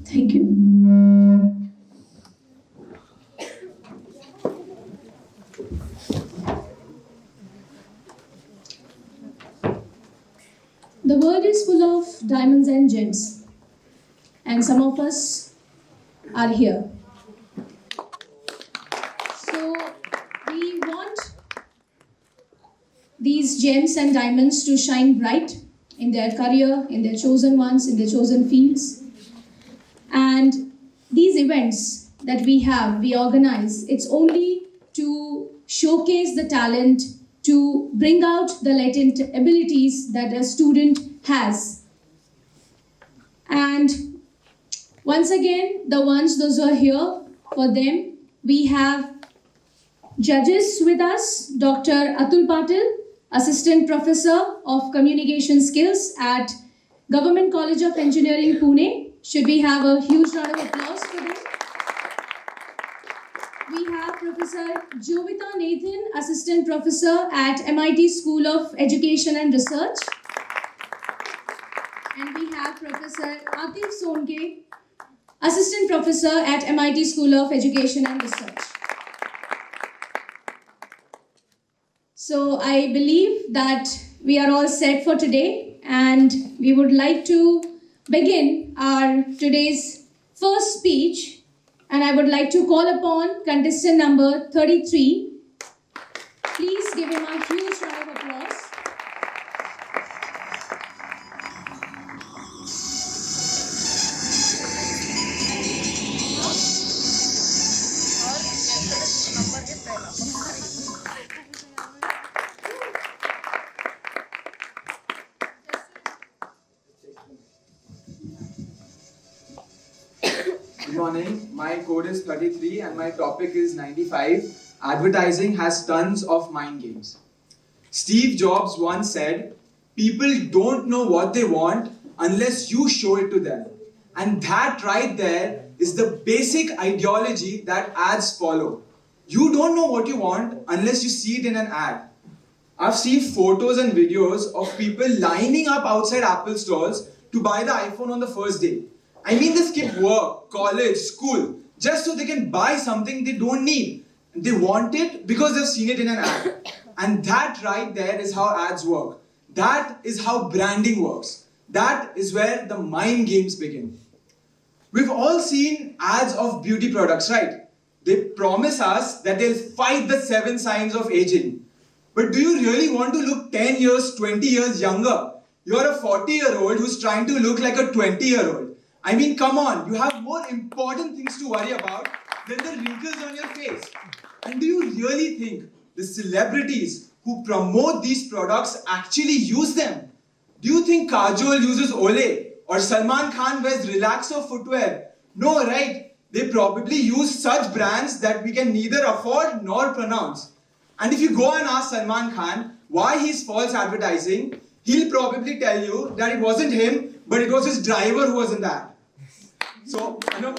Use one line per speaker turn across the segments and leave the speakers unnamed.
Thank you. The world is full of diamonds and gems, and some of us are here. So, we want these gems and diamonds to shine bright in their career, in their chosen ones, in their chosen fields. And these events that we organize, it's only to showcase the talent, to bring out the latent abilities that a student has. And once again, those who are here, for them, we have judges with us, Dr. Atul Patil, Assistant Professor of Communication Skills at Government College of Engineering, Pune. Should we have a huge round of applause for them? We have Professor Jovita Nathan, Assistant Professor at MIT School of Education and Research. And we have Professor Atif Sonke, Assistant Professor at MIT School of Education and Research. So I believe that we are all set for today, and we would like to begin our today's first speech. And I would like to call upon contestant number 33. Please give him a huge round of applause.
Good morning, my code is 33 and my topic is 95. Advertising has tons of mind games. Steve Jobs once said, people don't know what they want unless you show it to them. And that right there is the basic ideology that ads follow. You don't know what you want unless you see it in an ad. I've seen photos and videos of people lining up outside Apple stores to buy the iPhone on the first day. I mean, they skip work, college, school, just so they can buy something they don't need. They want it because they've seen it in an ad. And that right there is how ads work. That is how branding works. That is where the mind games begin. We've all seen ads of beauty products, right? They promise us that they'll fight the 7 signs of aging. But do you really want to look 10 years, 20 years younger? You're a 40-year-old who's trying to look like a 20-year-old. I mean, come on, you have more important things to worry about than the wrinkles on your face. And do you really think the celebrities who promote these products actually use them? Do you think Kajol uses Olay or Salman Khan wears relaxer footwear? No, right? They probably use such brands that we can neither afford nor pronounce. And if you go and ask Salman Khan why he's false advertising, he'll probably tell you that it wasn't him, but it was his driver who was in that. So, on a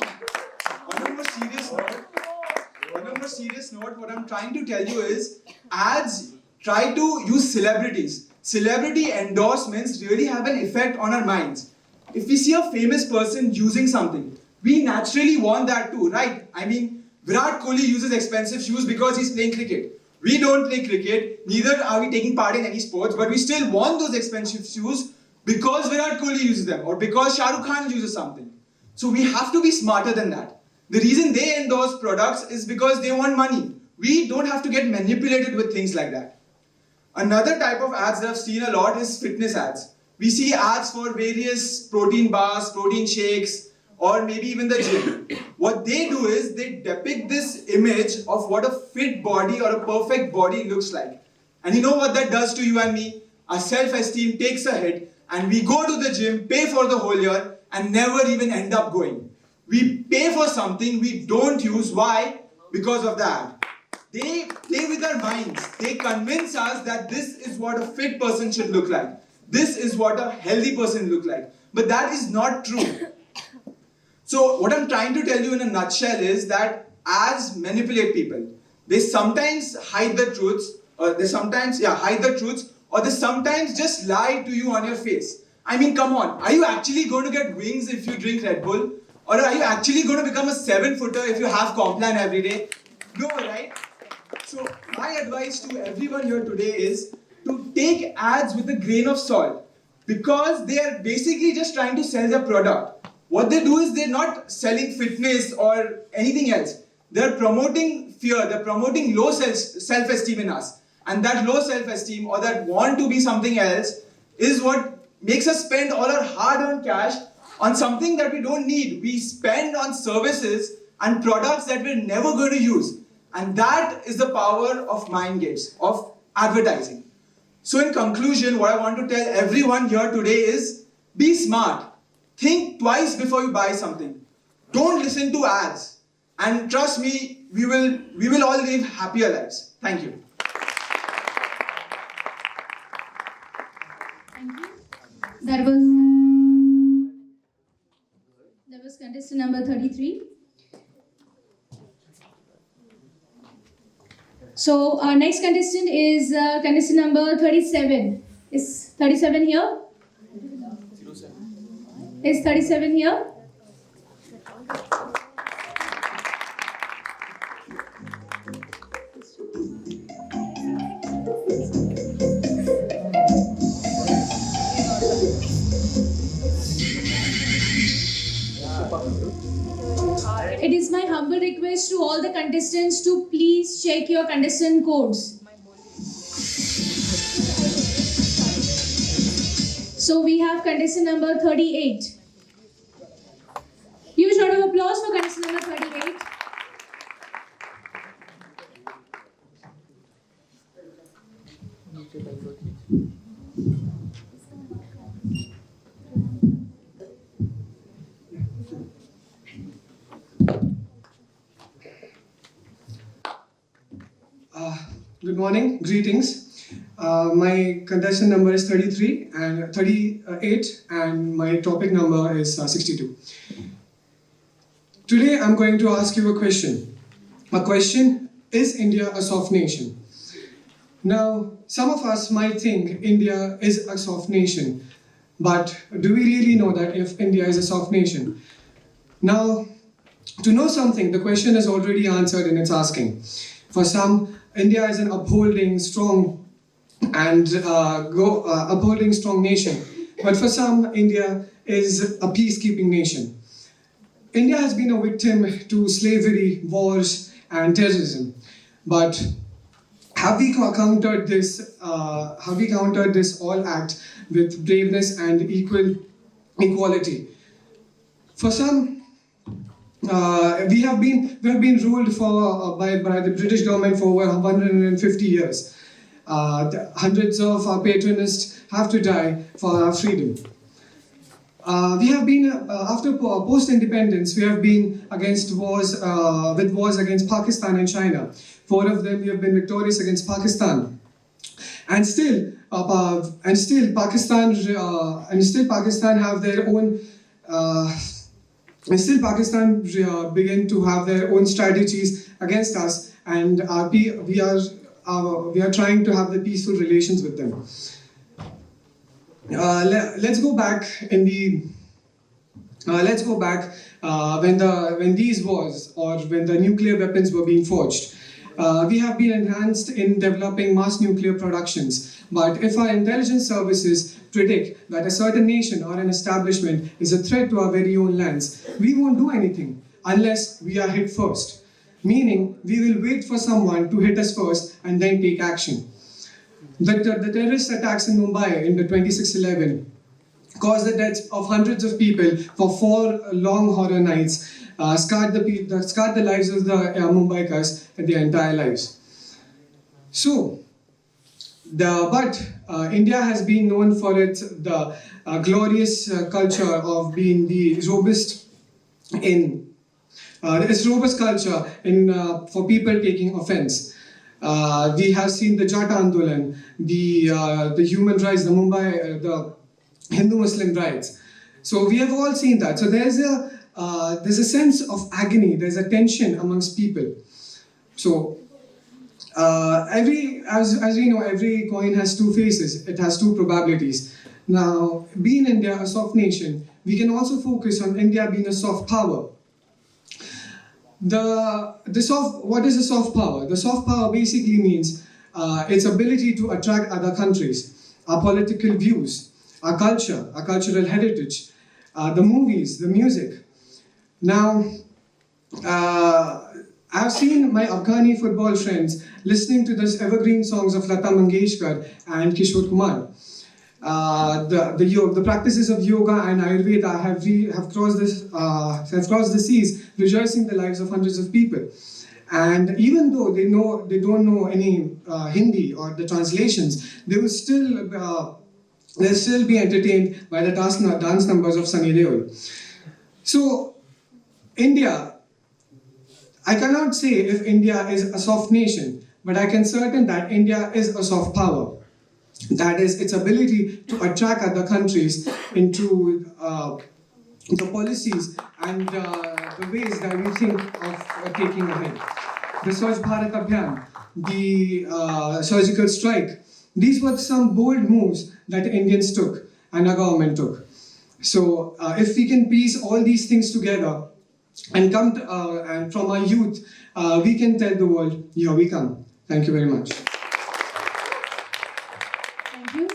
more serious note, what I'm trying to tell you is ads try to use celebrities. Celebrity endorsements really have an effect on our minds. If we see a famous person using something, we naturally want that too, right? I mean, Virat Kohli uses expensive shoes because he's playing cricket. We don't play cricket, neither are we taking part in any sports, but we still want those expensive shoes because Virat Kohli uses them or because Shah Rukh Khan uses something. So we have to be smarter than that. The reason they endorse products is because they want money. We don't have to get manipulated with things like that. Another type of ads that I've seen a lot is fitness ads. We see ads for various protein bars, protein shakes, or maybe even the gym. What they do is they depict this image of what a fit body or a perfect body looks like. And you know what that does to you and me? Our self-esteem takes a hit and we go to the gym, pay for the whole year and never even end up going. We pay for something we don't use. Why? Because of that. They play with our minds. They convince us that this is what a fit person should look like. This is what a healthy person look like. But that is not true. So what I'm trying to tell you in a nutshell is that ads manipulate people. They sometimes hide the truths, or they sometimes just lie to you on your face. I mean, come on, are you actually going to get wings if you drink Red Bull? Or are you actually going to become a 7-footer if you have Complan every day? No, right? So my advice to everyone here today is to take ads with a grain of salt because they are basically just trying to sell their product. What they do is they're not selling fitness or anything else. They're promoting fear, they're promoting low self-esteem in us. And that low self-esteem or that want to be something else is what makes us spend all our hard-earned cash on something that we don't need. We spend on services and products that we're never going to use. And that is the power of mind games, of advertising. So in conclusion, what I want to tell everyone here today is be smart. Think twice before you buy something. Don't listen to ads. And trust me, we will all live happier lives. Thank you.
Thank you. That was contestant number 33. So our next contestant is contestant number 37. Is 37 here? Is 37 here? It is my humble request to all the contestants to please check your contestant codes. So we have contestant number 38. Huge round of applause for contestant number 38.
Good morning, greetings. My contestant number is 33 and 38 and my topic number is 62. Today I'm going to ask you a question. A question, is India a soft nation? Now, some of us might think India is a soft nation, but do we really know that if India is a soft nation? Now, to know something, the question is already answered in its asking. For some, India is an upholding strong nation. But for some, India is a peacekeeping nation. India has been a victim to slavery, wars, and terrorism. But have we countered this all act with braveness and equality? For some, we have been ruled by the British government for over 150 years. Hundreds of our patronists have to die for our freedom. We have been, after post-independence, we have been against with wars against Pakistan and China. 4 of them we have been victorious against Pakistan, and still Pakistan have their own. And still, Pakistan begin to have their own strategies against us, and we are trying to have the peaceful relations with them. Let's go back when these wars, or when the nuclear weapons were being forged. We have been enhanced in developing mass nuclear productions. But if our intelligence services predict that a certain nation or an establishment is a threat to our very own lands, we won't do anything unless we are hit first. Meaning, we will wait for someone to hit us first and then take action. The terrorist attacks in Mumbai in the 26/11 caused the deaths of hundreds of people for 4 long horror nights, scarred the lives of the Mumbaikars and their entire lives. So, India has been known for its glorious culture of being the robust culture for people taking offense. We have seen the Jat Andolan, the human rights, the Hindu-Muslim rights. So we have all seen that. So there's a sense of agony. There's a tension amongst people. So as we know, every coin has 2 faces. It has 2 probabilities. Now, being India a soft nation, we can also focus on India being a soft power. What is a soft power? The soft power basically means its ability to attract other countries, our political views, our culture, our cultural heritage, the movies, the music. Now, I've seen my Afghani football friends listening to these evergreen songs of Lata Mangeshkar and Kishore Kumar. The practices of yoga and Ayurveda have crossed the seas, rejoicing the lives of hundreds of people. And even though they don't know any Hindi or the translations, they will they'll still be entertained by the dance numbers of Sunny Deol. So, India, I cannot say if India is a soft nation, but I can certain that India is a soft power. That is, its ability to attract other countries into the policies and the ways that we think of taking ahead. The Swachh Bharat Abhiyan, the surgical strike, these were some bold moves that Indians took and our government took. So if we can piece all these things together and and from our youth, we can tell the world, here we come. Thank you very much.
Thank you.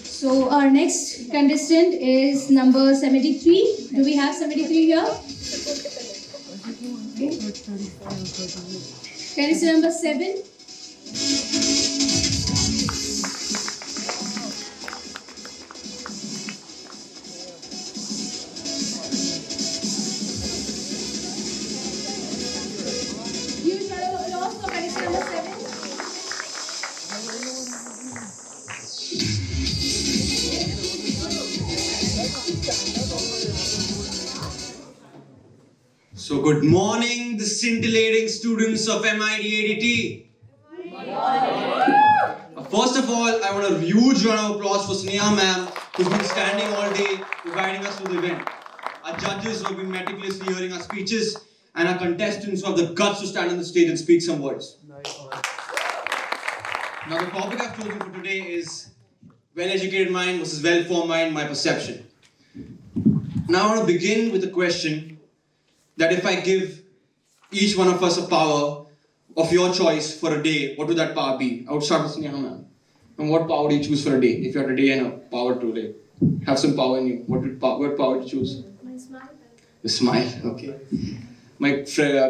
So our next contestant is number 73. Do we have 73 here? Okay. Contestant number 7. Huge round of applause for contestant number 7.
So good morning, the scintillating students of MIT ADT. First of all, I want a huge round of applause for Sneha ma'am, who's been standing all day guiding us through the event. Our judges who have been meticulously hearing our speeches, and our contestants who have the guts to stand on the stage and speak some words. Now the topic I've chosen for today is well-educated mind versus well-formed mind, my perception. Now I want to begin with a question that if I give each one of us a power of your choice for a day, what would that power be? I would start with Sneha ma'am. And what power do you choose for a day? If you had a day and a power to have some power in you, what power would you choose?
My smile.
The smile, okay. My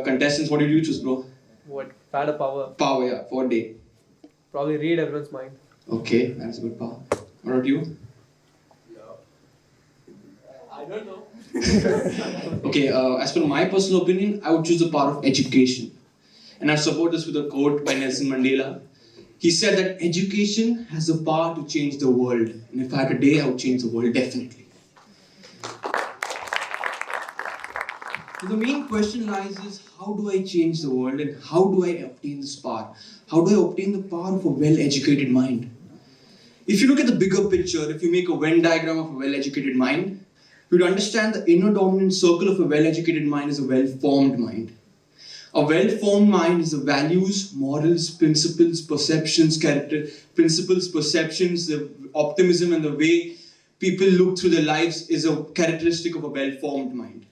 contestants, what did you choose, bro?
What? If I had a power,
Power, yeah, for a day.
probably read everyone's mind.
Okay, that's a good power. What about you?
Yeah,
Okay, as per my personal opinion, I would choose the power of education. And I support this with a quote by Nelson Mandela. He said that education has the power to change the world. And if I had a day, I would change the world definitely. So the main question lies is, how do I change the world and how do I obtain this power? How do I obtain the power of a well-educated mind? If you look at the bigger picture, if you make a Venn diagram of a well-educated mind, you'd understand the inner dominant circle of a well-educated mind is a well-formed mind. A well-formed mind is the values, morals, principles, perceptions, the optimism and the way people look through their lives is a characteristic of a well-formed mind.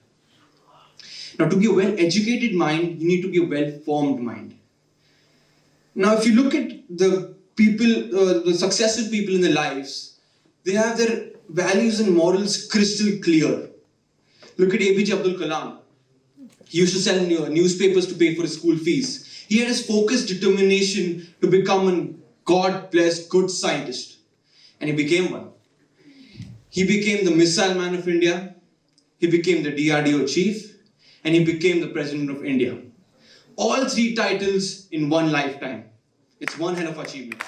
Now, to be a well-educated mind, you need to be a well-formed mind. Now, if you look at the people, the successful people in their lives, they have their values and morals crystal clear. Look at APJ Abdul Kalam. He used to sell newspapers to pay for his school fees. He had his focused determination to become a God-blessed good scientist. And he became one. He became the Missile Man of India. He became the DRDO chief. And he became the President of India. All three titles in one lifetime. It's one hell of achievement.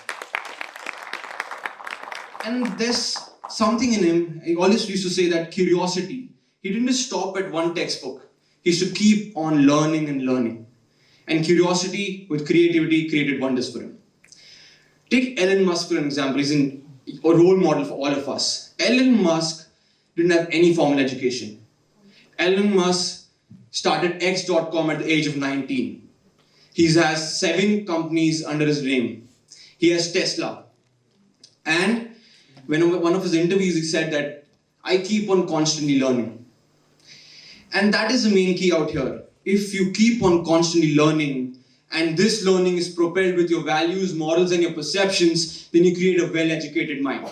And there's something in him. He always used to say that curiosity. He didn't just stop at one textbook. He used to keep on learning and learning. And curiosity with creativity created wonders for him. Take Elon Musk for an example. He's a role model for all of us. Elon Musk didn't have any formal education. Elon Musk started X.com at the age of 19. He has 7 companies under his name. He has Tesla. And when one of his interviews, he said that I keep on constantly learning. And that is the main key out here. If you keep on constantly learning, and this learning is propelled with your values, morals, and your perceptions, then you create a well-educated mind.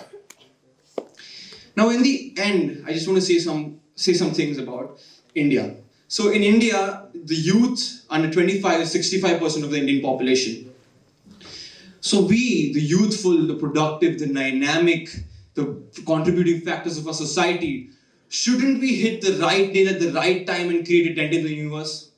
Now, in the end, I just want to say some things about India. So in India, the youth under 25 is 65% of the Indian population. So we, the youthful, the productive, the dynamic, the contributing factors of our society, shouldn't we hit the right nail at the right time and create a dent in the universe?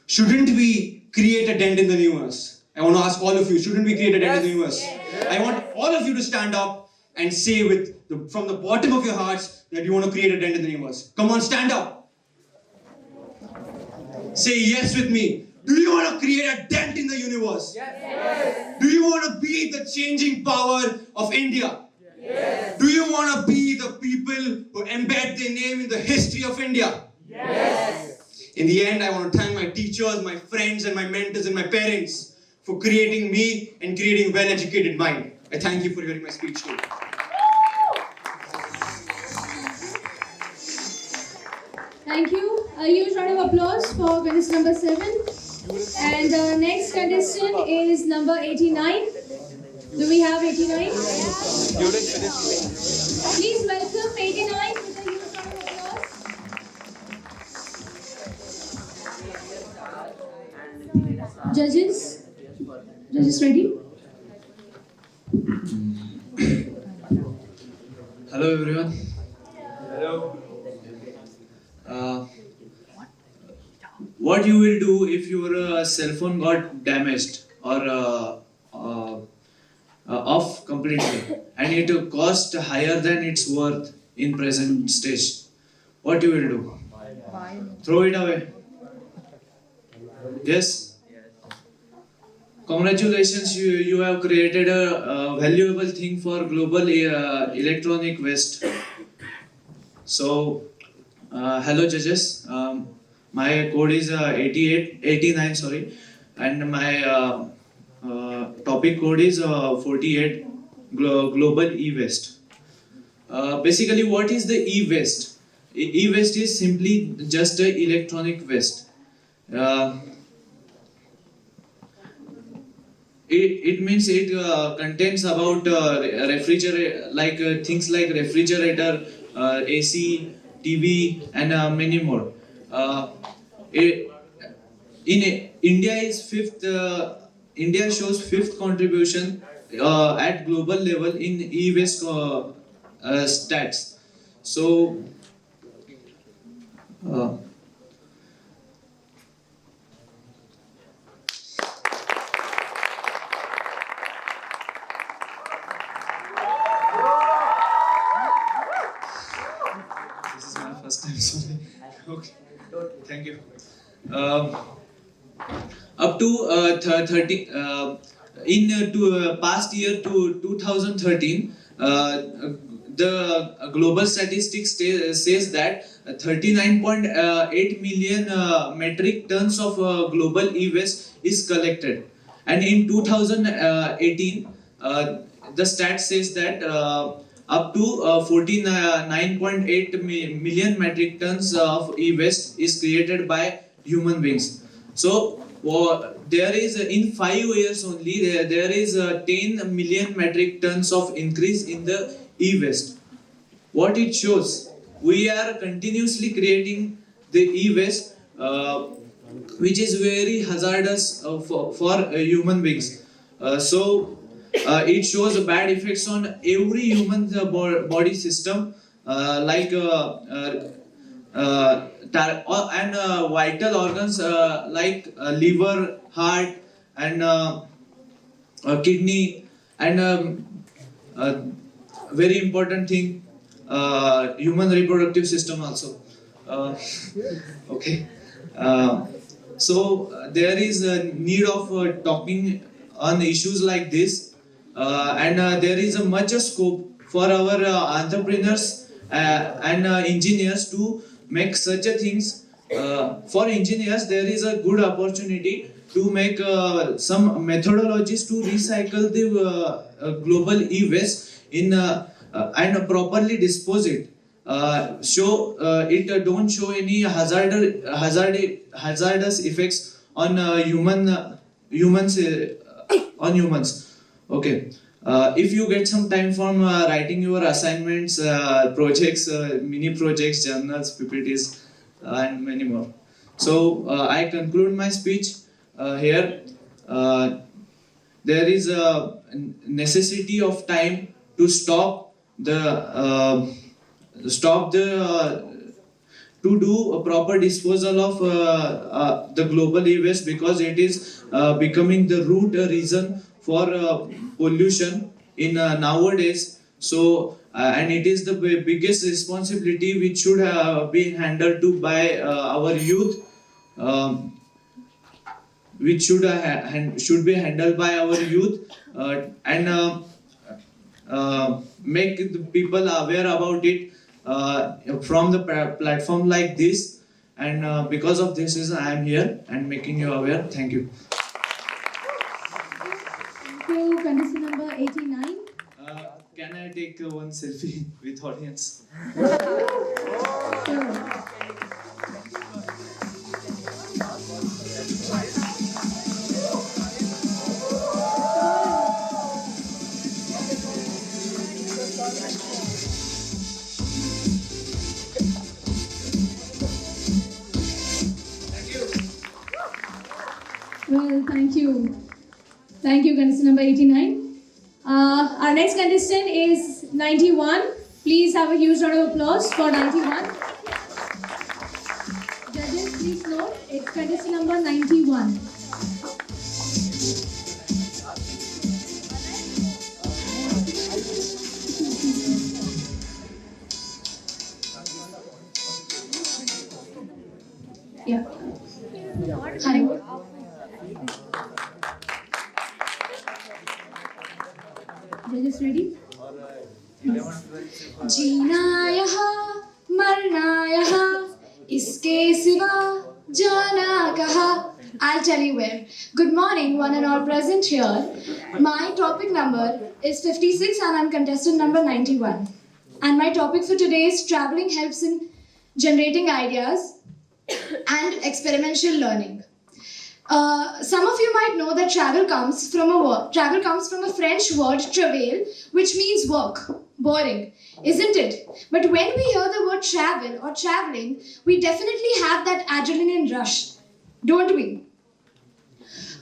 Shouldn't we create a dent in the universe? I want to ask all of you, shouldn't we create a dent in the universe? Yes. I want all of you to stand up and say from the bottom of your hearts that you want to create a dent in the universe. Come on, stand up. Say yes with me. Do you want to create a dent in the universe? Yes. Do you want to be the changing power of India? Yes. Do you want to be the people who embed their name in the history of India? Yes. In the end, I want to thank my teachers, my friends, and my mentors and my parents for creating me and creating a well-educated mind. I thank you for hearing my speech today.
Thank you. A huge round of applause for contestant number 7. And the next contestant is number 89. Do we have 89? Please welcome 89 with a huge round of applause. Judges? Judges ready?
Hello everyone.
Hello.
What you will do if your cell phone got damaged or off completely and it cost higher than its worth in present stage? What you will do? Throw it away. Yes? Congratulations, you have created a valuable thing for global electronic waste. So, hello judges. My code is 89, and my topic code is 48, global e-waste. Basically, what is the e-waste? E-waste is simply just a electronic waste. It means it contains about things like refrigerator, AC, TV, and many more. In India is fifth. India shows 5th contribution at global level in e-waste stats. So Uh, this is my first time, sorry. Okay, thank you. Um, Up to 30 in past year to 2013, the global statistics says that 39.8 million metric tons of global e-waste is collected, and in 2018 the stat says that up to 49.8 million metric tons of e-waste is created by human beings. So there is in 5 years only there is 10 million metric tons of increase in the e-waste. What it shows, we are continuously creating the e-waste, which is very hazardous for human beings. It shows bad effects on every human body system, like and vital organs like liver, heart, and kidney, and very important thing, human reproductive system also. Uh, okay. There is a need of talking on issues like this, and there is a much scope for our entrepreneurs and engineers to make such a things. For engineers, there is a good opportunity to make some methodologies to recycle the global e-waste in and properly dispose it. It don't show any hazardous effects on humans on humans. Okay. If you get some time from writing your assignments, projects, mini projects, journals, PPTs, and many more. So I conclude my speech here. There is a necessity of time to stop the to do a proper disposal of the global e-waste, because it is becoming the root reason for pollution in nowadays. So and it is the biggest responsibility which should be handled to by our youth, which should be handled by our youth, and make the people aware about it from the platform like this. And because of this is I am here and making you aware. Thank you.
Thank you, contestant number 89.
Can I take one selfie with audience?
Sure. Well, thank you. Thank you, contestant number 89. Our next contestant is 91. Please have a huge round of applause for 91. Judges, please note, it's contestant number 91. Yeah. Hi. Judges ready?
जीना यहाँ मरना यहाँ इसके सिवा जाना कहाँ. I'll tell you where. Good morning, one and all present here. My topic number is 56 and I'm contestant number 91. And my topic for today is traveling helps in generating ideas and experiential learning. Some of you might know that travel comes from a French word travail, which means work, boring, isn't it? But when we hear the word travel or traveling, we definitely have that adrenaline rush, don't we?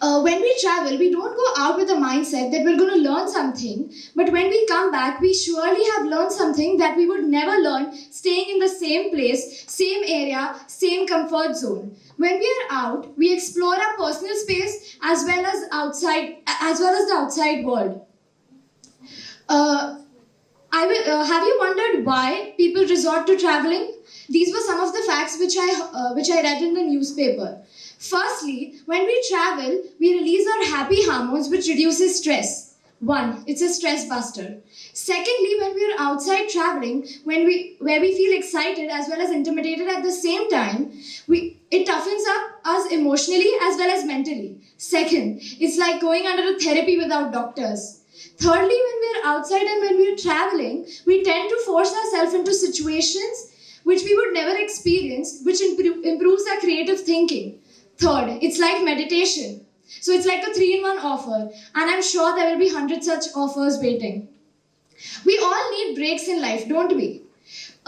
When we travel, we don't go out with a mindset that we're going to learn something, but when we come back, we surely have learned something that we would never learn staying in the same place, same area, same comfort zone. When we are out, we explore our personal space as well as the outside world. Have you wondered why people resort to traveling? These were some of the facts which I read in the newspaper. Firstly, when we travel, we release our happy hormones, which reduces stress. One, it's a stress buster. Secondly, when we are outside traveling, where we feel excited as well as intimidated at the same time, it toughens up us emotionally as well as mentally. Second, it's like going under a therapy without doctors. Thirdly, when we're outside and when we're traveling, we tend to force ourselves into situations which we would never experience, which improves our creative thinking. Third, it's like meditation. So it's like a 3-in-1 offer, and I'm sure there will be 100 such offers waiting. We all need breaks in life, don't we?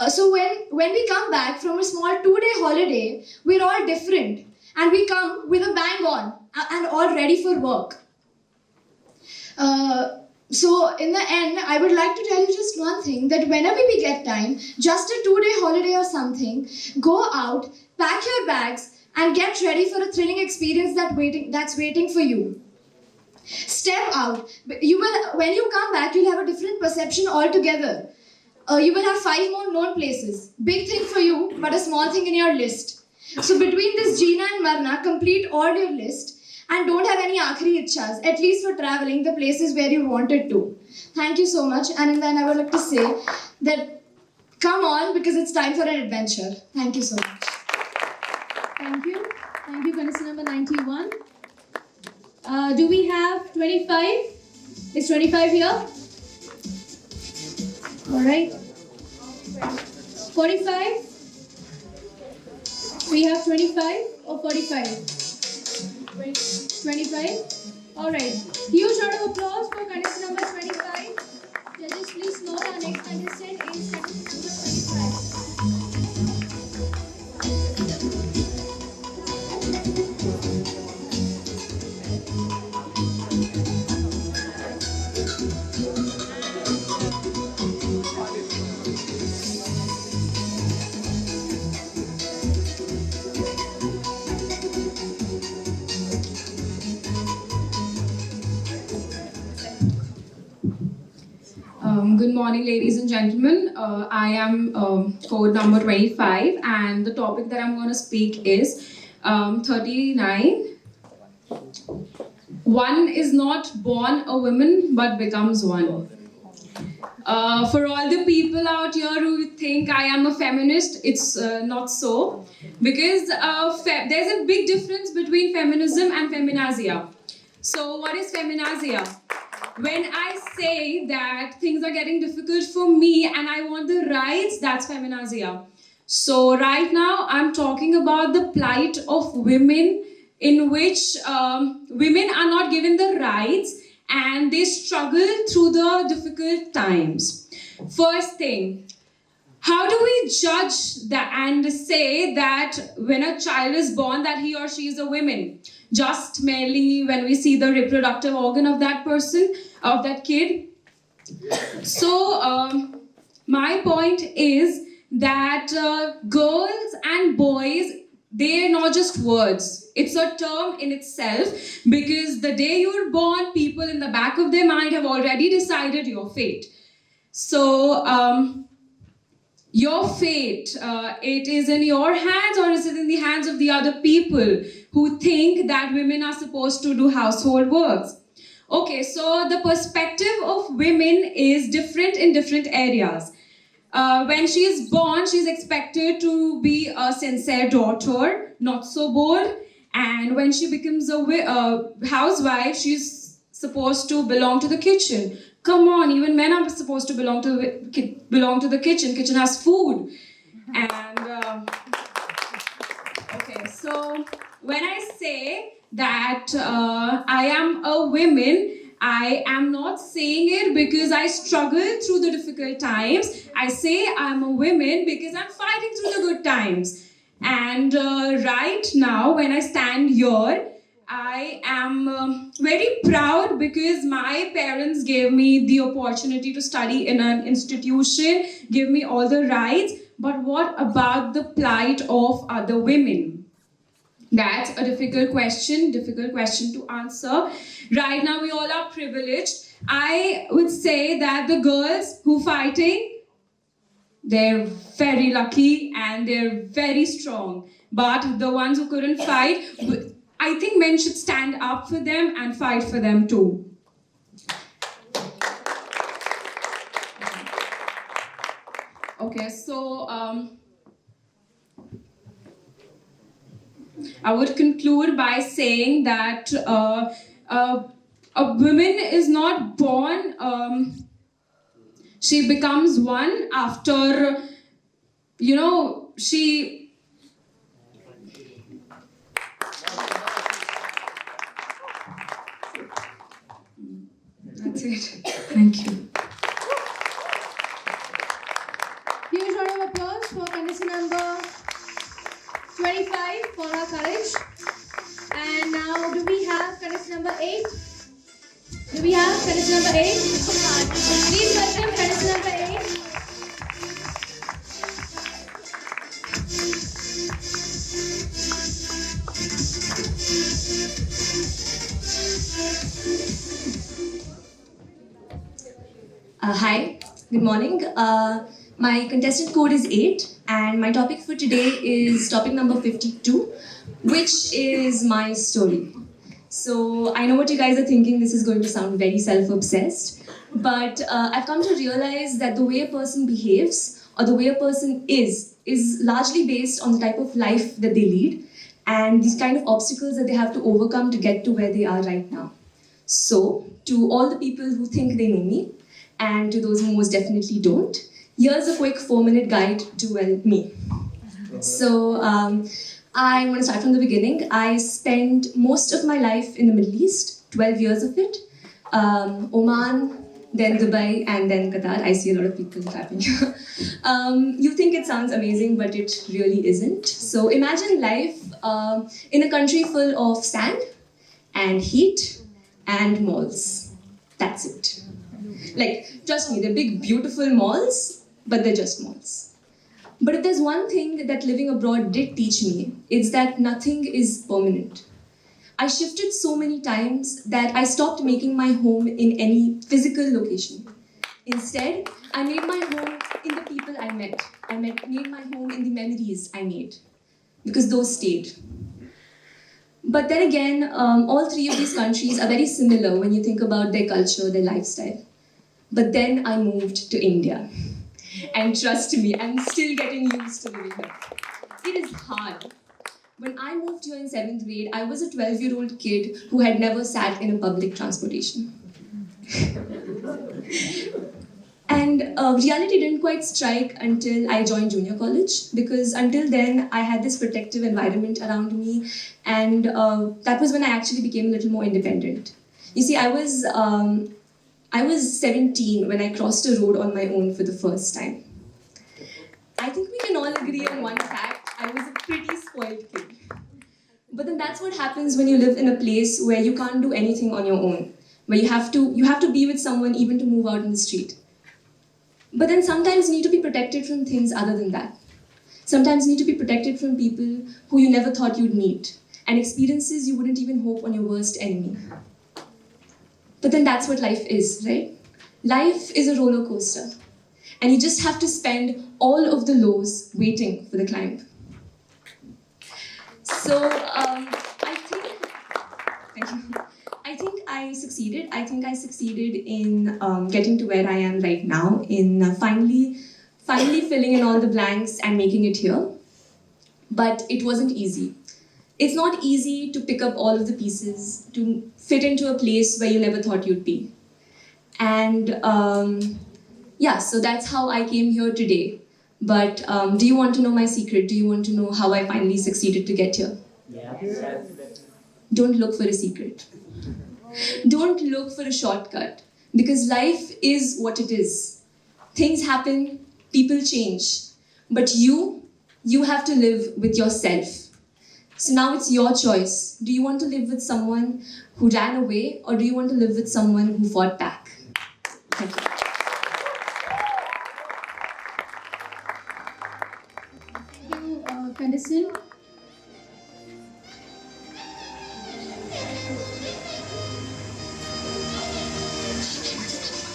So when we come back from a small 2-day holiday, we're all different, and we come with a bang on and all ready for work. So in the end, I would like to tell you just one thing, that whenever we get time, just a 2-day holiday or something, go out, pack your bags, and get ready for a thrilling experience that's waiting for you. Step out. When you come back, you'll have a different perception altogether. You will have 5 more known places. Big thing for you, but a small thing in your list. So between this Gina and Marna, complete all your list and don't have any aakhri ichhas, at least for traveling the places where you wanted to. Thank you so much. And then I would like to say that come on, because it's time for an adventure. Thank you so much.
Thank you. Thank you, contestant number 91. Do we have 25? Is 25 here? All right. 45? We have 25 or 45? 25? All right. Huge round of applause for contestant number 25. Judges, please note our next contestant is contestant number 25.
Good morning, ladies and gentlemen. I am code number 25, and the topic that I'm going to speak is 39. One is not born a woman but becomes one. For all the people out here who think I am a feminist, it's not so. Because there's a big difference between feminism and feminazia. So what is feminazia? When I say that things are getting difficult for me and I want the rights, that's feminazia. So right now I'm talking about the plight of women, in which women are not given the rights and they struggle through the difficult times. First thing, how do we judge that and say that when a child is born that he or she is a woman? Just merely when we see the reproductive organ of that person, of that kid. So my point is that girls and boys, they're not just words. It's a term in itself, because the day you're born, people in the back of their mind have already decided your fate. So your fate, it is in your hands, or is it in the hands of the other people who think that women are supposed to do household works? Okay, so the perspective of women is different in different areas. When she is born, she is expected to be a sincere daughter, not so bold. And when she becomes a housewife, she's supposed to belong to the kitchen. Come on, even men are supposed to belong to the kitchen. Kitchen has food. And okay, so when I say that I am a woman, I am not saying it because I struggle through the difficult times. I say I'm a woman because I'm fighting through the good times. And right now, when I stand here, I am very proud because my parents gave me the opportunity to study in an institution, give me all the rights. But what about the plight of other women? That's a difficult question to answer. Right now, we all are privileged. I would say that the girls who fighting, they're very lucky and they're very strong. But the ones who couldn't fight, I think men should stand up for them and fight for them too. Okay, so I would conclude by saying that a woman is not born, she becomes one after, she. That's it. Thank you.
Huge round of applause for contestant number 25 for her courage. And now, do we have contestant number 8? Do we have contestant number 8? Please welcome contestant number 8.
Hi, good morning. My contestant code is 8 and my topic for today is topic number 52, which is my story. So I know what you guys are thinking, this is going to sound very self-obsessed, but I've come to realize that the way a person behaves or the way a person is largely based on the type of life that they lead and these kind of obstacles that they have to overcome to get to where they are right now. So, to all the people who think they know me, and to those who most definitely don't, here's a quick 4-minute guide to me. So I want to start from the beginning. I spent most of my life in the Middle East, 12 years of it. Oman, then Dubai, and then Qatar. I see a lot of people clapping. You think it sounds amazing, but it really isn't. So imagine life in a country full of sand and heat and malls. That's it. Like, trust me, they're big, beautiful malls, but they're just malls. But if there's one thing that living abroad did teach me, it's that nothing is permanent. I shifted so many times that I stopped making my home in any physical location. Instead, I made my home in the people I met. I made my home in the memories I made, because those stayed. But then again, all three of these countries are very similar when you think about their culture, their lifestyle. But then I moved to India. And trust me, I'm still getting used to living here. It is hard. When I moved here in 7th grade, I was a 12-year-old kid who had never sat in a public transportation. And reality didn't quite strike until I joined junior college, because until then I had this protective environment around me, and that was when I actually became a little more independent. You see, I was 17 when I crossed a road on my own for the first time. I think we can all agree on one fact: I was a pretty spoiled kid. But then that's what happens when you live in a place where you can't do anything on your own, where you have to be with someone even to move out in the street. But then sometimes you need to be protected from things other than that. Sometimes you need to be protected from people who you never thought you'd meet, and experiences you wouldn't even hope on your worst enemy. But then that's what life is, right? Life is a roller coaster, and you just have to spend all of the lows waiting for the climb. So I think I succeeded. I think I succeeded in getting to where I am right now, in finally filling in all the blanks and making it here. But it wasn't easy. It's not easy to pick up all of the pieces, to fit into a place where you never thought you'd be. And so that's how I came here today. But do you want to know my secret? Do you want to know how I finally succeeded to get here? Yes. Don't look for a secret. Don't look for a shortcut, because life is what it is. Things happen, people change, but you have to live with yourself. So now it's your choice. Do you want to live with someone who ran away, or do you want to live with someone who fought back? Thank you.
Thank you, contestant.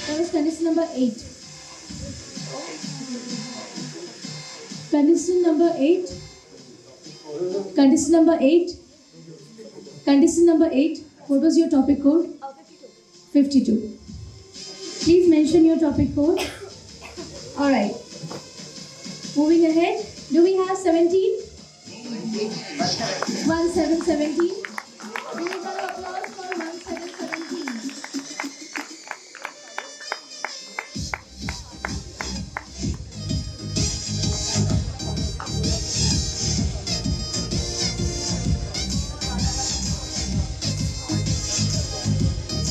That was contestant number 8. Contestant number 8. Contestant number 8. Contestant number 8. What was your topic code? 52. Please mention your topic code. Alright. Moving ahead. Do we have 17? 1717. Please have applause for 1717.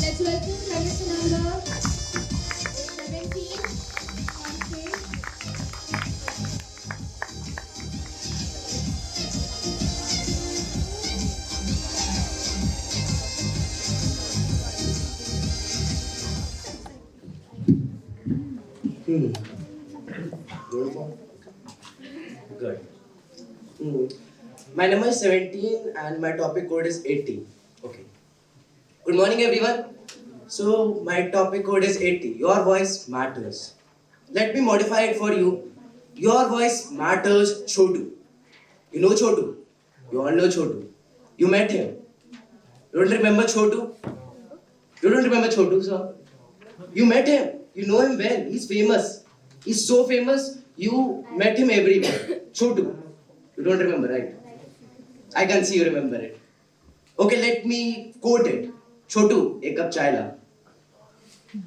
Let's welcome contestant number 17 on stage.
Beautiful. Good. My number is 17 and my topic code is 80. Okay. Good morning, everyone. So, my topic code is 80. Your voice matters. Let me modify it for you. Your voice matters, Chotu. You know Chotu? You all know Chotu. You met him. You don't remember Chotu? You don't remember Chotu, sir? You met him. You know him well. He's famous. He's so famous, you met him everywhere. Chotu. You don't remember, right? I can see you remember it. Okay, let me quote it. Chotu, ek cup chai la.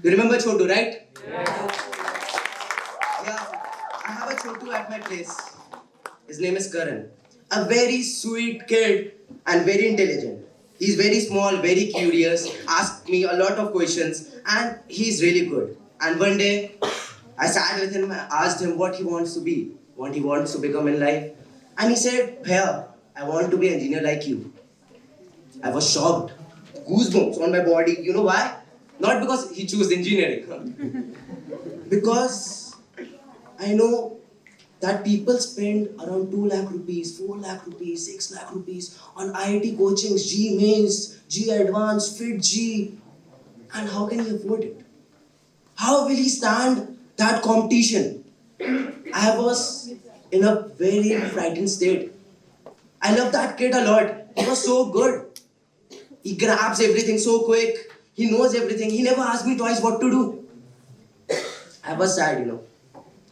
You remember Chotu, right? Yeah, I have a Chotu at my place. His name is Karan. A very sweet kid and very intelligent. He's very small, very curious, asks me a lot of questions, and he's really good. And one day, I sat with him, asked him what he wants to be, what he wants to become in life. And he said, Bhaiya, I want to be an engineer like you. I was shocked. Goosebumps on my body. You know why? Not because he chose engineering. Because I know that people spend around 2 lakh rupees, 4 lakh rupees, 6 lakh rupees on IIT coachings, G Mains, G Advanced, Fit G. And how can he afford it? How will he stand that competition? I was in a very frightened state. I love that kid a lot. He was so good. He grabs everything so quick. He knows everything. He never asked me twice what to do. I was sad, you know.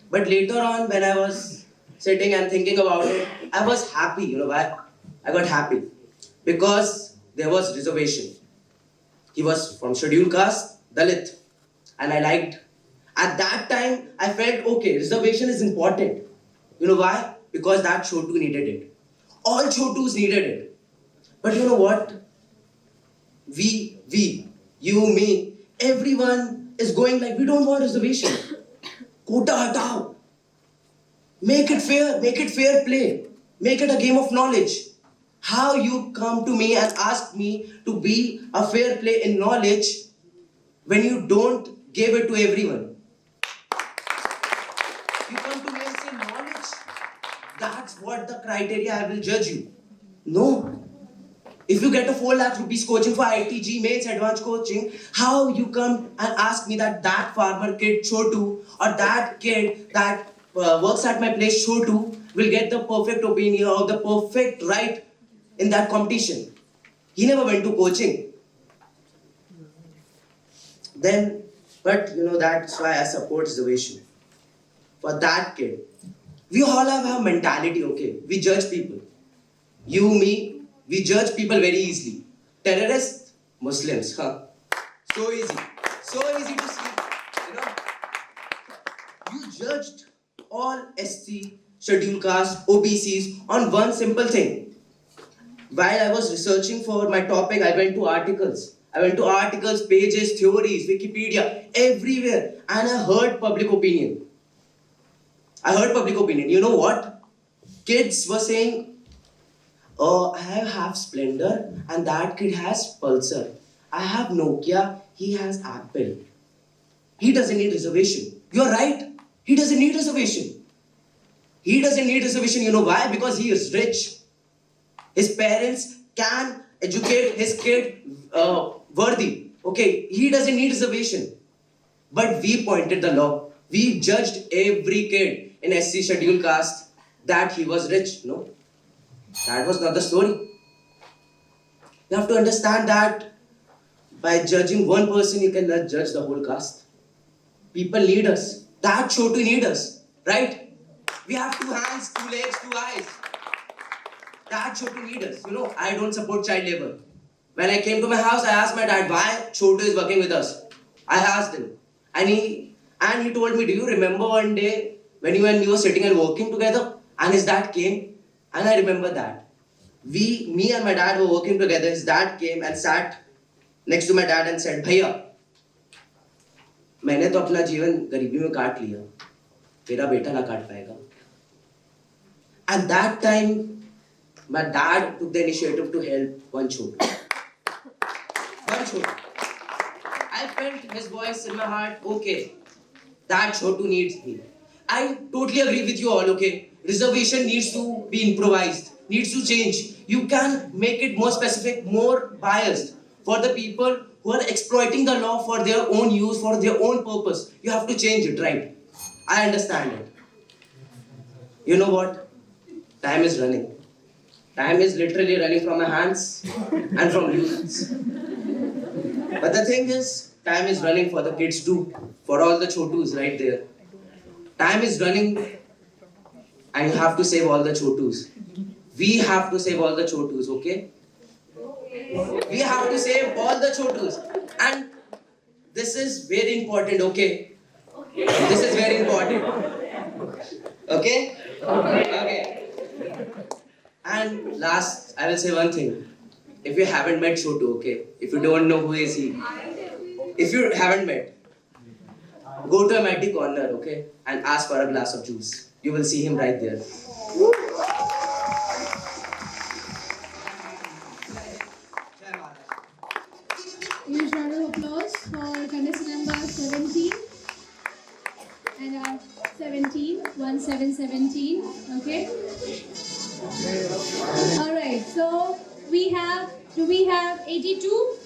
But later on, when I was sitting and thinking about it, I was happy. You know why? I got happy. Because there was reservation. He was from scheduled caste, Dalit. And I liked. At that time, I felt, okay, reservation is important. You know why? Because that Chotu needed it. All Chotus needed it. But you know what? We, you, me, everyone is going like, we don't want reservation. Quota hatao. Make it fair play. Make it a game of knowledge. How you come to me and ask me to be a fair play in knowledge when you don't give it to everyone? You come to me and say knowledge, that's what the criteria I will judge you. No. If you get a 4 lakh rupees coaching for ITG mates advanced coaching, how you come and ask me that farmer kid Chotu or that kid that works at my place Chotu will get the perfect opinion or the perfect right in that competition? He never went to coaching. Then, but you know, that's why I support reservation. For that kid, we all have a mentality, okay? We judge people. You, me, we judge people very easily. Terrorists, Muslims, huh? So easy to see. You know, you judged all SC, scheduled caste, OBCs on one simple thing. While I was researching for my topic, I went to articles, pages, theories, Wikipedia, everywhere, and I heard public opinion. You know what? Kids were saying, I have Splendor and that kid has Pulsar. I have Nokia, he has Apple. He doesn't need reservation. You're right. He doesn't need reservation. He doesn't need reservation. You know why? Because he is rich. His parents can educate his kid worthy. Okay, he doesn't need reservation. But we pointed the law. We judged every kid in SC scheduled caste that he was rich. No, that was not the story. You have to understand that by judging one person, you cannot judge the whole caste. People need us. That show to need us, right? We have 2 hands, 2 legs, 2 eyes. That show to need us. You know, I don't support child labor. When I came to my house, I asked my dad why Chotu is working with us. I asked him, and he told me, "Do you remember one day when you and me were sitting and working together?" And his dad came, and I remember that. Me and my dad were working together. His dad came and sat next to my dad and said, "Bhaiya, मैंने तो अपना जीवन गरीबी में काट लिया, तेरा बेटा ना काट पाएगा." At that time, my dad took the initiative to help one Chotu. One Chotu. I felt his voice in my heart, okay, that Chotu needs me. I totally agree with you all, okay? Reservation needs to be improvised, needs to change. You can make it more specific, more biased for the people who are exploiting the law for their own use, for their own purpose. You have to change it, right? I understand it. You know what? Time is running. Time is literally running from my hands and from you. But the thing is, time is running for the kids too, for all the Chotus right there. Time is running and you have to save all the Chotus. We have to save all the Chotus, okay? We have to save all the Chotus. And this is very important, okay? This is very important. Okay? Okay. And last, I will say one thing. If you haven't met Chotu, okay? If you don't know who is he, if you haven't met, go to a MIT corner, okay? And ask for a glass of juice. You will see him right there.
Huge round of applause for contestant number 17 and 17, okay? Alright, so do we have 82?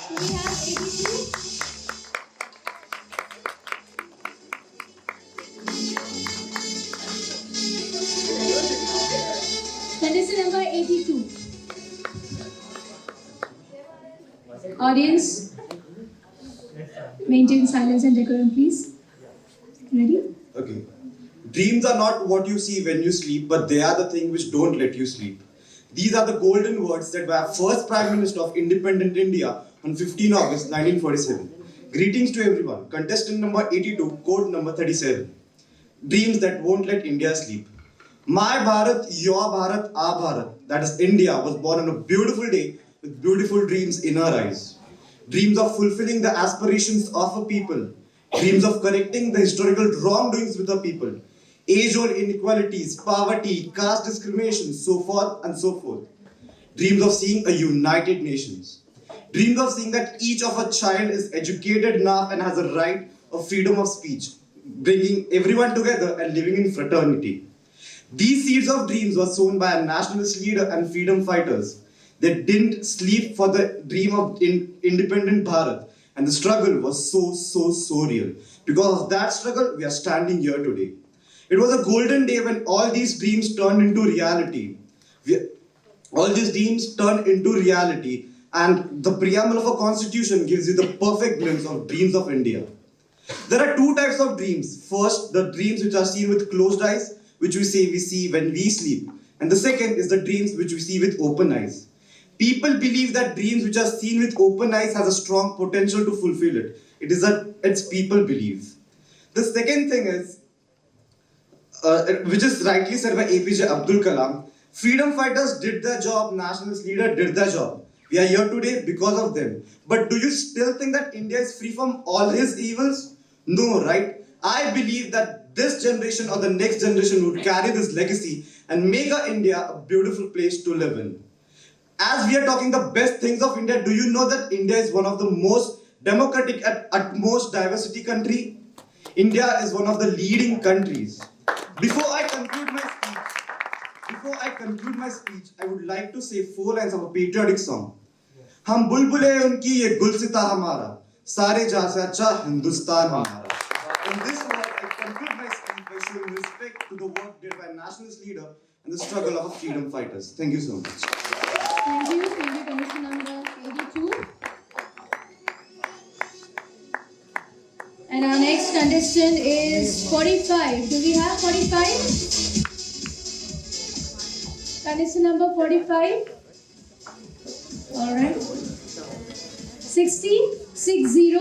Do we have 82? Contestant number 82. Audience, maintain silence and decorum, please. Ready?
Okay. Dreams are not what you see when you sleep, but they are the thing which don't let you sleep. These are the golden words said by our first Prime Minister of independent India on 15 August 1947. Greetings to everyone. Contestant number 82, code number 37. Dreams that won't let India sleep. My Bharat, your Bharat, our Bharat, that is India, was born on a beautiful day with beautiful dreams in her eyes. Dreams of fulfilling the aspirations of a people. Dreams of correcting the historical wrongdoings with a people. Age-old inequalities, poverty, caste discrimination, so forth and so forth. Dreams of seeing a united nations. Dreams of seeing that each of a child is educated enough and has a right of freedom of speech, bringing everyone together and living in fraternity. These seeds of dreams were sown by a nationalist leader and freedom fighters. They didn't sleep for the dream of independent Bharat, and the struggle was so real. Because of that struggle, we are standing here today. It was a golden day when all these dreams turned into reality. All these dreams turned into reality, and the preamble of a constitution gives you the perfect glimpse of dreams of India. There are 2 types of dreams. First, the dreams which are seen with closed eyes, which we say we see when we sleep. And the second is the dreams which we see with open eyes. People believe that dreams which are seen with open eyes has a strong potential to fulfill it. It's people believe. The second thing is, which is rightly said by APJ Abdul Kalam, freedom fighters did their job, nationalist leader did their job. We are here today because of them. But do you still think that India is free from all his evils? No, right? I believe that this generation or the next generation would carry this legacy and make our India a beautiful place to live in. As we are talking the best things of India, do you know that India is one of the most democratic and utmost diversity country? India is one of the leading countries. Before I conclude my speech, I would like to say 4 lines of a patriotic song. हम बुलबुले उनकी ये गुलसिता हमारा सारे जहां से अच्छा हिंदुस्तान हमारा. In this note, I conclude my speech by showing respect to the work did by a nationalist leader and the struggle of our freedom fighters. Thank you so much.
Thank you, contestant number 82. And our next contestant is 45. Do we have 45? Contestant number 45. All right. 60, 60.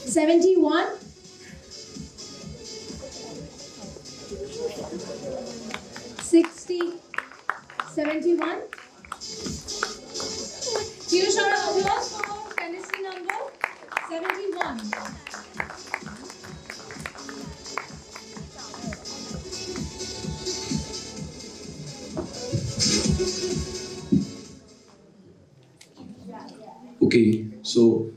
71. 60, 71. Huge round of applause for contestant number 71.
Okay, so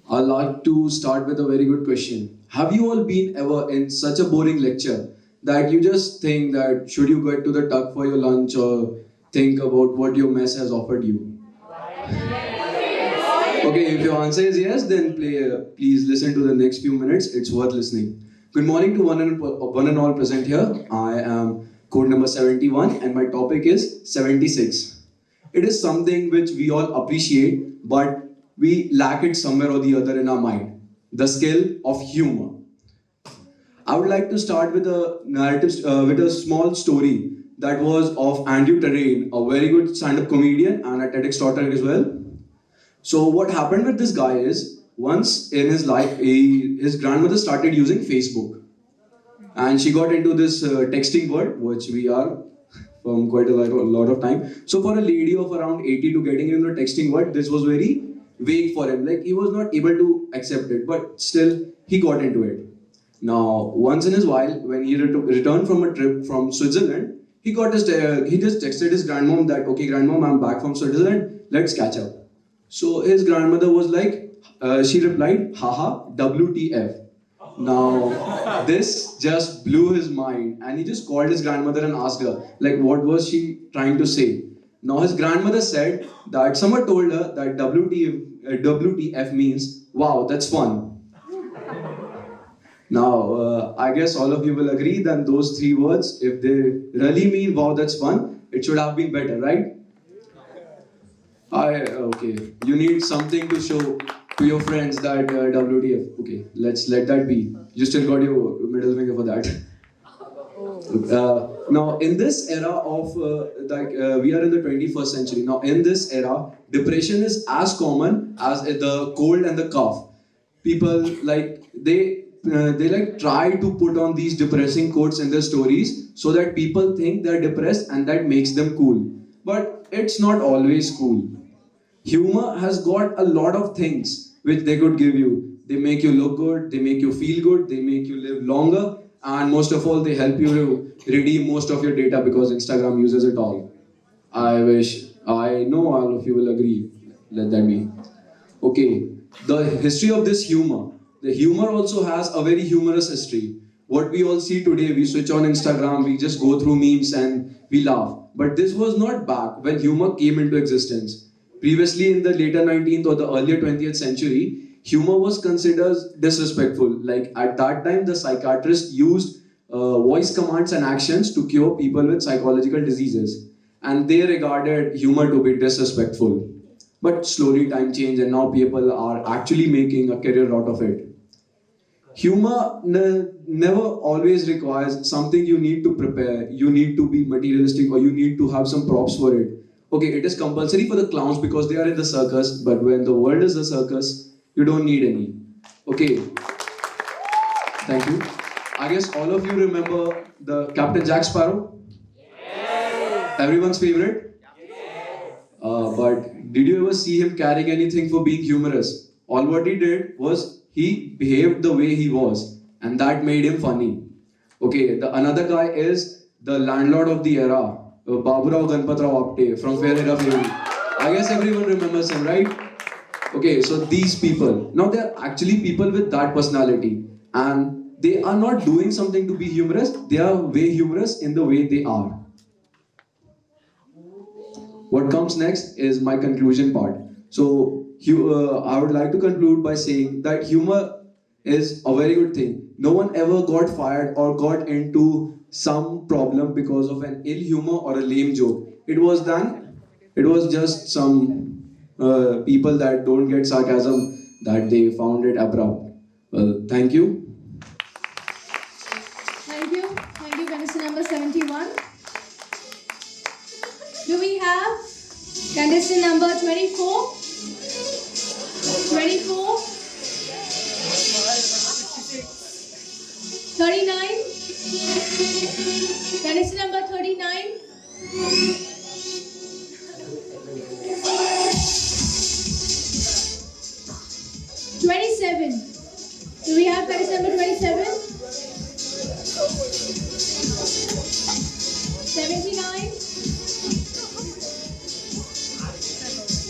I'd like to start with a very good question. Have you all been ever in such a boring lecture that you just think that should you get to the tuck for your lunch or think about what your mess has offered you? Okay, if your answer is yes, then please listen to the next few minutes. It's worth listening. Good morning to one and all present here. I am code number 71 and my topic is 76. It is something which we all appreciate, but we lack it somewhere or the other in our mind. The skill of humor. I would like to start with a narrative, with a small story that was of Andrew Terrain, a very good stand-up comedian and a TEDx talker as well. So what happened with this guy is, once in his life, his grandmother started using Facebook. And she got into this texting world, which we are from quite a lot of time. So for a lady of around 80 to getting into the texting world, this was very vague for him. Like he was not able to accept it, but still he got into it. Now, once in his while, when he returned from a trip from Switzerland, he just texted his grandmom that, okay, grandmom, I'm back from Switzerland, let's catch up. So his grandmother was like, she replied, haha, WTF. Now, this just blew his mind and he just called his grandmother and asked her, like, what was she trying to say? Now, his grandmother said that someone told her that WTF means, wow, that's fun. Now, I guess all of you will agree that those 3 words, if they really mean, wow, that's fun, it should have been better, right? Okay, you need something to show to your friends that WTF. Okay, let's let that be. You still got your middle finger for that. Now, in this era of, we are in the 21st century. Now, in this era, depression is as common as the cold and the cough. People they try to put on these depressing quotes in their stories so that people think they're depressed and that makes them cool. But it's not always cool. Humor has got a lot of things which they could give you. They make you look good, they make you feel good, they make you live longer, and most of all, they help you redeem most of your data because Instagram uses it all. I know all of you will agree. Let that be. Okay, the history of this humor. The humor also has a very humorous history. What we all see today, we switch on Instagram, we just go through memes and we laugh. But this was not back when humor came into existence. Previously, in the later 19th or the earlier 20th century, humor was considered disrespectful. Like at that time, the psychiatrists used voice commands and actions to cure people with psychological diseases. And they regarded humor to be disrespectful. But slowly time changed and now people are actually making a career out of it. Humor never always requires something you need to prepare, you need to be materialistic or you need to have some props for it. Okay, it is compulsory for the clowns because they are in the circus, but when the world is a circus, you don't need any. Okay, thank you. I guess all of you remember the Captain Jack Sparrow? Yes. Everyone's favorite? Yes. But did you ever see him carrying anything for being humorous? All what he did was he behaved the way he was, and that made him funny. Okay, the another guy is the landlord of the era, Baburao Ganpatrao Apte from Fair Hera Fairy. I guess everyone remembers him, right? Okay, so these people, now they're actually people with that personality, and they are not doing something to be humorous, they are way humorous in the way they are. What comes next is my conclusion part. So, I would like to conclude by saying that humor is a very good thing. No one ever got fired or got into some problem because of an ill humor or a lame joke. It was just some people that don't get sarcasm that they found it abrupt. Well, thank you.
Thank you. Thank you, contestant number 71. Do we have contestant number 24? 24? 39? Contestant number 39? 27. Do we have contestant number 27? 79?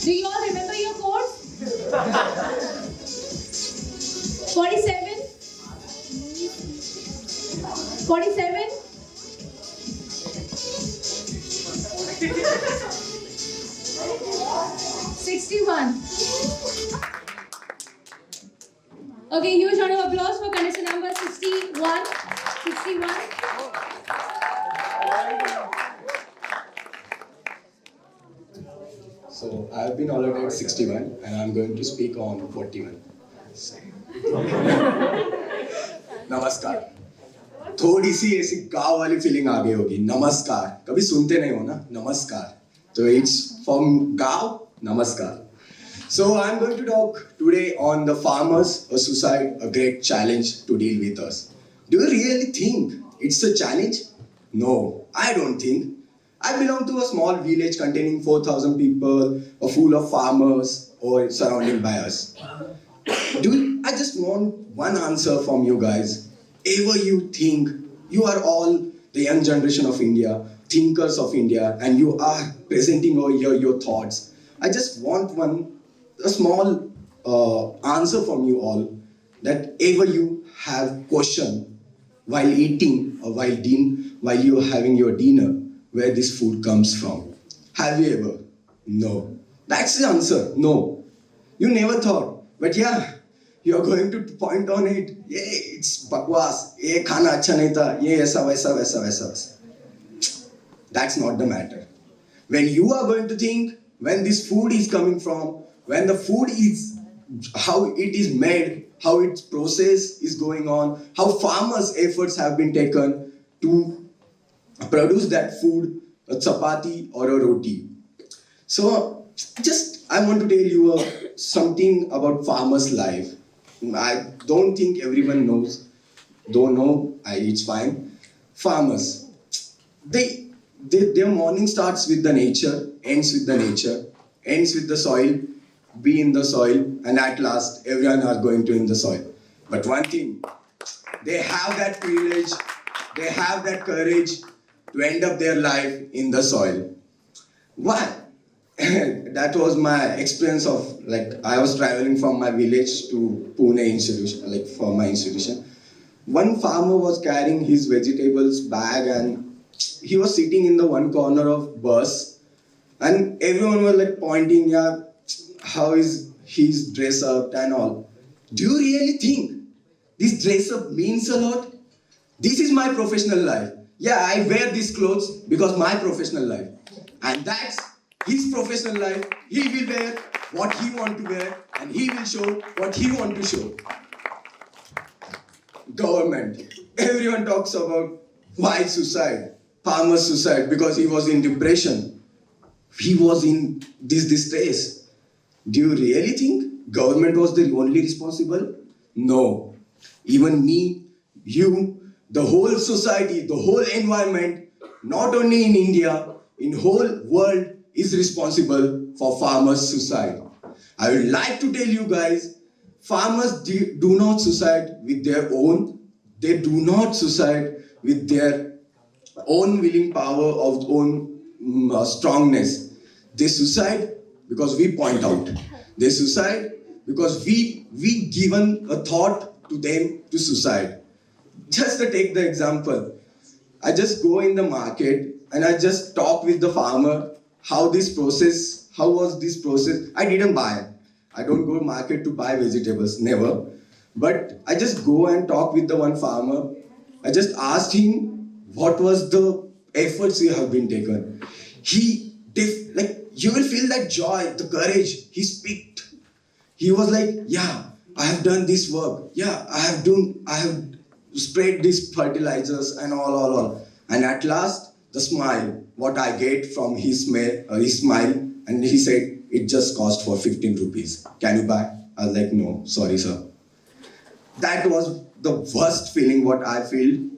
Do you all remember your codes? 47? 47? 61. Okay, huge round of applause for contestant number 61. 61.
So I've been already at 61 and I'm going to speak on 41. नमस्कार. थोड़ी सी ऐसी गांव वाली feeling आ गई होगी. नमस्कार. कभी सुनते नहीं हो ना? नमस्कार. तो it's from गांव. नमस्कार. So I'm going to talk today on the farmers, a suicide, a great challenge to deal with us. Do you really think it's a challenge? No, I don't think. I belong to a small village containing 4,000 people, full of farmers, or surrounded by us. I just want one answer from you guys. Ever you think you are all the young generation of India, thinkers of India, and you are presenting over here your thoughts. I just want a small answer from you all, that ever you have question while eating or while you are having your dinner, where this food comes from. Have you ever? No. That's the answer. No. You never thought. But yeah, you're going to point on it. Yeah, it's bakwas. Ye khana acha nahi tha. Ye aisa vaisa. That's not the matter. When you are going to think, when this food is coming from, when the food is, how it is made, how its process is going on, how farmers' efforts have been taken to produce that food, a chapati or a roti. So, I want to tell you something about farmers' life. I don't think everyone knows. Don't know, it's fine. Farmers, their morning starts with the nature, ends with the nature, ends with the soil, be in the soil, and at last, everyone are going to in the soil. But one thing, they have that privilege, they have that courage to end up their life in the soil. Why? That was my experience of, I was traveling from my village to Pune institution, for my institution. One farmer was carrying his vegetables bag and he was sitting in the one corner of bus and everyone was pointing, yeah, how is his dress up and all. Do you really think this dress up means a lot? This is my professional life. Yeah, I wear these clothes because my professional life. And that's his professional life. He will wear what he want to wear and he will show what he want to show. Government. Everyone talks about why suicide, farmer's suicide, because he was in depression. He was in this distress. Do you really think government was the only responsible? No. Even me, you, the whole society, the whole environment, not only in India, in whole world is responsible for farmers' suicide. I would like to tell you guys farmers do not suicide with their own. They do not suicide with their own willing power of own strongness. They suicide because we point out. They suicide because we given a thought to them to suicide. Just to take the example, I just go in the market and I just talk with the farmer how was this process. I didn't buy. I don't go to market to buy vegetables, never. But I just go and talk with the one farmer. I just asked him what was the efforts you have been taken. You will feel that joy, the courage. He speaked. He was like, yeah, I have done this work. Yeah, I have sprayed these fertilizers and all. And at last, the smile, what I get from his smile, and he said, it just cost for 15 rupees. Can you buy? I was like, no, sorry, sir. That was the worst feeling what I feel.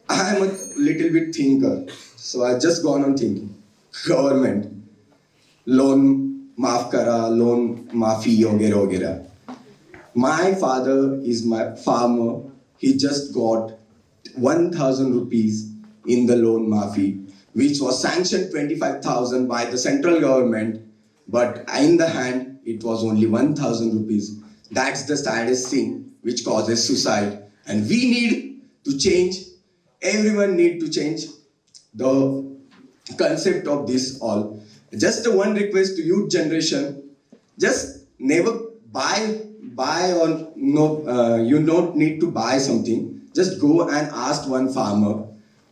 I am a little bit thinker. So I just gone on thinking. Government, loan maaf kara, loan maafi, वगैरह. My father is my farmer. He just got 1,000 rupees in the loan maafi, which was sanctioned 25,000 by the central government, but in the hand, it was only 1,000 rupees. That's the saddest thing which causes suicide. And we need to change, everyone need to change the concept of this all. Just one request to youth generation, just never buy or no, you don't need to buy something. Just go and ask one farmer,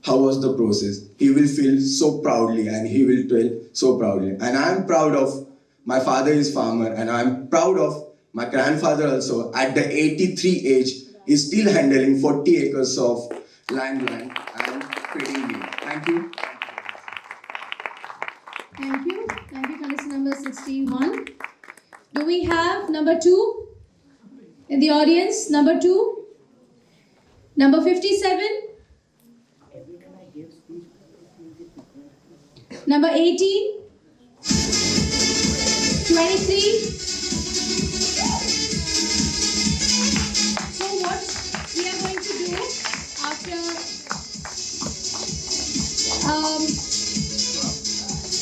how was the process? He will feel so proudly and he will tell so proudly. And I'm proud of, my father is farmer and I'm proud of my grandfather also. At the 83 age, is still handling 40 acres of land and feeding me. Thank you.
Thank you. Thank you, contestant number 61. Do we have number 2 in the audience? Number 2? Number 57? Number 18? 23? So what we are going to do after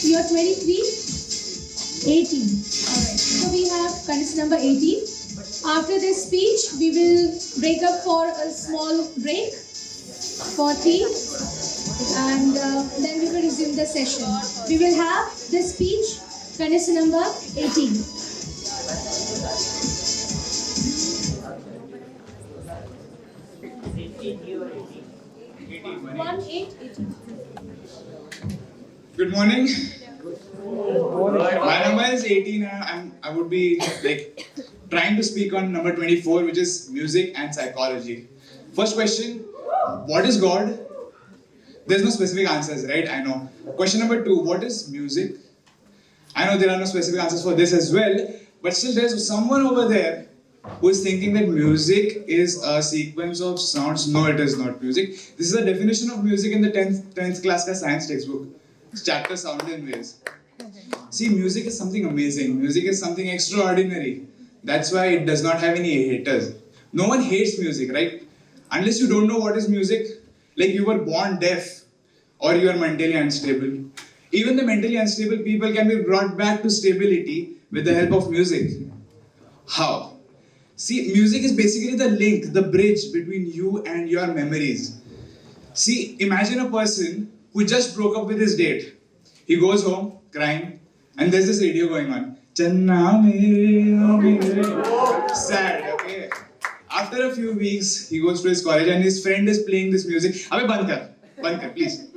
you're 23? 18. Alright. So we have contestant number 18. After this speech, we will break up for a small break for tea, and then we will resume the session. We will have this speech, contestant number 18.
Good morning. My number is 18 and I would be trying to speak on number 24, which is music and psychology. First question, what is God? There's no specific answers, right? I know. Question number 2, what is music? I know there are no specific answers for this as well, but still there's someone over there who is thinking that music is a sequence of sounds. No, it is not music. This is a definition of music in the 10th class science textbook. It's chapter Sound and Waves. See, music is something amazing. Music is something extraordinary. That's why it does not have any haters. No one hates music, right? Unless you don't know what is music, like you were born deaf or you are mentally unstable. Even the mentally unstable people can be brought back to stability with the help of music. How? See, music is basically the link, the bridge between you and your memories. See, imagine a person who just broke up with his date. He goes home crying and there's this radio going on. Sad, okay? After a few weeks, he goes to his college and his friend is playing this music. Abhi band kar, please.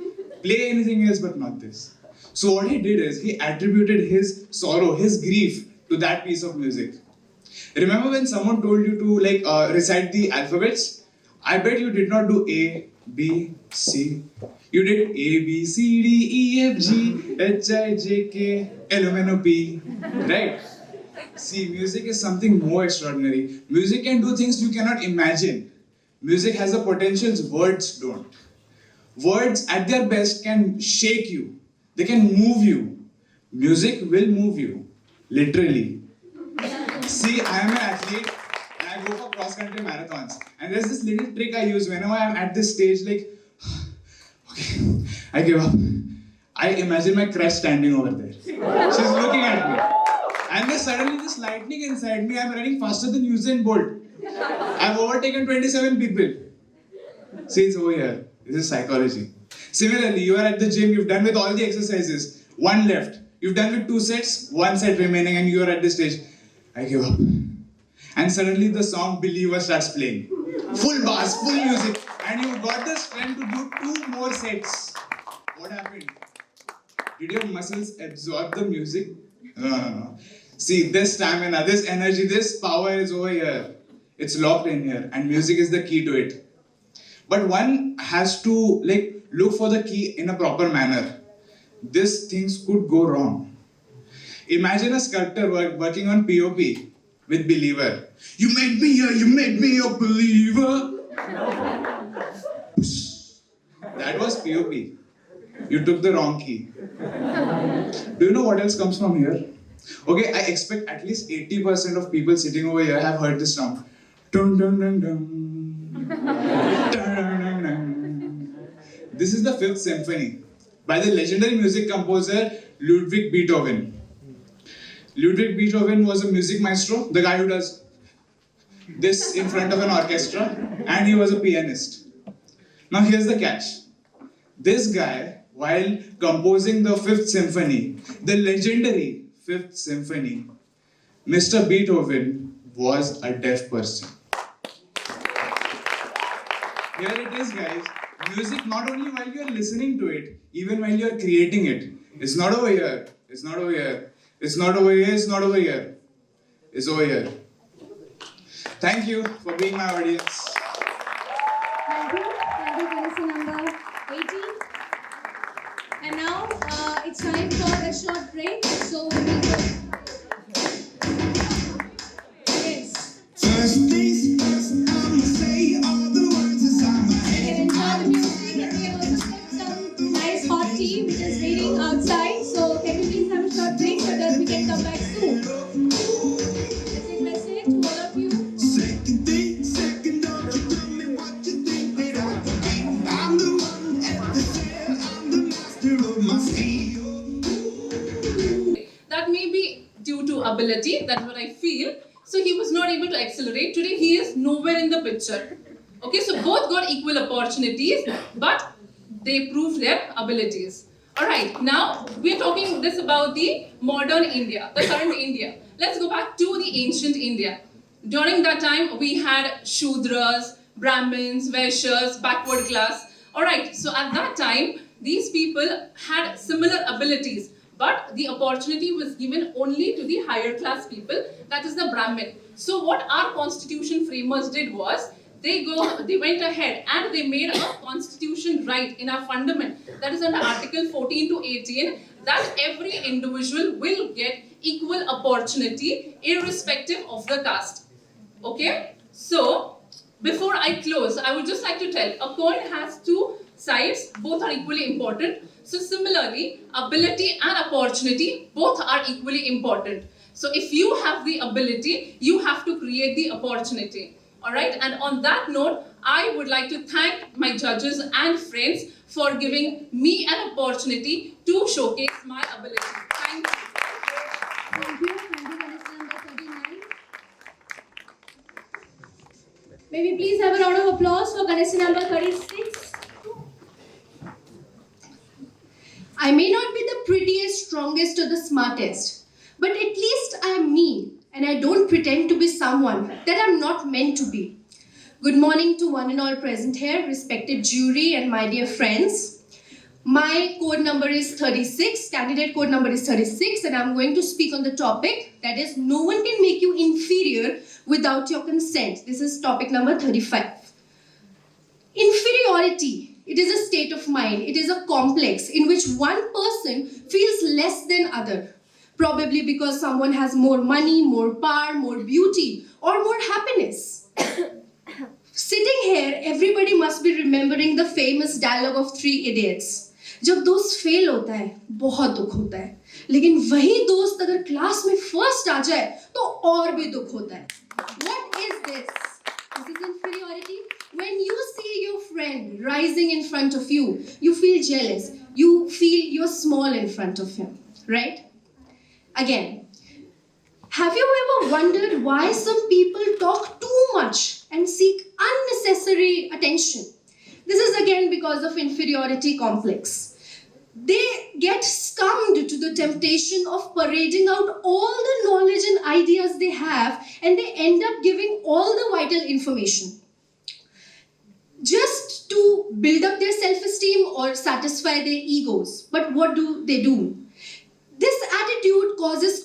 Play anything else but not this. So what he did is, he attributed his sorrow, his grief to that piece of music. Remember when someone told you to recite the alphabets? I bet you did not do A, B, C. You did A, B, C, D, E, F, G, H, I, J, K, L, M, N, O, P. Right? See, music is something more extraordinary. Music can do things you cannot imagine. Music has the potentials words don't. Words at their best can shake you. They can move you. Music will move you. Literally. See, I am an athlete. I go for cross country marathons, and there's this little trick I use whenever I'm at this stage, like, okay, I give up. I imagine my crush standing over there. She's looking at me. And there's suddenly this lightning inside me. I'm running faster than Usain Bolt. I've overtaken 27 people. See, it's over here. This is psychology. Similarly, you are at the gym, you've done with all the exercises. One left. You've done with 2 sets, 1 set remaining, and you are at this stage. I give up. And suddenly the song Believer starts playing. Full bass, full music. And you've got the strength to do 2 more sets. What happened? Did your muscles absorb the music? No. See, this stamina, this energy, this power is over here. It's locked in here, and music is the key to it. But one has to look for the key in a proper manner. These things could go wrong. Imagine a sculptor working on POP with Believer. You made me a believer. That was POP. You took the wrong key. Do you know what else comes from here? Okay, I expect at least 80% of people sitting over here have heard this song. Dun, dun, dun, dun. Dun, dun, dun. This is the 5th Symphony by the legendary music composer Ludwig Beethoven. Ludwig Beethoven was a music maestro, the guy who does this in front of an orchestra, and he was a pianist. Now here's the catch. This guy, while composing the 5th Symphony, the legendary 5th Symphony, Mr. Beethoven was a deaf person. Here it is, guys. Music not only while you're listening to it, even while you're creating it. It's not over here. It's not over here. It's not over here. It's not over here. It's over here. Thank you for being my audience.
Thank you. Thank you, contestant number 18. And now it's time for a short break. So we will go. Yes.
First things first, I'ma say all the words inside my head.
Enjoy the music, and we have also kept some nice hot tea which is waiting outside. So can you please have a short break so that we can come back soon? That's a message to all of you.
Second thing, second, don't you tell me what you think that I could be. I'm the one at the sail, I'm the master of my steel.
That may be due to ability, that's what I feel. So he was not able to accelerate. Today he is nowhere in the picture. Okay, so both got equal opportunities, but they proved their abilities. Alright, now we are talking this about the modern India, the current India. Let's go back to the ancient India. During that time, we had Shudras, Brahmins, Vaishyas, backward class. Alright, so at that time, these people had similar abilities, but the opportunity was given only to the higher class people, that is the Brahmin. So what our constitution framers did was, they went ahead and they made a constitution right in our fundament, that is under Article 14 to 18, that every individual will get equal opportunity irrespective of the caste. Okay? So, before I close, I would just like to tell, a coin has 2 sides, both are equally important. So similarly, ability and opportunity, both are equally important. So if you have the ability, you have to create the opportunity. Alright, and on that note, I would like to thank my judges and friends for giving me an opportunity to showcase my ability. Thank you.
Thank you. Thank you, contestant number 39. May we please have a round of applause for contestant number 36.
I may not be the prettiest, strongest, or the smartest, but at least I am me, and I don't pretend to be someone that I'm not meant to be. Good morning to one and all present here, respected jury and my dear friends. My code number is 36, candidate code number is 36, and I'm going to speak on the topic, that is, no one can make you inferior without your consent. This is topic number 35. Inferiority. It is a state of mind. It is a complex in which one person feels less than other. Probably because someone has more money, more power, more beauty, or more happiness. Sitting here, everybody must be remembering the famous dialogue of 3 idiots. जब दोस्त fail होता है, बहुत दुख होता है. लेकिन वही दोस्त अगर क्लास में फर्स्ट आ जाए, तो और भी दुख होता है. What is this? This is inferiority. When you see your friend rising in front of you, you feel jealous. You feel you're small in front of him, right? Again, have you ever wondered why some people talk too much and seek unnecessary attention? This is again because of inferiority complex. They get succumbed to the temptation of parading out all the knowledge and ideas they have, and they end up giving all the vital information just to build up their self-esteem or satisfy their egos. But what do they do? This attitude causes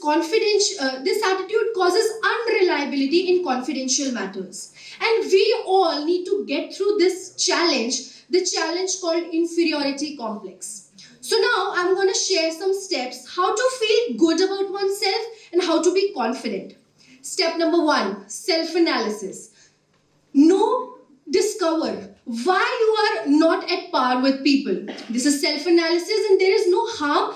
unreliability in confidential matters. And we all need to get through this challenge, the challenge called inferiority complex. So now I'm going to share some steps how to feel good about oneself and how to be confident. Step number 1, self-analysis. Discover why you are not at par with people. This is self-analysis, and there's no harm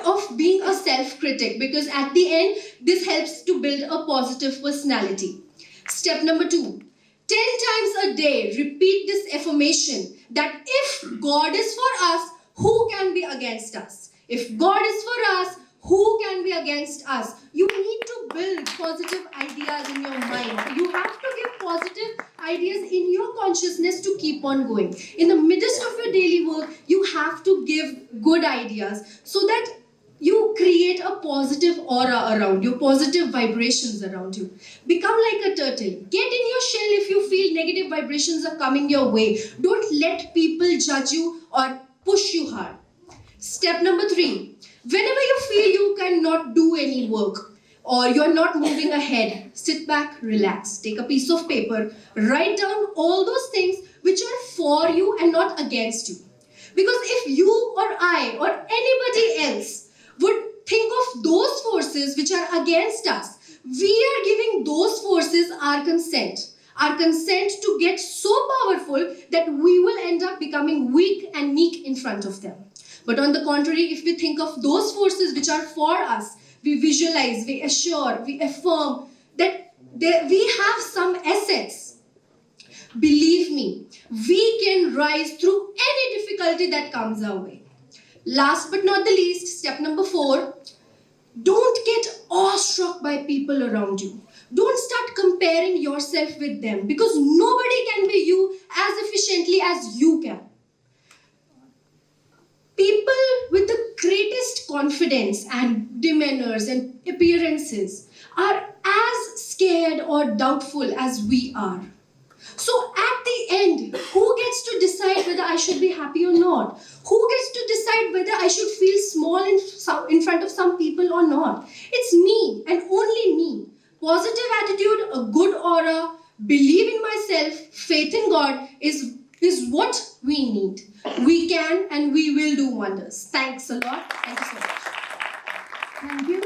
of being a self-critic, because at the end, this helps to build a positive personality. Step number 2, 10 times a day, repeat this affirmation that if God is for us, who can be against us? If God is for us, who can be against us? You need to build positive ideas in your mind. You have to give positive ideas in your consciousness to keep on going. In the midst of your daily work, you have to give good ideas so that you create a positive aura around you, positive vibrations around you. Become like a turtle. Get in your shell if you feel negative vibrations are coming your way. Don't let people judge you or push you hard. Step number 3. Whenever you feel you cannot do any work or you're not moving ahead, sit back, relax. Take a piece of paper, write down all those things which are for you and not against you. Because if you or I or anybody else would think of those forces which are against us, we are giving those forces our consent to get so powerful that we will end up becoming weak and meek in front of them. But on the contrary, if we think of those forces which are for us, we visualize, we assure, we affirm that we have some assets. Believe me, we can rise through any difficulty that comes our way. Last but not the least, step number 4, don't get awestruck by people around you. Don't start comparing yourself with them, because nobody can be you as efficiently as you can. People with the greatest confidence and demeanors and appearances are as scared or doubtful as we are. So at the end, who gets to decide whether I should be happy or not? Who gets to decide whether I should feel small in front of some people or not? It's me and only me. Positive attitude, a good aura, believe in myself, faith in God is what we need. We can and we will do wonders. Thanks a lot. Thank you so much.
Thank you.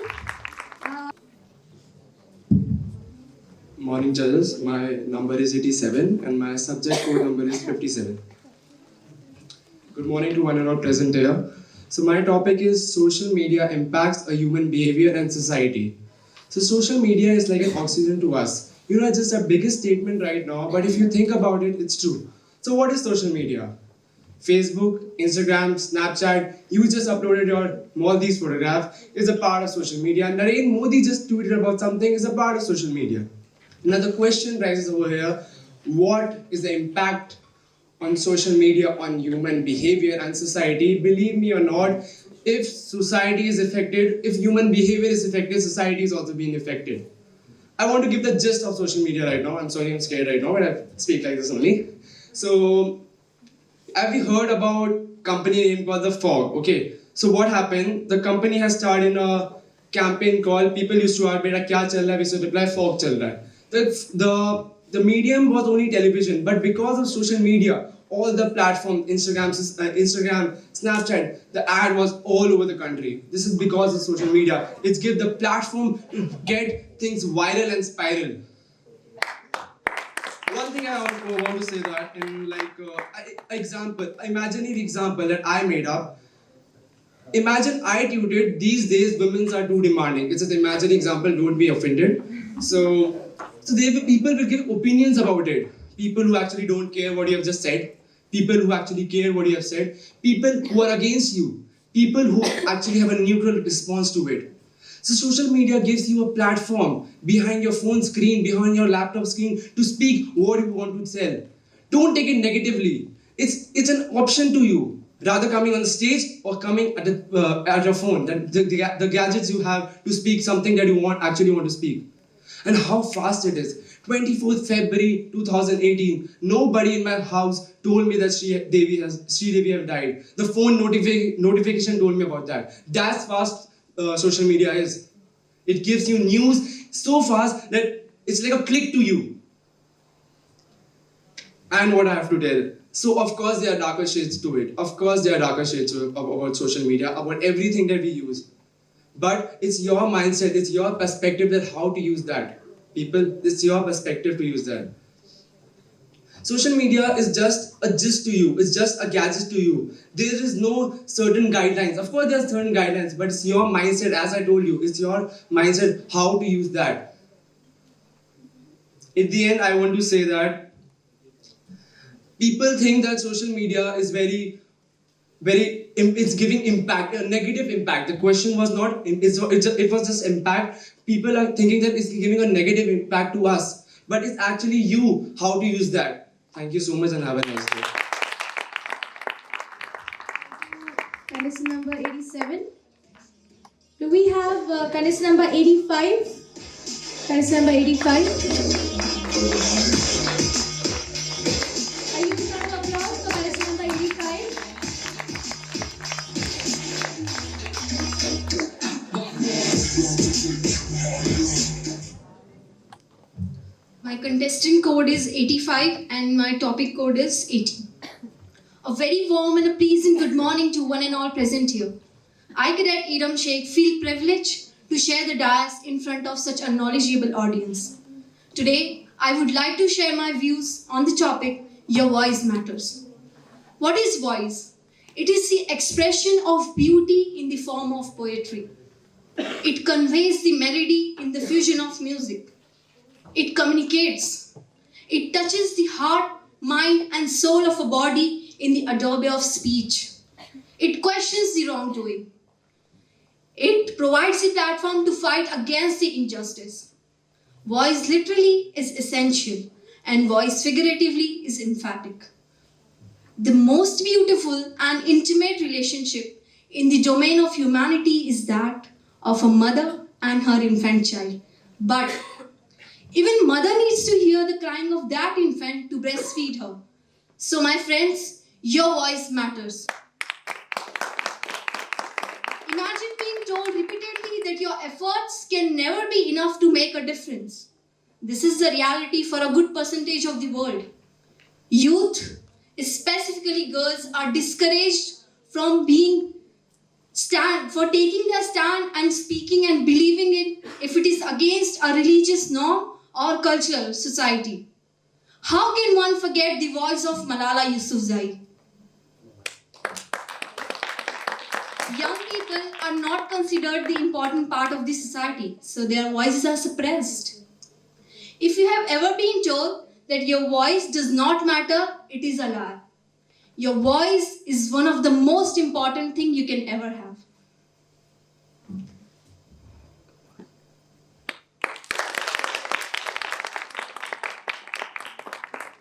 Morning judges, my number is 87 and my subject code number is 57. Good morning to one and all present here. So my topic is social media impacts a human behavior and society. So social media is like an oxygen to us. You know, it's just a biggest statement right now, but if you think about it, it's true. So what is social media? Facebook, Instagram, Snapchat, you just uploaded your Maldives photograph, is a part of social media. Narendra Modi just tweeted about something, is a part of social media. Now the question rises over here, what is the impact on social media on human behavior and society? Believe me or not, if society is affected, if human behavior is affected, society is also being affected. I want to give the gist of social media right now. I'm sorry, I'm scared right now, but I speak like this only. So, have you heard about company name called The Fog? Okay, so what happened? The company has started a campaign called people used to ask, "Beta kya chal raha hai?" We used to reply, "Fog chal raha hai." The medium was only television, but because of social media, all the platforms, Instagram, Snapchat, the ad was all over the country. This is because of social media. It's give the platform to get things viral and spiral. One thing I want to say that in imaginary example that I made up. Imagine I tutored, these days women are too demanding. It's an imaginary example, don't be offended. So people will give opinions about it. People who actually don't care what you have just said. People who actually care what you have said. People who are against you. People who actually have a neutral response to it. So social media gives you a platform behind your phone screen, behind your laptop screen to speak what you want to tell. Don't take it negatively. It's an option to you. Rather coming on the stage or coming at your phone, the gadgets you have to speak something that you actually want to speak. And how fast it is. 24th February 2018, nobody in my house told me that Sri Devi have died. The phone notification told me about that. That's fast social media is. It gives you news so fast that it's like a click to you. And what I have to tell. So of course there are darker shades to it. Of course there are darker shades about social media, about everything that we use. But it's your mindset, it's your perspective that how to use that. People, it's your perspective to use that. Social media is just a gist to you, it's just a gadget to you. There is no certain guidelines. Of course there are certain guidelines, but it's your mindset, as I told you, it's your mindset how to use that. In the end, I want to say that people think that social media is it's giving impact, a negative impact. The question was not, it was just impact. People are thinking that it's giving a negative impact to us, but it's actually you, how to use that. Thank you so much and have a nice day.
Contestant number 87. Do we have contestant number 85? Contestant number 85. Are you giving a round of applause for contestant number 85?
My contestant code is 85 and my topic code is 80. A very warm and a pleasant good morning to one and all present here. I, Cadet Idam Sheikh, feel privileged to share the dais in front of such a knowledgeable audience. Today, I would like to share my views on the topic, Your Voice Matters. What is voice? It is the expression of beauty in the form of poetry. It conveys the melody in the fusion of music. It communicates. It touches the heart, mind, and soul of a body in the adobe of speech. It questions the wrongdoing. It provides a platform to fight against the injustice. Voice literally is essential, and voice figuratively is emphatic. The most beautiful and intimate relationship in the domain of humanity is that of a mother and her infant child. But even mother needs to hear the crying of that infant to breastfeed her. So my friends, your voice matters. Imagine being told repeatedly that your efforts can never be enough to make a difference. This is the reality for a good percentage of the world. Youth, specifically girls, are discouraged from taking their stand and speaking and believing it if it is against a religious norm or cultural society. How can one forget the voice of Malala Yousafzai? Young people are not considered the important part of the society, so their voices are suppressed. If you have ever been told that your voice does not matter, it is a lie. Your voice is one of the most important things you can ever have.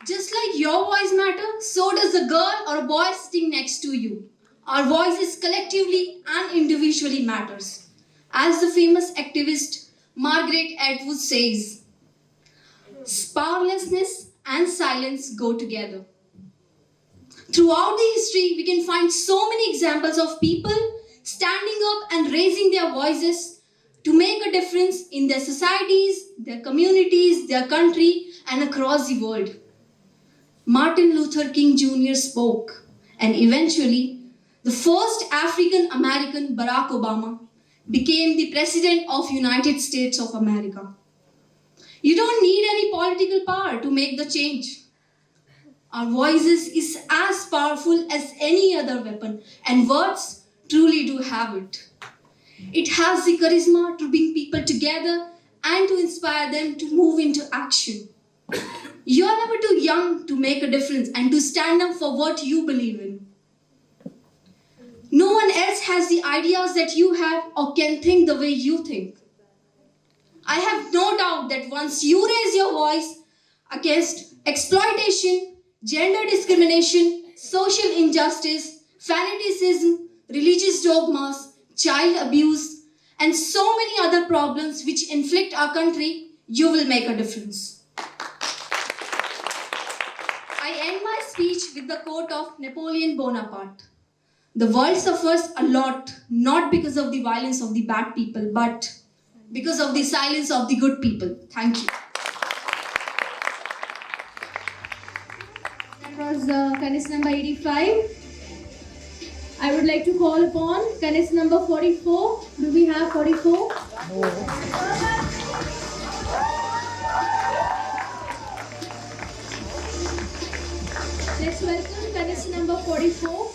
Just like your voice matters, so does a girl or a boy sitting next to you. Our voices collectively and individually matters. As the famous activist Margaret Atwood says, powerlessness and silence go together. Throughout the history, we can find so many examples of people standing up and raising their voices to make a difference in their societies, their communities, their country, and across the world. Martin Luther King Jr. spoke, and eventually, the first African American, Barack Obama, became the President of United States of America. You don't need any political power to make the change. Our voices is as powerful as any other weapon, and words truly do have it. It has the charisma to bring people together and to inspire them to move into action. You are never too young to make a difference and to stand up for what you believe in. No one else has the ideas that you have or can think the way you think. I have no doubt that once you raise your voice against exploitation, gender discrimination, social injustice, fanaticism, religious dogmas, child abuse, and so many other problems which inflict our country, you will make a difference. I end my speech with the quote of Napoleon Bonaparte. The world suffers a lot, not because of the violence of the bad people, but because of the silence of the good people. Thank you.
That was candidacy number 85. I would like to call upon candidacy number 44. Do we have 44? Let's welcome candidacy number 44.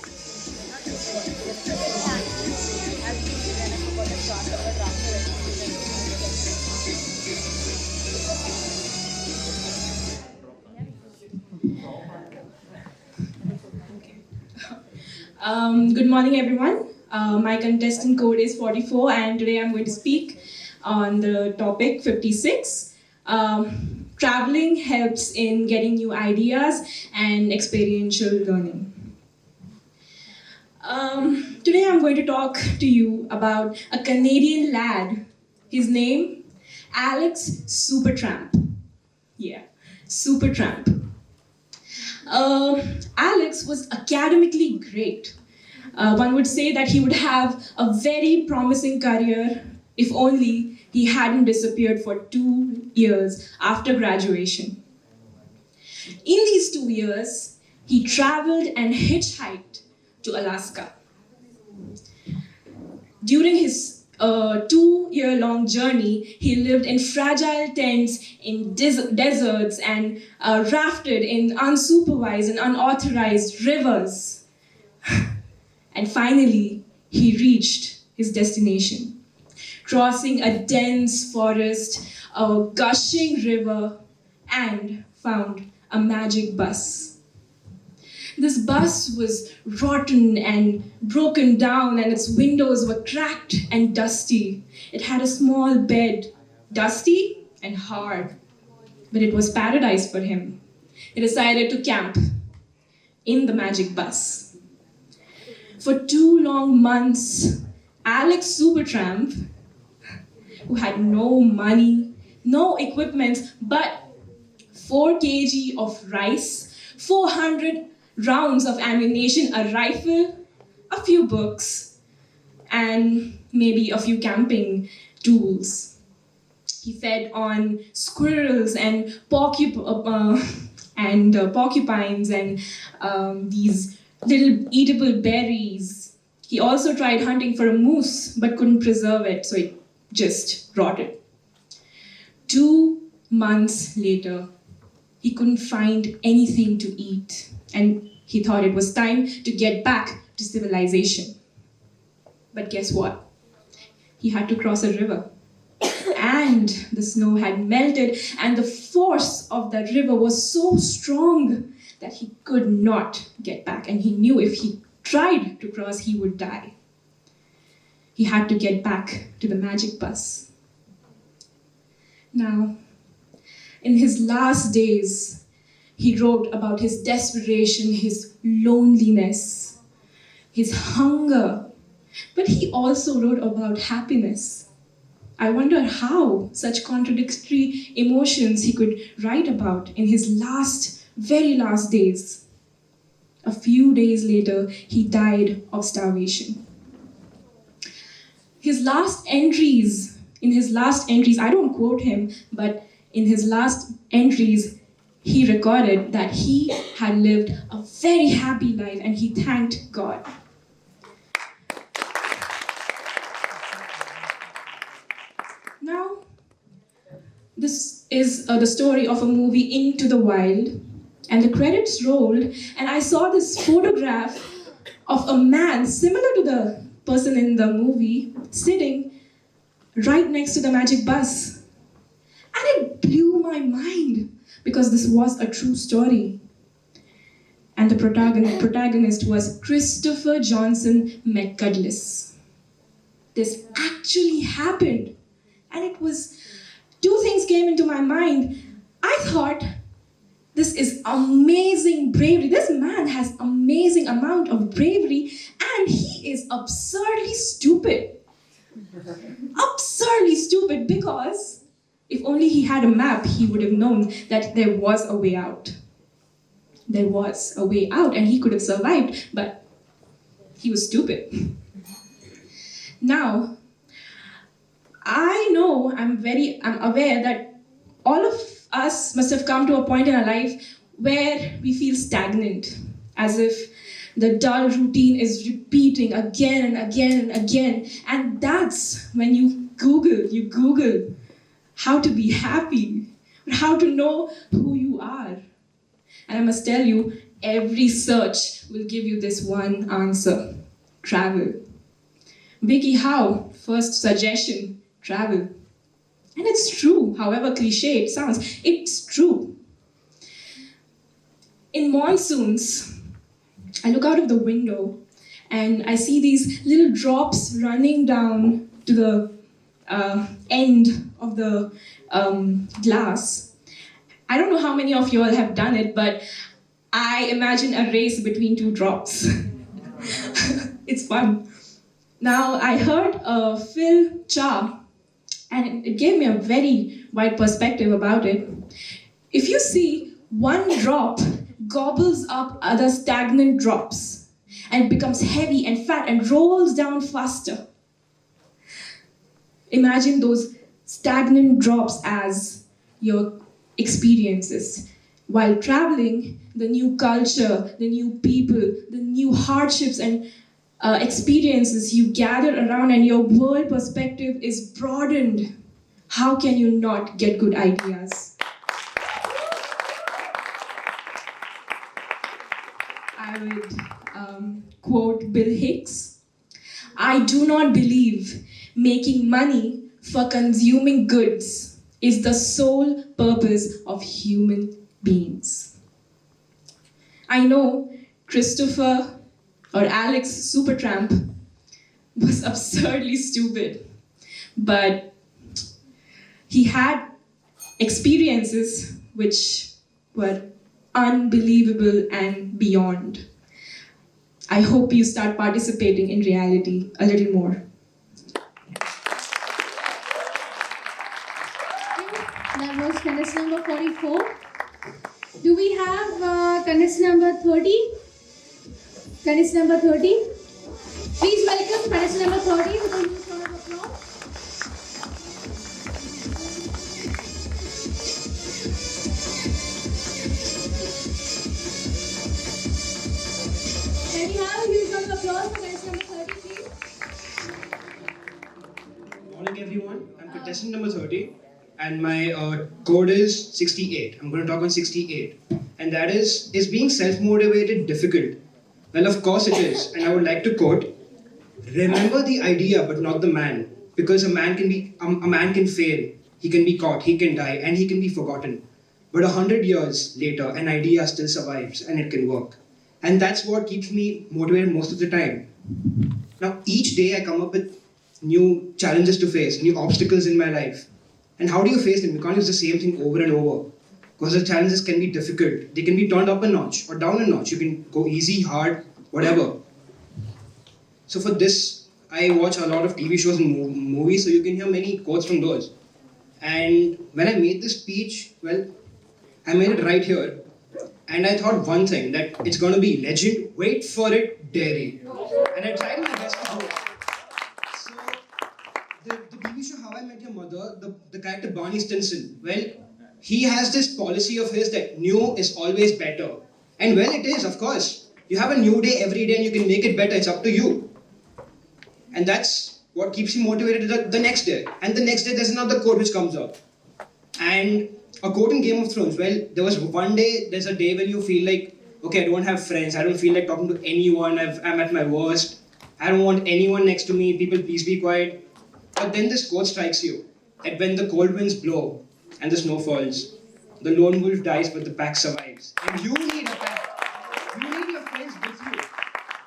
Good morning, everyone. My contestant code is 44, and today I'm going to speak on the topic 56. Traveling helps in getting new ideas and experiential learning. Today I'm going to talk to you about a Canadian lad. His name, Alex Supertramp. Yeah, Supertramp. Alex was academically great. One would say that he would have a very promising career if only he hadn't disappeared for 2 years after graduation. In these 2 years, he traveled and hitchhiked to Alaska. During his 2-year-long journey, he lived in fragile tents in deserts and rafted in unsupervised and unauthorized rivers. And finally, he reached his destination, crossing a dense forest, a gushing river, and found a magic bus. This bus was rotten and broken down, and its windows were cracked and dusty. It had a small bed, dusty and hard, but it was paradise for him. He decided to camp in the magic bus. For 2 long months, Alex Supertramp, who had no money, no equipment, but 4 kg of rice, 400 rounds of ammunition, a rifle, a few books, and maybe a few camping tools. He fed on squirrels and porcupines and these little eatable berries. He also tried hunting for a moose, but couldn't preserve it, so it just rotted. 2 months later, he couldn't find anything to eat, and he thought it was time to get back to civilization. But guess what? He had to cross a river. And the snow had melted, and the force of that river was so strong that he could not get back. And he knew if he tried to cross, he would die. He had to get back to the magic bus. Now, in his last days, he wrote about his desperation, his loneliness, his hunger, but he also wrote about happiness. I wonder how such contradictory emotions he could write about in his very last days. A few days later, he died of starvation. In his last entries, I don't quote him, but in his last entries, he recorded that he had lived a very happy life and he thanked God. Now, this is the story of a movie, Into the Wild, and the credits rolled, and I saw this photograph of a man similar to the person in the movie sitting right next to the magic bus. And it blew my mind because this was a true story. And the protagonist was Christopher Johnson McCudless. This actually happened. And it was, two things came into my mind. I thought, this is amazing bravery. This man has amazing amount of bravery and he is absurdly stupid. Absurdly stupid because if only he had a map, he would have known that there was a way out. There was a way out and he could have survived, but he was stupid. Now, I know, I'm aware that all of us must have come to a point in our life where we feel stagnant, as if the dull routine is repeating again and again and again. And that's when you Google how to be happy, how to know who you are. And I must tell you, every search will give you this one answer: travel. Vicky, how? First suggestion, travel. And it's true, however cliche it sounds, it's true. In monsoons, I look out of the window and I see these little drops running down to the end of the glass. I don't know how many of you all have done it, but I imagine a race between two drops. It's fun. Now, I heard Phil Cha, and it gave me a very wide perspective about it. If you see, one drop gobbles up other stagnant drops, and it becomes heavy and fat and rolls down faster. Imagine those stagnant drops as your experiences. While traveling, the new culture, the new people, the new hardships and experiences you gather around, and your world perspective is broadened. How can you not get good ideas? I would quote Bill Hicks. I do not believe making money for consuming goods is the sole purpose of human beings. I know Christopher or Alex Supertramp was absurdly stupid, but he had experiences which were unbelievable and beyond. I hope you start participating in reality a little more.
That was contest number 44. Do we have contest number 30? Contest number 30. Please welcome contest number 30 with a huge round of applause. Can we have a huge round of applause for contest number 30, please?
Morning everyone, I'm contestant number 30 and my code is 68. I'm going to talk on 68, and that is being self-motivated difficult? Well, of course it is, and I would like to quote, remember the idea but not the man, because a man can fail, he can be caught, he can die, and he can be forgotten. But 100 years later, an idea still survives and it can work. And that's what keeps me motivated most of the time. Now, each day I come up with new challenges to face, new obstacles in my life. And how do you face them? You can't use the same thing over and over. Because the challenges can be difficult. They can be turned up a notch or down a notch. You can go easy, hard, whatever. So for this, I watch a lot of TV shows and movies, so you can hear many quotes from those. And when I made this speech, well, I made it right here. And I thought one thing, that it's going to be legend, wait for it, dairy. And I tried my best to do it. So, the TV show How I Met Your Mother, the character Barney Stinson, well, he has this policy of his that new is always better. And well, it is, of course. You have a new day every day and you can make it better, it's up to you. And that's what keeps you motivated the next day. And the next day there's another quote which comes up. And a quote in Game of Thrones, well, there's a day when you feel like, okay, I don't have friends, I don't feel like talking to anyone, I'm at my worst, I don't want anyone next to me, people please be quiet. But then this quote strikes you, that when the cold winds blow, and the snow falls. The lone wolf dies, but the pack survives. And you need a pack. You need your friends with you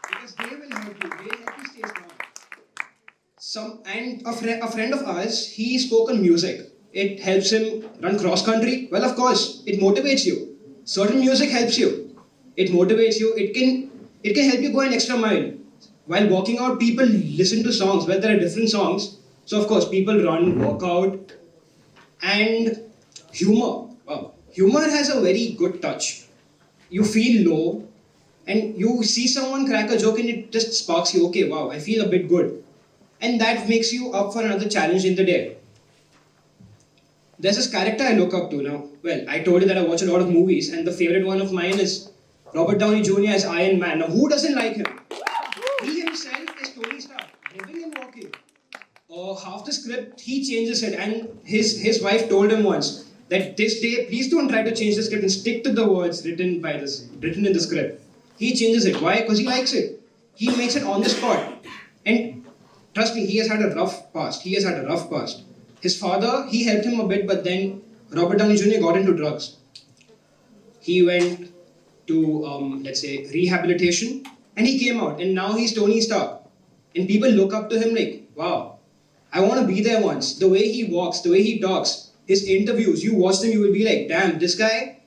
because they will help you. They help you stay strong. A friend of ours, he spoke on music. It helps him run cross country. Well, of course, it motivates you. Certain music helps you. It motivates you. It can help you go an extra mile. While walking out, people listen to songs. Well, there are different songs. So of course, people run, walk out, and humor. Wow. Humor has a very good touch. You feel low, and you see someone crack a joke, and it just sparks you. Okay, wow, I feel a bit good, and that makes you up for another challenge in the day. There's this character I look up to now. Well, I told you that I watch a lot of movies, and the favorite one of mine is Robert Downey Jr. as Iron Man. Now, who doesn't like him? He himself is Tony Stark, living and walking. Half the script, he changes it, and his wife told him once that this day, please don't try to change the script and stick to the words written in the script. He changes it. Why? Because he likes it. He makes it on the spot. And trust me, he has had a rough past. His father, he helped him a bit, but then Robert Downey Jr. got into drugs. He went to, let's say, rehabilitation, and he came out, and now he's Tony Stark. And people look up to him like, wow, I want to be there once. The way he walks, the way he talks, his interviews, you watch them, you will be like, damn, this guy,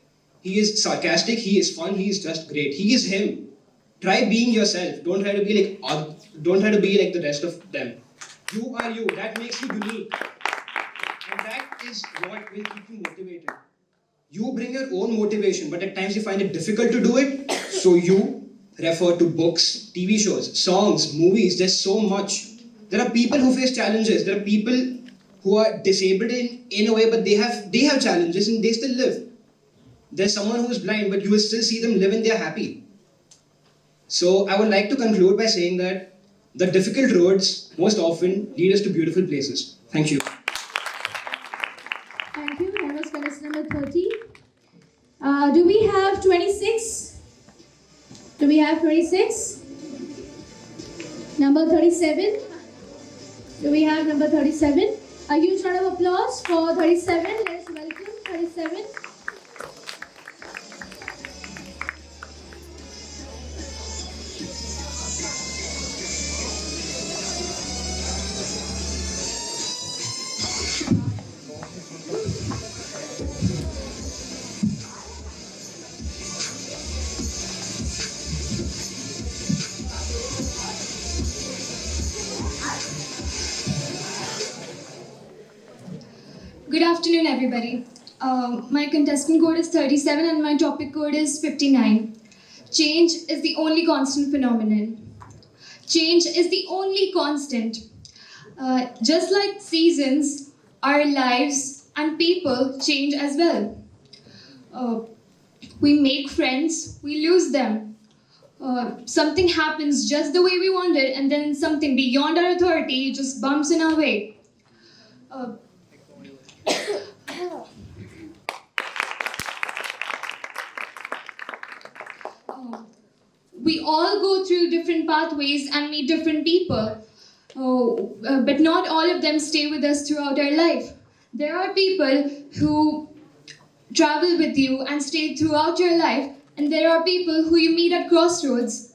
he is sarcastic, he is fun, he is just great. He is him. Try being yourself. Don't try to be like the rest of them. You are you. That makes you unique. And that is what will keep you motivated. You bring your own motivation, but at times you find it difficult to do it. So you refer to books, TV shows, songs, movies. There's so much. There are people who face challenges. There are people who are disabled in a way, but they have challenges and they still live. There's someone who is blind, but you will still see them live and they're happy. So I would like to conclude by saying that the difficult roads most often lead us to beautiful places. Thank you.
Thank you. That was contestant number 30. Do we have 26? Do we have 26? Number 37? Do we have number 37? A huge round of applause for 37. Let's welcome 37.
Good afternoon, everybody. My contestant code is 37 and my topic code is 59. Change is the only constant phenomenon. Change is the only constant. Just like seasons, our lives and people change as well. We make friends, we lose them. Something happens just the way we want it, and then something beyond our authority just bumps in our way. We all go through different pathways and meet different people, but not all of them stay with us throughout our life. There are people who travel with you and stay throughout your life, and there are people who you meet at crossroads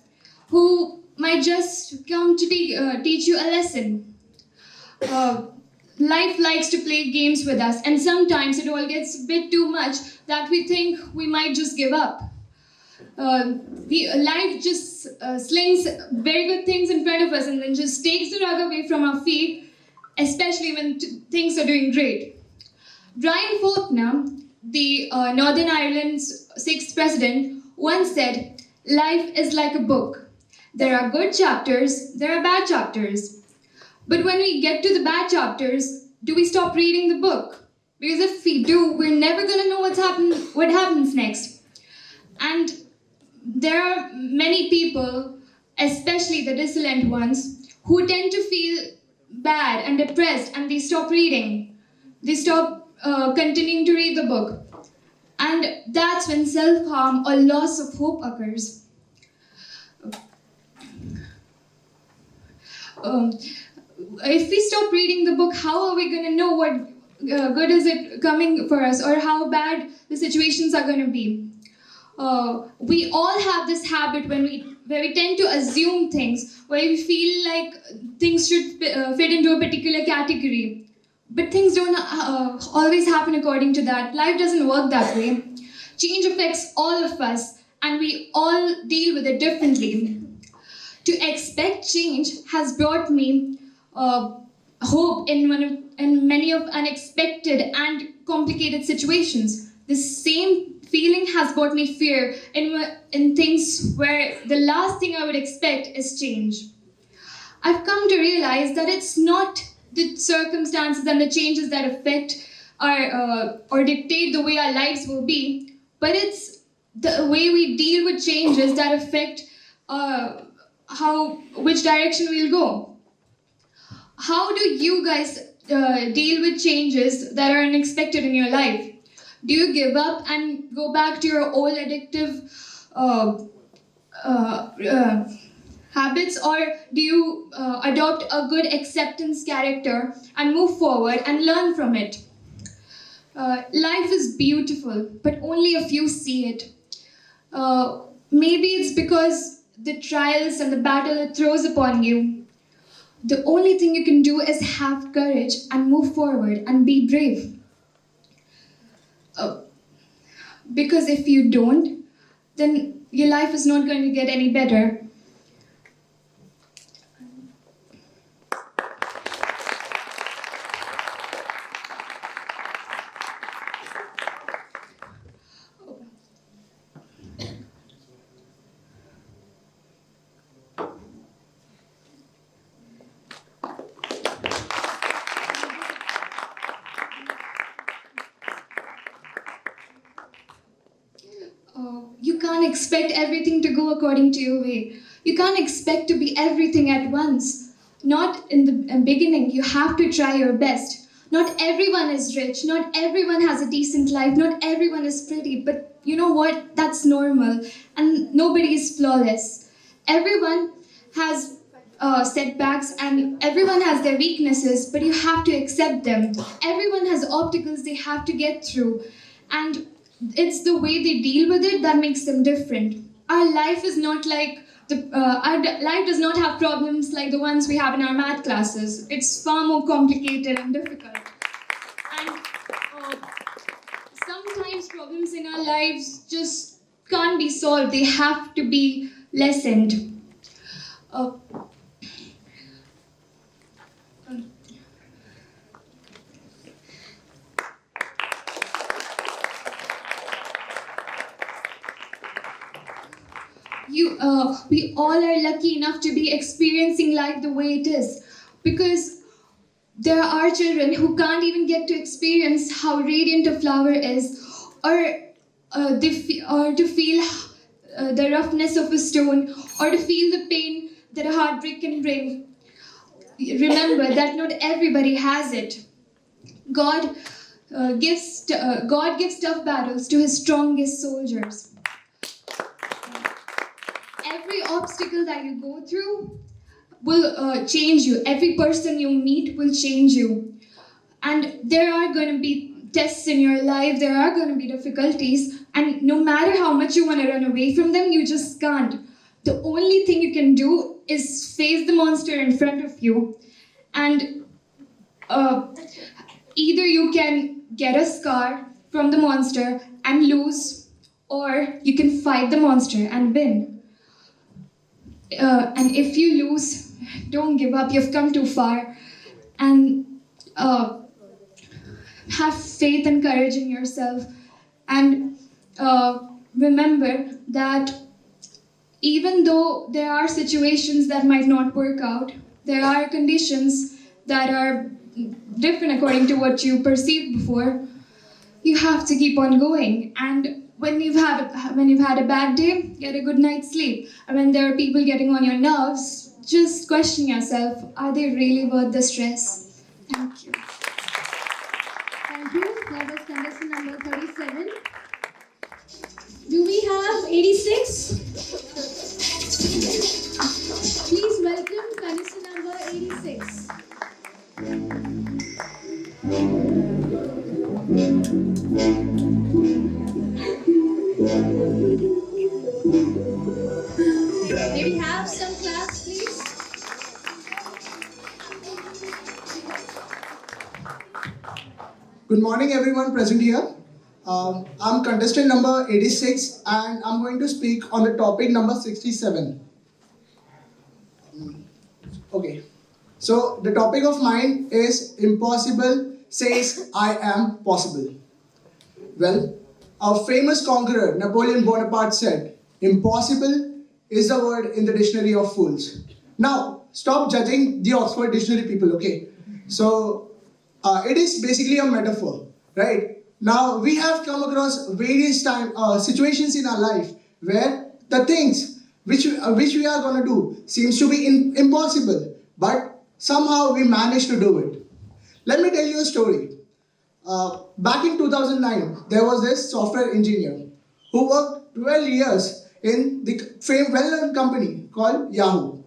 who might just come to teach you a lesson. Life likes to play games with us, and sometimes it all gets a bit too much that we think we might just give up. Life just slings very good things in front of us and then just takes the rug away from our feet, especially when things are doing great. Brian Faulkner, the Northern Ireland's 6th president, once said, "Life is like a book. There are good chapters, there are bad chapters. But when we get to the bad chapters, do we stop reading the book? Because if we do, we're never going to know what happens next." And there are many people, especially the dissolent ones, who tend to feel bad and depressed and they stop reading. They stop continuing to read the book. And that's when self-harm or loss of hope occurs. If we stop reading the book, how are we going to know good is it coming for us, or how bad the situations are going to be. We all have this habit where we tend to assume things, where we feel like things should fit into a particular category. But things don't always happen according to that. Life doesn't work that way. Change affects all of us, and we all deal with it differently. To expect change has brought me hope in many of unexpected and complicated situations. The same feeling has brought me fear in things where the last thing I would expect is change. I've come to realize that it's not the circumstances and the changes that affect our or dictate the way our lives will be, but it's the way we deal with changes that affect which direction we'll go. How do you guys deal with changes that are unexpected in your life? Do you give up and go back to your old addictive habits, or do you adopt a good acceptance character and move forward and learn from it? Life is beautiful, but only a few see it. Maybe it's because the trials and the battle it throws upon you. The only thing you can do is have courage and move forward and be brave. Because if you don't, then your life is not going to get any better. You can't expect everything to go according to your way. You can't expect to be everything at once. Not in the beginning. You have to try your best. Not everyone is rich. Not everyone has a decent life. Not everyone is pretty. But you know what? That's normal. And nobody is flawless. Everyone has setbacks and everyone has their weaknesses, but you have to accept them. Everyone has obstacles they have to get through. And it's the way they deal with it that makes them different. Our life is not like our life does not have problems like the ones we have in our math classes. It's far more complicated and difficult. And sometimes problems in our lives just can't be solved. They have to be lessened. We all are lucky enough to be experiencing life the way it is, because there are children who can't even get to experience how radiant a flower is, or to feel the roughness of a stone, or to feel the pain that a heartbreak can bring. Remember that not everybody has it. God gives tough battles to his strongest soldiers. Every obstacle that you go through will change you. Every person you meet will change you. And there are going to be tests in your life, there are going to be difficulties, and no matter how much you want to run away from them, you just can't. The only thing you can do is face the monster in front of you, and either you can get a scar from the monster and lose, or you can fight the monster and win. And if you lose, don't give up. You've come too far. And have faith and courage in yourself. And remember that even though there are situations that might not work out, there are conditions that are different according to what you perceived before, you have to keep on going. And when you've had a bad day, get a good night's sleep. And when there are people getting on your nerves, just question yourself, are they really worth the stress? Thank you.
Thank you. That was contestant number 37. Do we have 86? Please welcome contestant number 86. May we have some claps, please?
Good morning, everyone present here. I'm contestant number 86 and I'm going to speak on the topic number 67. Okay, so the topic of mine is impossible says I am possible. Well, a famous conqueror, Napoleon Bonaparte, said, impossible is the word in the dictionary of fools. Now, stop judging the Oxford Dictionary people, okay? So, it is basically a metaphor, right? Now, we have come across various situations in our life where the things which we are going to do seems to be impossible, but somehow we manage to do it. Let me tell you a story. Back in 2009, there was this software engineer who worked 12 years in the well-known company called Yahoo.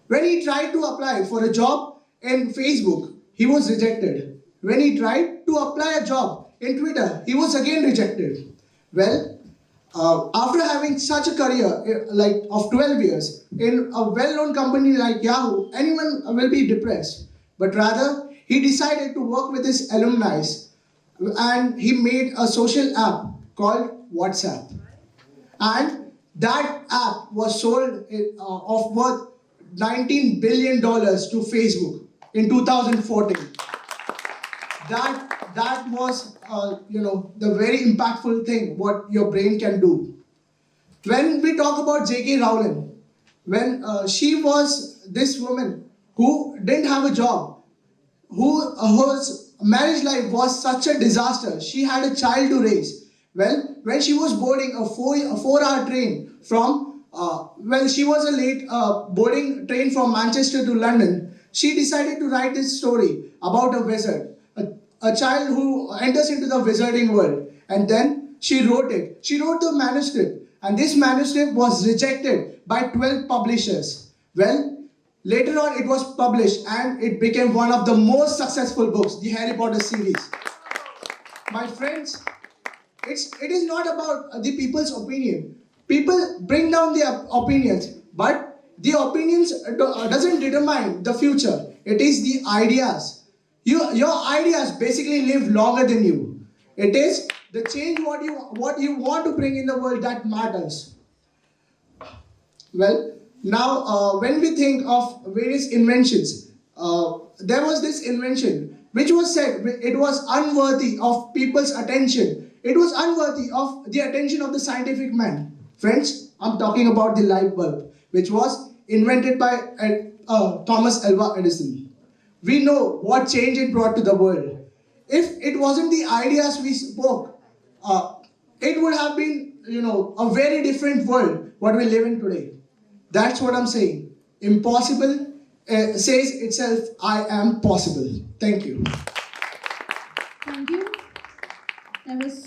When he tried to apply for a job in Facebook, he was rejected. When he tried to apply a job in Twitter, he was again rejected. Well, after having such a career of 12 years in a well-known company like Yahoo, anyone will be depressed. But rather, he decided to work with his alumni and he made a social app called WhatsApp. And that app was sold of worth $19 billion to Facebook in 2014. That was, the very impactful thing what your brain can do. When we talk about J.K. Rowling, when she was this woman who didn't have a job, whose marriage life was such a disaster, she had a child to raise. Well, when she was boarding a 4-hour train from, she was a late boarding train from Manchester to London, she decided to write this story about a wizard, a child who enters into the wizarding world. And then she wrote it. She wrote the manuscript. And this manuscript was rejected by 12 publishers. Well, later on it was published and it became one of the most successful books, the Harry Potter series. My friends, it is not about the people's opinion. People bring down their opinions, but the opinions doesn't determine the future. It is the ideas. Your ideas basically live longer than you. It is the change what you want to bring in the world that matters. Well, now when we think of various inventions, there was this invention which was said it was unworthy of people's attention. It was unworthy of the attention of the scientific man. Friends, I'm talking about the light bulb, which was invented by Thomas Alva Edison. We know what change it brought to the world. If it wasn't the ideas we spoke, it would have been, a very different world what we live in today. That's what I'm saying. Impossible says itself, I am possible. Thank you.
Thank you. That was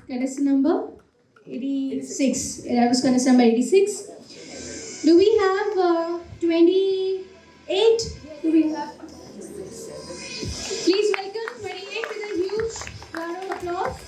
contestant number 86. That was contestant number 86. Do we have 28? Do we have? Please welcome 28 with a huge round of applause.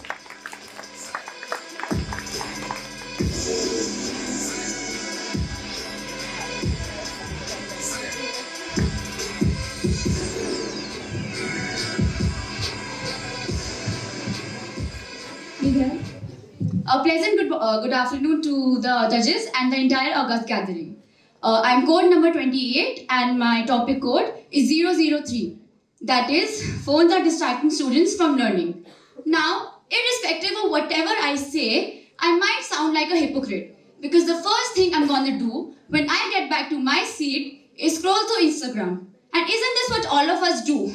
A pleasant good afternoon to the judges and the entire August gathering. I'm code number 28 and my topic code is 003. That is, phones are distracting students from learning. Now, irrespective of whatever I say, I might sound like a hypocrite because the first thing I'm gonna do when I get back to my seat is scroll through Instagram. And isn't this what all of us do?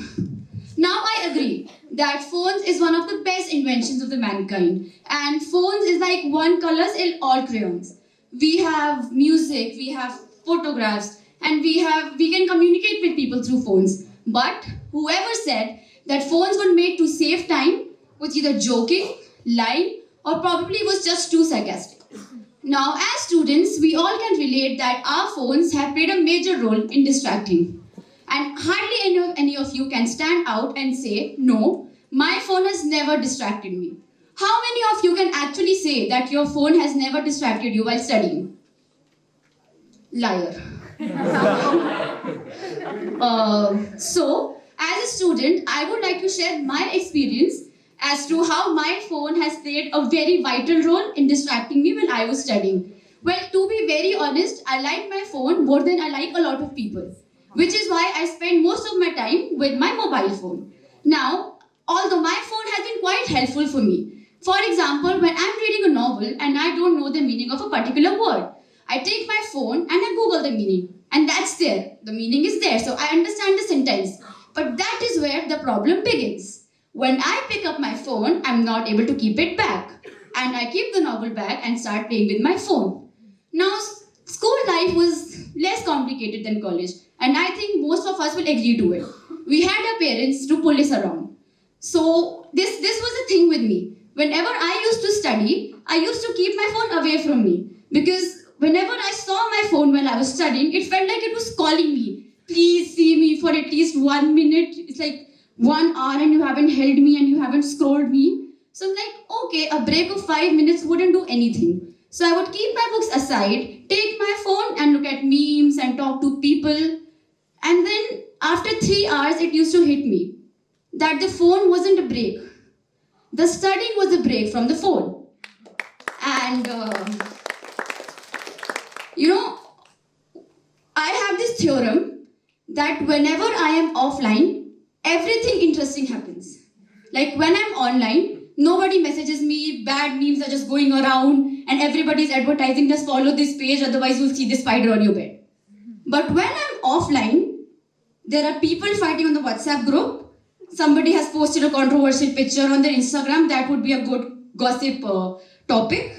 Now I agree that phones is one of the best inventions of the mankind, and phones is like one colors in all crayons. We have music, we have photographs, and we can communicate with people through phones. But whoever said that phones were made to save time was either joking, lying, or probably was just too sarcastic. Now as students, we all can relate that our phones have played a major role in distracting. And hardly any of you can stand out and say, no, my phone has never distracted me. How many of you can actually say that your phone has never distracted you while studying? Liar. So, as a student, I would like to share my experience as to how my phone has played a very vital role in distracting me when I was studying. Well, to be very honest, I like my phone more than I like a lot of people, which is why I spend most of my time with my mobile phone. Now, although my phone has been quite helpful for me. For example, when I'm reading a novel and I don't know the meaning of a particular word, I take my phone and I Google the meaning, and that's there. The meaning is there, so I understand the sentence. But that is where the problem begins. When I pick up my phone, I'm not able to keep it back, and I keep the novel back and start playing with my phone. Now, school life was less complicated than college, and I think most of us will agree to it. We had our parents to pull us around. So this was a thing with me. Whenever I used to study, I used to keep my phone away from me, because whenever I saw my phone while I was studying, it felt like it was calling me. Please see me for at least 1 minute. It's like 1 hour and you haven't held me and you haven't scrolled me. So I'm like, okay, a break of 5 minutes wouldn't do anything. So I would keep my books aside, take my phone and look at memes and talk to people. And then after 3 hours, it used to hit me that the phone wasn't a break. The studying was a break from the phone. And, I have this theorem that whenever I am offline, everything interesting happens. Like when I'm online, nobody messages me, bad memes are just going around, and everybody's advertising, just follow this page, otherwise you'll see the spider on your bed. But when I'm offline, there are people fighting on the WhatsApp group. Somebody has posted a controversial picture on their Instagram. That would be a good gossip topic.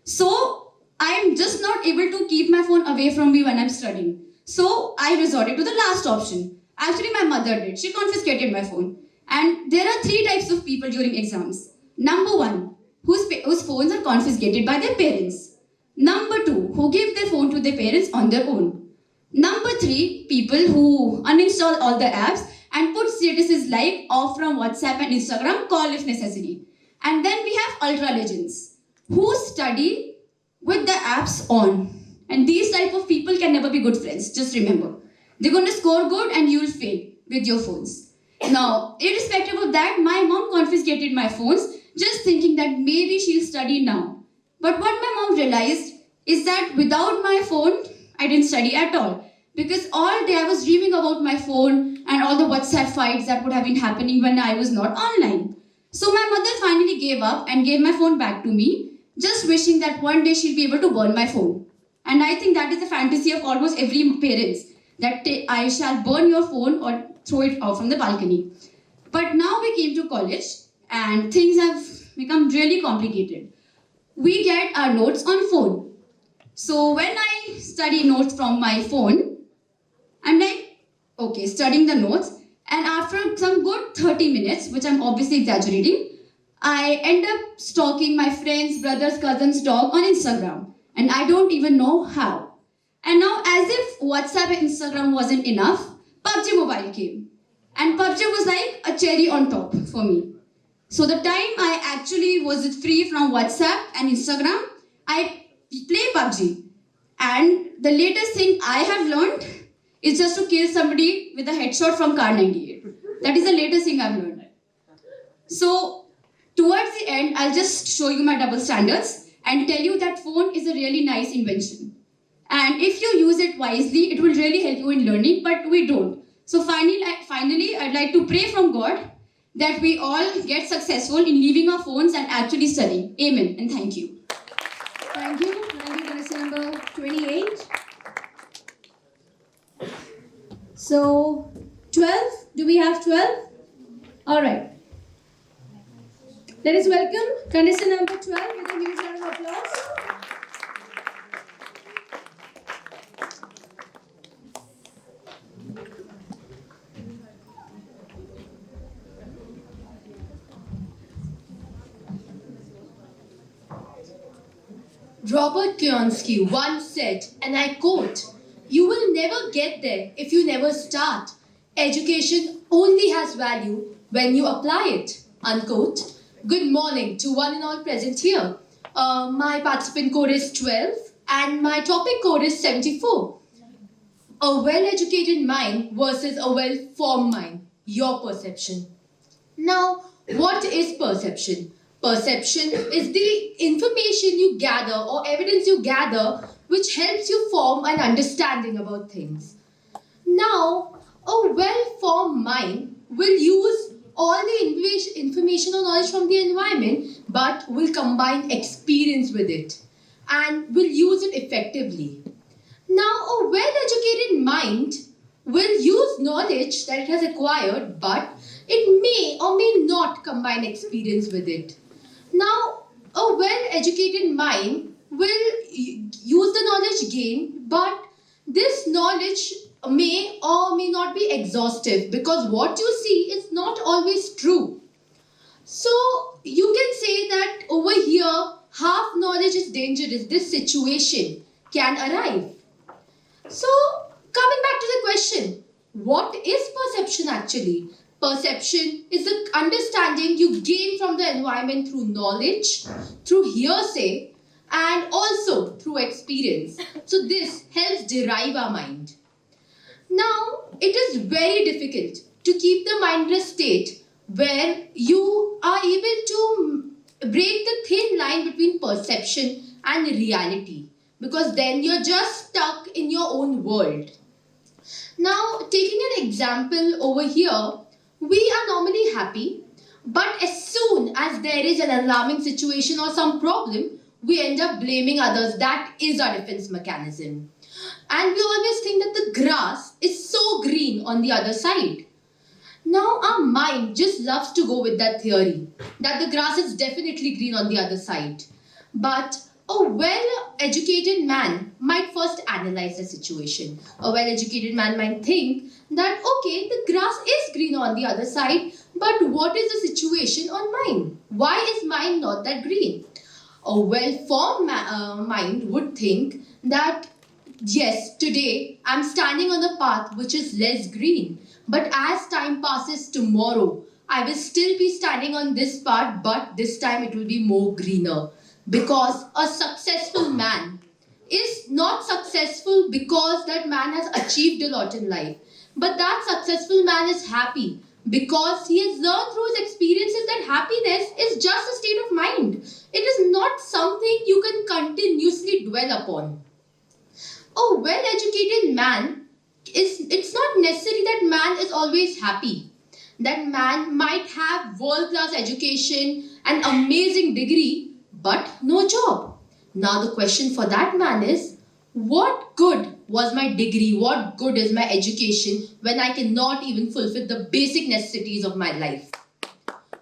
So I'm just not able to keep my phone away from me when I'm studying. So I resorted to the last option. Actually, my mother did. She confiscated my phone. And there are 3 types of people during exams. Number 1, whose phones are confiscated by their parents. Number 2, who give their phone to their parents on their own. Number 3, people who uninstall all the apps and put statuses like off from WhatsApp and Instagram, call if necessary. And then we have ultra legends who study with the apps on. And these type of people can never be good friends, just remember. They're going to score good and you'll fail with your phones. Now, irrespective of that, my mom confiscated my phones, just thinking that maybe she'll study now. But what my mom realized is that without my phone, I didn't study at all. Because all day I was dreaming about my phone and all the WhatsApp fights that would have been happening when I was not online. So my mother finally gave up and gave my phone back to me, just wishing that one day she'll be able to burn my phone. And I think that is the fantasy of almost every parents, that I shall burn your phone or throw it out from the balcony. But now we came to college and things have become really complicated. We get our notes on phone. So when I study notes from my phone, I'm like, okay, studying the notes, and after some good 30 minutes, which I'm obviously exaggerating, I end up stalking my friend's brother's cousin's dog on Instagram, and I don't even know how. And now, as if WhatsApp and Instagram wasn't enough, PUBG Mobile came. And PUBG was like a cherry on top for me. So the time I actually was free from WhatsApp and Instagram, I play PUBG. And the latest thing I have learned is just to kill somebody with a headshot from Car 98. That is the latest thing I've learned. So, towards the end, I'll just show you my double standards and tell you that phone is a really nice invention. And if you use it wisely, it will really help you in learning, but we don't. So finally, I'd like to pray from God that we all get successful in leaving our phones and actually studying. Amen, and thank you.
Thank you. Contestant number 28. So, 12. Do we have 12? All right. Let us welcome contestant number 12 with a huge round of applause.
Robert Kiyosaki once said, and I quote, "You will never get there if you never start. Education only has value when you apply it, unquote. Good morning to one and all present here. My participant code is 12 and my topic code is 74. A well-educated mind versus a well-formed mind. Your perception. Now, what is perception? Perception is the information you gather or evidence you gather which helps you form an understanding about things. Now, a well-formed mind will use all the information or knowledge from the environment but will combine experience with it and will use it effectively. Now, a well-educated mind will use knowledge that it has acquired, but it may or may not combine experience with it. Now, a well-educated mind will use the knowledge gained, but this knowledge may or may not be exhaustive because what you see is not always true. So, you can say that over here, half knowledge is dangerous. This situation can arrive. So, coming back to the question, what is perception actually? Perception is the understanding you gain from the environment through knowledge, through hearsay, and also through experience. So, this helps derive our mind. Now, it is very difficult to keep the mind in a state where you are able to break the thin line between perception and reality, because then you're just stuck in your own world. Now, taking an example over here, we are normally happy, but as soon as there is an alarming situation or some problem, we end up blaming others. That is our defense mechanism. And we always think that the grass is so green on the other side. Now, our mind just loves to go with that theory that the grass is definitely green on the other side. But a well-educated man might first analyze the situation. A well-educated man might think that, okay, the grass is green on the other side, but what is the situation on mine? Why is mine not that green? A well-formed mind would think that, yes, today I'm standing on a path which is less green, but as time passes tomorrow, I will still be standing on this path, but this time it will be more greener. Because a successful man is not successful because that man has achieved a lot in life. But that successful man is happy because he has learned through his experiences that happiness is just a state of mind. It is not something you can continuously dwell upon. A well-educated man, it's not necessary that man is always happy. That man might have world-class education, an amazing degree, but no job. Now the question for that man is, what good was my degree? What good is my education when I cannot even fulfill the basic necessities of my life?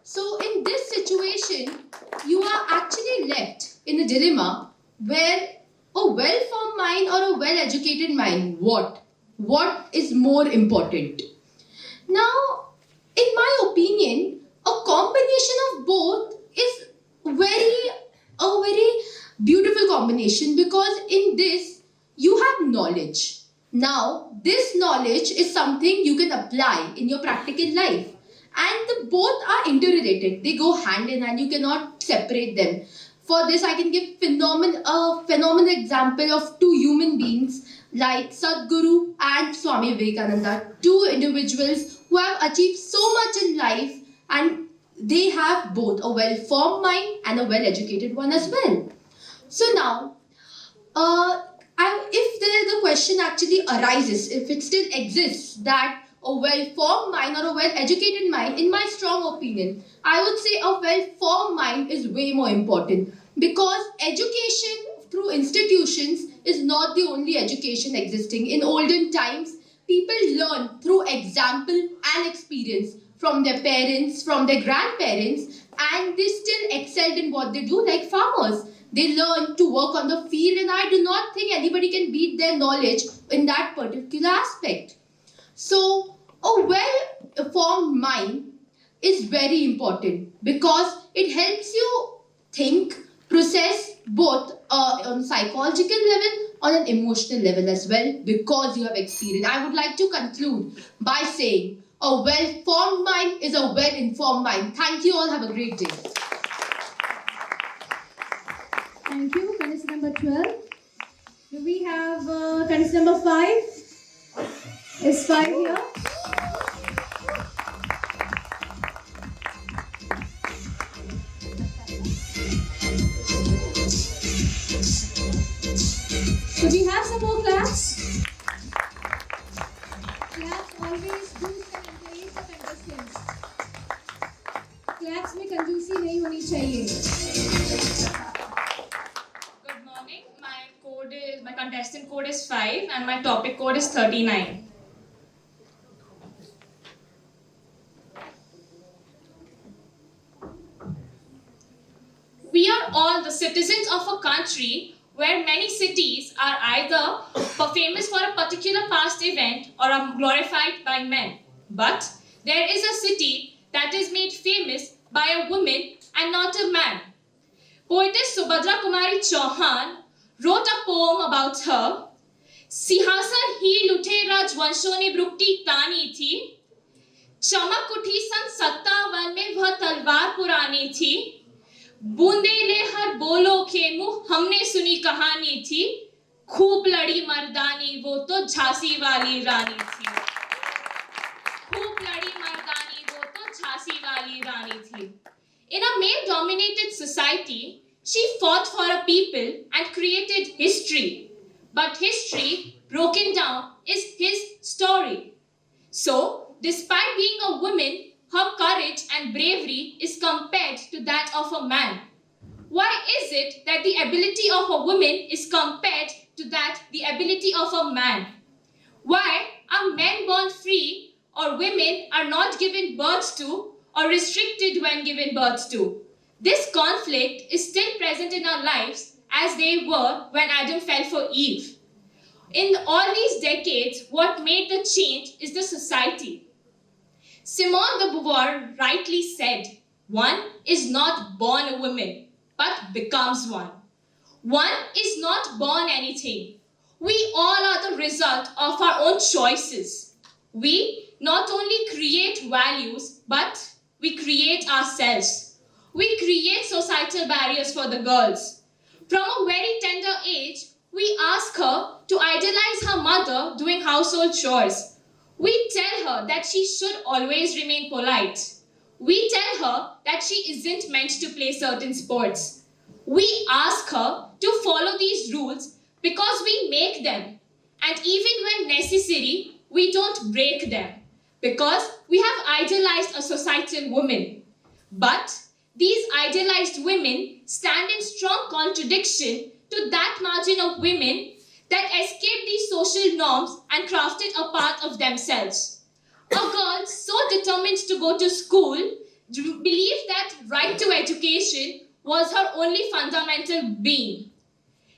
So in this situation, you are actually left in a dilemma where a well-formed mind or a well-educated mind, what is more important? Now, in my opinion, a combination of both is a very beautiful combination, because in this you have knowledge. Now, this knowledge is something you can apply in your practical life, and the both are interrelated. They go hand in hand. You cannot separate them. For this, I can give a phenomenal example of two human beings like Sadhguru and Swami Vivekananda, two individuals who have achieved so much in life, and they have both a well-formed mind and a well-educated one as well. So now, if the question actually arises, if it still exists, that a well-formed mind or a well-educated mind, in my strong opinion, I would say a well-formed mind is way more important, because education through institutions is not the only education existing. In olden times, people learn through example and experience from their parents, from their grandparents, and they still excelled in what they do, like farmers. They learn to work on the field, and I do not think anybody can beat their knowledge in that particular aspect. So, a well-formed mind is very important because it helps you think, process both on a psychological level, on an emotional level as well, because you have experience. I would like to conclude by saying A well-formed mind is a well-informed mind. Thank you all. Have a great day.
Thank you. Contestant number 12. Do we have contestant number 5? Is 5 here? Do we have some more claps? Claps always boost and encourage the contestants. Claps में कंजूसी नहीं होनी चाहिए.
Good morning. My contestant code is 5 and my topic code is 39. We are all the citizens of a country where many cities are either famous for a particular past event or are glorified by men. But there is a city that is made famous by a woman and not a man. Poetess Subhadra Kumari Chauhan wrote a poem about her. सिंहासन ही लुठे राजवंशों ने ब्रुकटी तानी थी, चमक उठी सन 57 में वह तलवार पुरानी थी, बूंदेले हर बोलो के मुंह हमने सुनी कहानी थी, खूब लड़ी मर्दानी वो तो झांसी वाली रानी थी, खूब लड़ी मर्दानी वो तो झांसी वाली रानी थी. In a male-dominated society, she fought for a people and created history. But history, broken down, is his story. So, despite being a woman, her courage and bravery is compared to that of a man. Why is it that the ability of a woman is compared to the ability of a man? Why are men born free or women are not given birth to or restricted when given birth to? This conflict is still present in our lives as they were when Adam fell for Eve. In all these decades, what made the change is the society. Simone de Beauvoir rightly said, one is not born a woman, but becomes one. One is not born anything. We all are the result of our own choices. We not only create values, but we create ourselves. We create societal barriers for the girls. From a very tender age, we ask her to idolize her mother doing household chores. We tell her that she should always remain polite. We tell her that she isn't meant to play certain sports. We ask her to follow these rules because we make them. And even when necessary, we don't break them because we have idolized a societal woman. But these idealized women stand in strong contradiction to that margin of women that escaped these social norms and crafted a path of themselves. A girl so determined to go to school believed that right to education was her only fundamental being.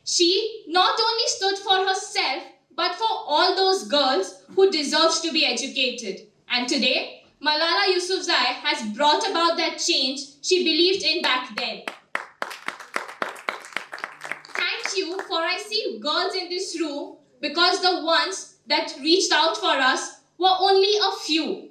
She not only stood for herself, but for all those girls who deserved to be educated. And today, Malala Yousafzai has brought about that change she believed in back then. Thank you, for I see girls in this room because the ones that reached out for us were only a few.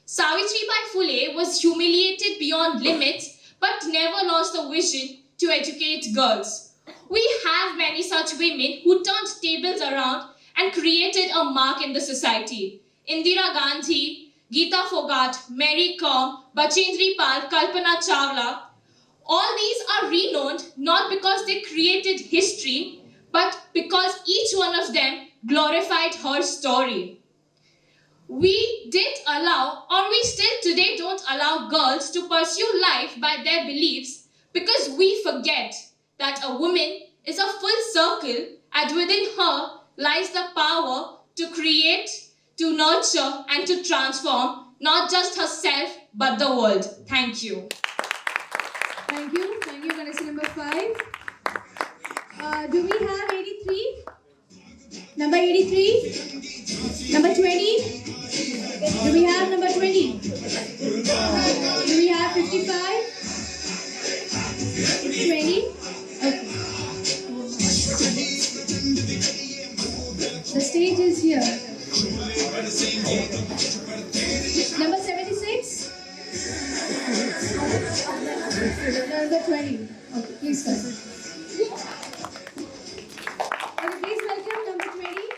Savitribai Phule was humiliated beyond limits but never lost a vision to educate girls. We have many such women who turned tables around and created a mark in the society. Indira Gandhi, Geeta Phogat, Mary Kom, Bachendri Pal, Kalpana Chawla. All these are renowned not because they created history, but because each one of them glorified her story. We didn't allow, or we still today don't allow girls to pursue life by their beliefs because we forget that a woman is a full circle and within her lies the power to create, to nurture and to transform not just herself but the world. Thank you.
Thank you. Thank you, contestant number 5. Do we have 83? Number 83? Number 20? Do we have number 20? Do we have 55? 20? Okay. The stage is here. Number 20. Okay, please come. Okay, please welcome number 20.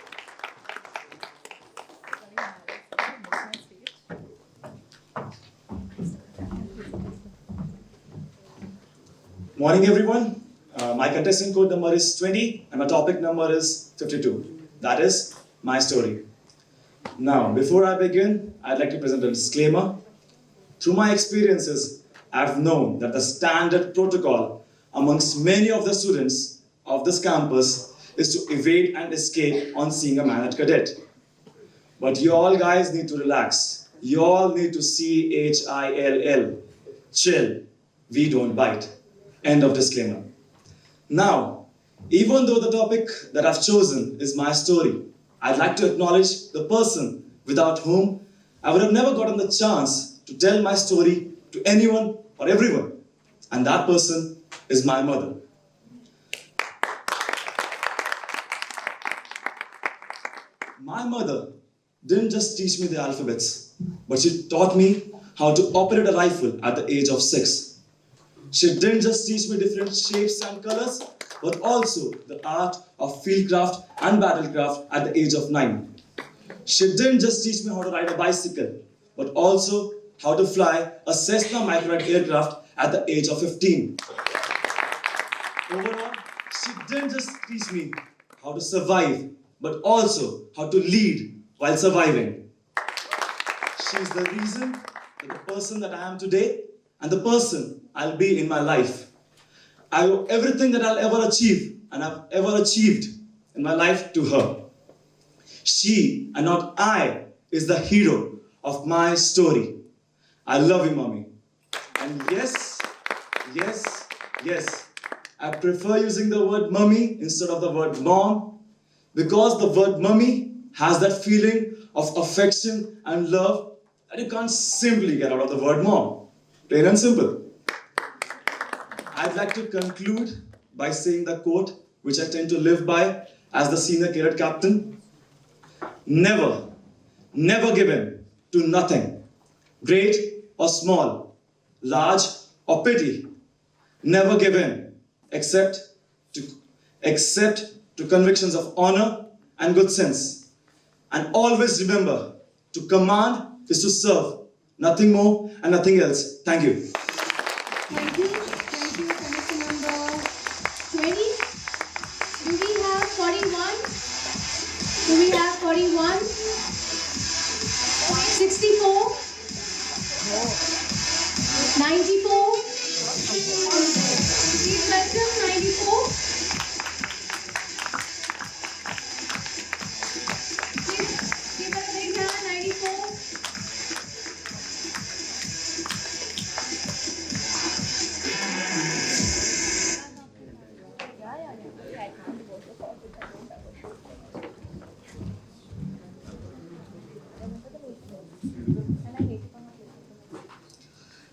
Morning, everyone. My contestant code number is 20 and my topic number is 52. That is my story. Now, before I begin, I'd like to present a disclaimer. Through my experiences, I've known that the standard protocol amongst many of the students of this campus is to evade and escape on seeing a man at cadet. But you all guys need to relax. You all need to CHILL. Chill. We don't bite. End of disclaimer. Now, even though the topic that I've chosen is my story, I'd like to acknowledge the person without whom I would have never gotten the chance to tell my story to anyone or everyone. And that person is my mother. My mother didn't just teach me the alphabets, but she taught me how to operate a rifle at the age of 6. She didn't just teach me different shapes and colors, but also the art of fieldcraft and battlecraft at the age of 9. She didn't just teach me how to ride a bicycle, but also how to fly a Cessna microlight aircraft at the age of 15. Overall, she didn't just teach me how to survive, but also how to lead while surviving. She's the reason that the person that I am today and the person I'll be in my life. I owe everything that I'll ever achieve and I've ever achieved in my life to her. She, and not I, is the hero of my story. I love you, Mommy. And yes, I prefer using the word mummy instead of the word mom, because the word mummy has that feeling of affection and love that you can't simply get out of the word mom. Plain and simple. I'd like to conclude by saying the quote which I tend to live by as the senior cadet captain. Never give in to nothing, great or small, large or petty. Never give in except to convictions of honor and good sense. And always remember, to command is to serve, nothing more and nothing else. Thank you.
Thank you. Thank you, contestant number 20. Do we have 41? Do we have 41? 64? 94? Please welcome 94. Give us a big hand, 94.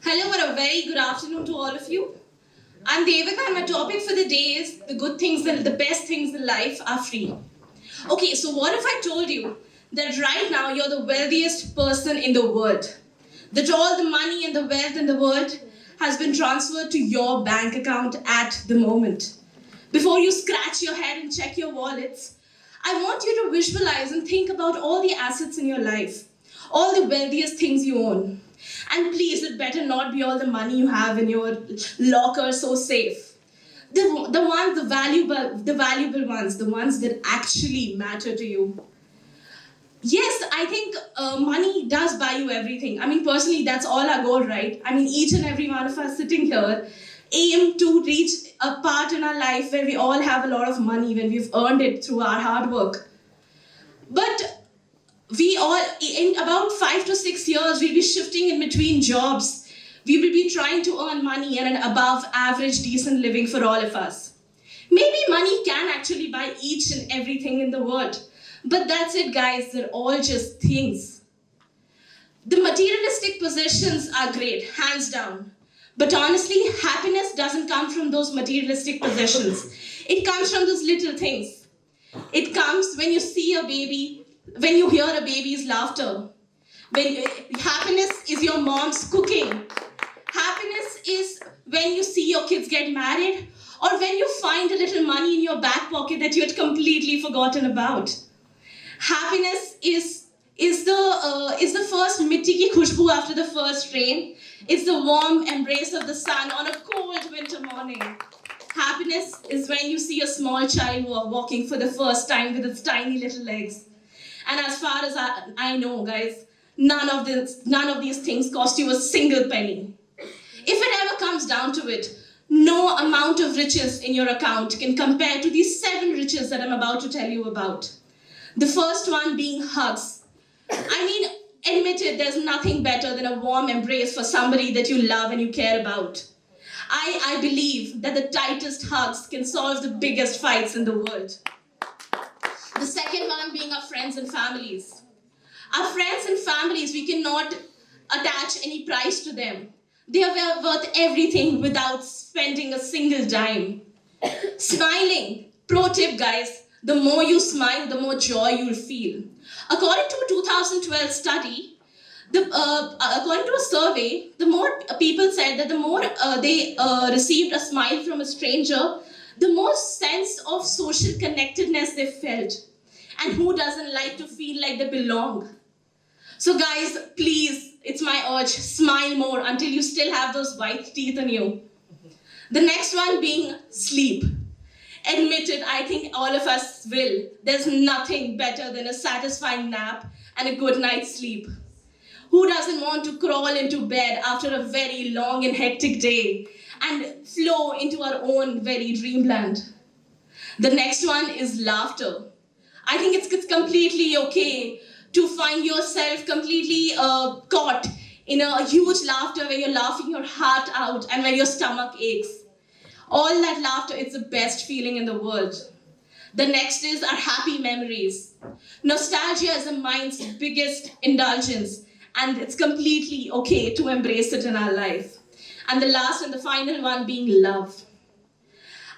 Hello and a very good afternoon to all of you. I'm Devika and my topic for the day is the good things and the best things in life are free. Okay, so what if I told you that right now you're the wealthiest person in the world? That all the money and the wealth in the world has been transferred to your bank account at the moment. Before you scratch your head and check your wallets, I want you to visualize and think about all the assets in your life, all the wealthiest things you own. And please, it better not be all the money you have in your locker so safe. The valuable ones, the ones that actually matter to you. Yes, I think money does buy you everything. I mean, personally, that's all our goal, right? I mean, each and every one of us sitting here aim to reach a part in our life where we all have a lot of money, when we've earned it through our hard work. But we all, in about 5 to 6 years, we'll be shifting in between jobs. We will be trying to earn money and an above average decent living for all of us. Maybe money can actually buy each and everything in the world. But that's it, guys, they're all just things. The materialistic possessions are great, hands down. But honestly, happiness doesn't come from those materialistic possessions. It comes from those little things. It comes when you see a baby, when you hear a baby's laughter. Happiness is your mom's cooking. Happiness is when when you see your kids get married, or when you find a little money in your back pocket that you had completely forgotten about. Happiness is the first mitti ki khushboo after the first rain. It's the warm embrace of the sun on a cold winter morning. Happiness is when you see a small child walking for the first time with its tiny little legs. And as far as I know, guys, none of these things cost you a single penny. If it ever comes down to it, no amount of riches in your account can compare to these 7 riches that I'm about to tell you about. The first one being hugs. I mean, admit it, there's nothing better than a warm embrace for somebody that you love and you care about. I believe that the tightest hugs can solve the biggest fights in the world. The second one being our friends and families. Our friends and families, we cannot attach any price to them. They are worth everything without spending a single dime. Smiling. Pro tip, guys. The more you smile, the more joy you'll feel. According to a 2012 study, according to a survey, the more people said that the more they received a smile from a stranger, the more sense of social connectedness they felt. And who doesn't like to feel like they belong? So guys, please, it's my urge, smile more until you still have those white teeth in you. The next one being sleep. Admit it, I think all of us will. There's nothing better than a satisfying nap and a good night's sleep. Who doesn't want to crawl into bed after a very long and hectic day and flow into our own very dreamland? The next one is laughter. I think it's completely okay to find yourself completely caught in a huge laughter where you're laughing your heart out and where your stomach aches. All that laughter, it's the best feeling in the world. The next is our happy memories. Nostalgia is the mind's biggest indulgence, and it's completely okay to embrace it in our life. And the last and the final one being love.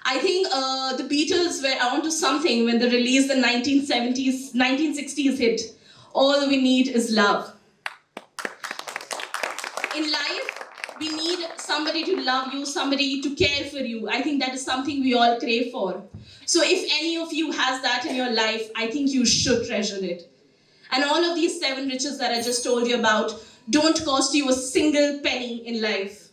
I think the Beatles were onto something when they released the 1960s hit, All We Need Is Love. In life, we need somebody to love you, somebody to care for you. I think that is something we all crave for. So if any of you has that in your life, I think you should treasure it. And all of these 7 riches that I just told you about don't cost you a single penny in life.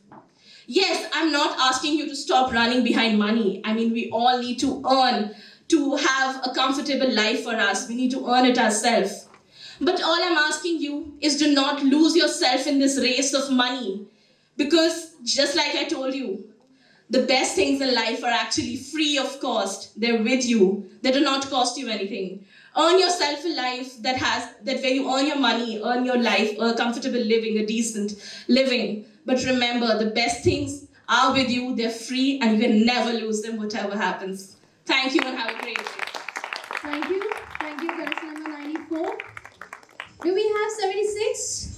Yes, I'm not asking you to stop running behind money. I mean, we all need to earn to have a comfortable life for us. We need to earn it ourselves. But all I'm asking you is do not lose yourself in this race of money. Because just like I told you, the best things in life are actually free of cost. They're with you. They do not cost you anything. Earn yourself a life that where you earn your money, earn your life, a comfortable living, a decent living. But remember, the best things are with you. They're free and you can never lose them, whatever happens. Thank you and have a great day.
Thank you. Thank you, contestant number 94. Do we have 76?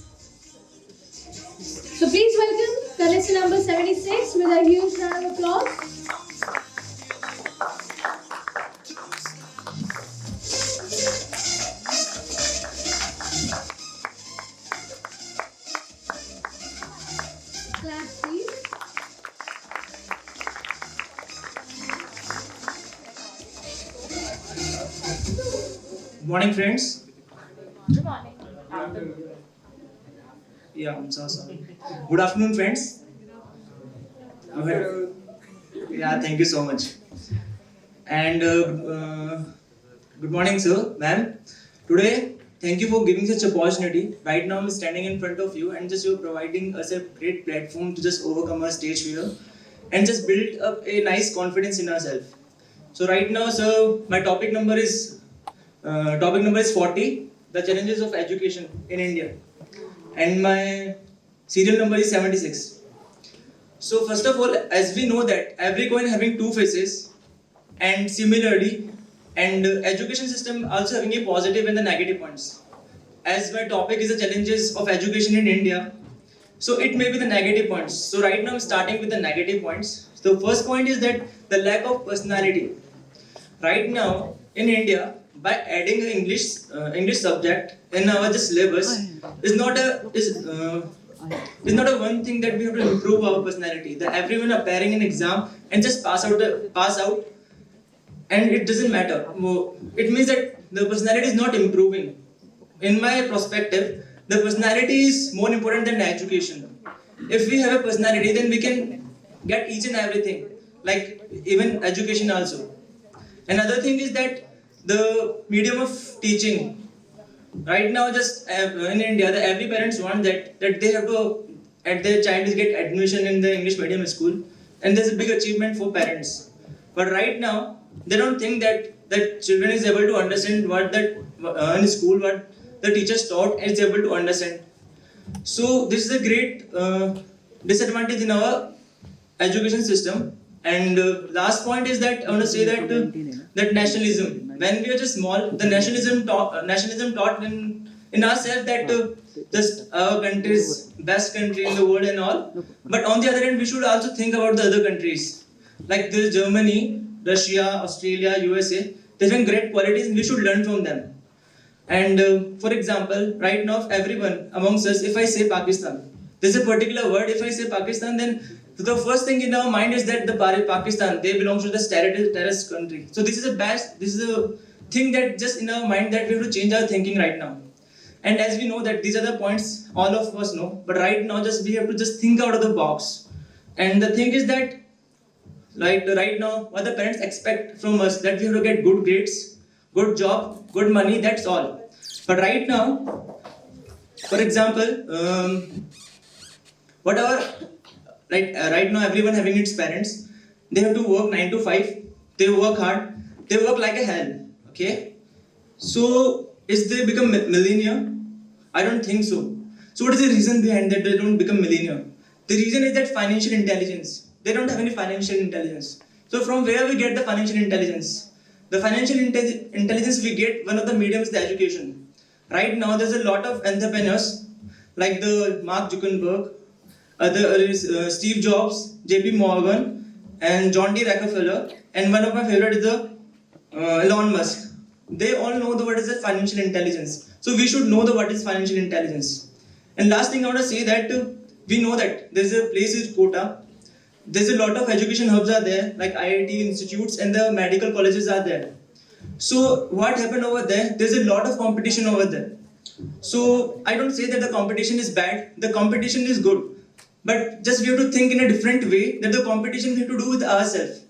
So please welcome contestant number 76 with a huge round of applause. Clap, please.
Good morning, friends.
Good morning.
Yeah, I'm so sorry. Good afternoon, friends. Yeah, thank you so much. And good morning, sir, ma'am. Today, thank you for giving such opportunity. Right now, I'm standing in front of you, and just you're providing us a great platform to just overcome our stage fear and just build up a nice confidence in ourselves. So right now, sir, my topic number is 40, the challenges of education in India. And my serial number is 76. So first of all, as we know that every coin having 2 faces, and similarly, and education system also having a positive and the negative points. As my topic is the challenges of education in India, so it may be the negative points. So right now I'm starting with the negative points. So first point is that the lack of personality. Right now in India, by adding an English subject in our syllabus is There's not a one thing that we have to improve our personality. That everyone appearing in exam and just pass out, and it doesn't matter. It means that the personality is not improving. In my perspective, the personality is more important than the education. If we have a personality, then we can get each and everything, like even education also. Another thing is that the medium of teaching. Right now, just in India, every parents want that they have to, at their child is get admission in the English medium school, and there's a big achievement for parents. But right now, they don't think that children is able to understand what that in school what the teachers taught and is able to understand. So this is a great disadvantage in our education system. And last point is that I want to say that nationalism. When we are just small, the nationalism taught in ourselves that just our country is best country in the world and all. But on the other hand, we should also think about the other countries, like there's Germany, Russia, Australia, USA. They have great qualities, and we should learn from them. And for example, right now, everyone amongst us, if I say Pakistan, there's a particular word. If I say Pakistan, then the first thing in our mind is that the Pakistan, they belong to the terrorist country. So this is a thing that just in our mind that we have to change our thinking right now. And as we know that these are the points all of us know, but right now just we have to just think out of the box. And the thing is that like right now what the parents expect from us, that we have to get good grades, good job, good money, that's all. But right now, for example, whatever, right now everyone having its parents, they have to work 9 to 5, they work hard, they work like a hell, okay? So is they become millionaire? I don't think so. So what is the reason behind that they don't become millionaire? The reason is that financial intelligence. They don't have any financial intelligence. So from where we get the financial intelligence? The financial intelligence we get, one of the mediums is the education. Right now there's a lot of entrepreneurs like the Mark Zuckerberg, Steve Jobs, JP Morgan, and John D. Rockefeller, and one of my favorite is the Elon Musk. They all know what is the financial intelligence. So we should know what is financial intelligence. And last thing I want to say that we know that there's a place in Kota. There's a lot of education hubs are there, like IIT institutes, and the medical colleges are there. So what happened over there? There's a lot of competition over there. So I don't say that the competition is bad. The competition is good. But just we have to think in a different way that the competition we have to do with ourselves.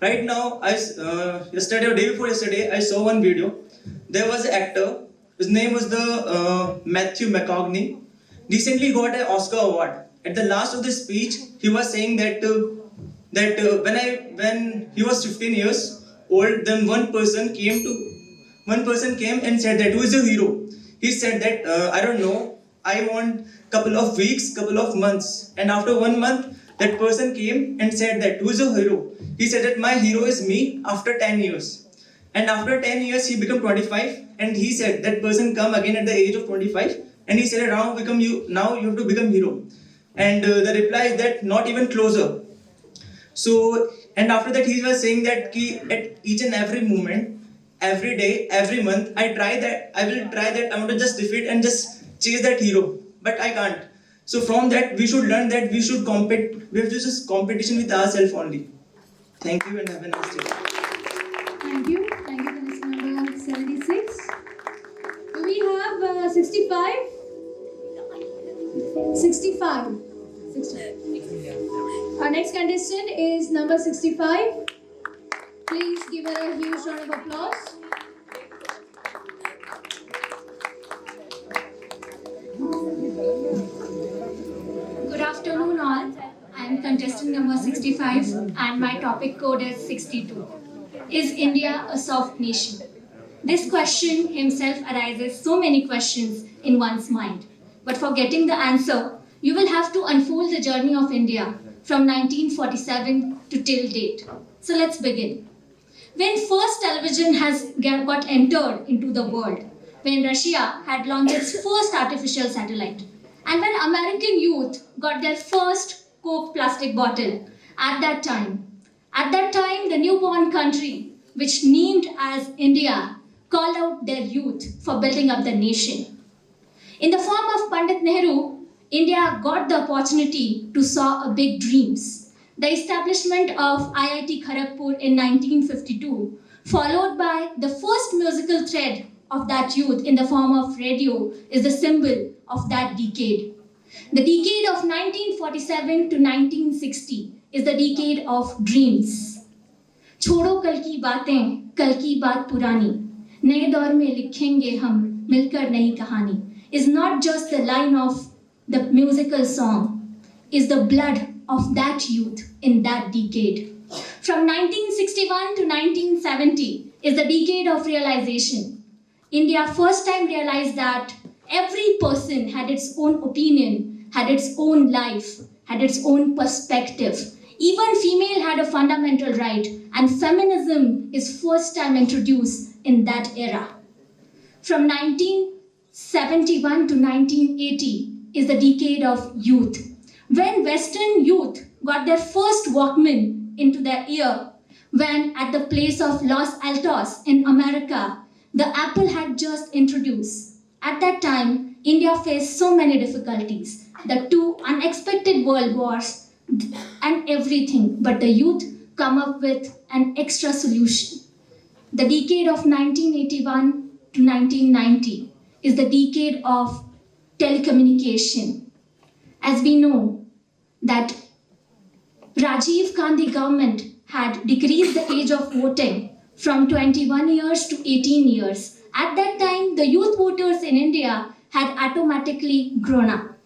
Right now, yesterday or day before yesterday, I saw one video. There was an actor. His name was the Matthew McConaughey. Recently got an Oscar award. At the last of the speech, he was saying that when he was 15 years old, then one person came and said that who is your hero? He said that I don't know. I want couple of weeks, couple of months, and after 1 month, that person came and said that who is your hero? He said that my hero is me after 10 years. And after 10 years, he became 25, and he said that person come again at the age of 25, and he said now you have to become hero. And the reply is that not even closer. So, and after that he was saying that at each and every moment, every day, every month, I will try that, I want to just defeat and just chase that hero, but I can't. So from that, we should learn that we should compete, we have to just competition with ourselves only. Thank you and have a nice day.
Thank you. Thank you, contestant number 76. Do we have 65? 65. Our next contestant is number 65. Please give her a huge round of applause.
Good afternoon all. I am contestant number 65 and my topic code is 62. Is India a soft nation? This question himself arises so many questions in one's mind. But for getting the answer, you will have to unfold the journey of India from 1947 to till date. So let's begin. When first television got entered into the world, when Russia had launched its first artificial satellite, and when American youth got their first Coke plastic bottle, at that time, the newborn country, which named as India, called out their youth for building up the nation. In the form of Pandit Nehru,
India got the opportunity to soar a big dreams. The establishment of IIT Kharagpur in 1952, followed by the first musical thread of that youth in the form of radio, is the symbol of that decade. The decade of 1947 to 1960 is the decade of dreams. छोड़ो कल की बातें, कल की बात पुरानी, नए दौर में लिखेंगे हम मिलकर नई कहानी, is not just the line of the musical song, is the blood of that youth in that decade. From 1961 to 1970 is the decade of realization. India first time realized that every person had its own opinion, had its own life, had its own perspective. Even female had a fundamental right, and feminism is first time introduced in that era. From 1971 to 1980 is the decade of youth, when Western youth got their first Walkman into their ear, when at the place of Los Altos in America, the Apple had just introduced. At that time, India faced so many difficulties, the two unexpected world wars and everything, but the youth come up with an extra solution. The decade of 1981 to 1990 is the decade of telecommunication. As we know that Rajiv Gandhi government had decreased the age of voting from 21 years to 18 years. At that time, the youth voters in India had automatically grown up.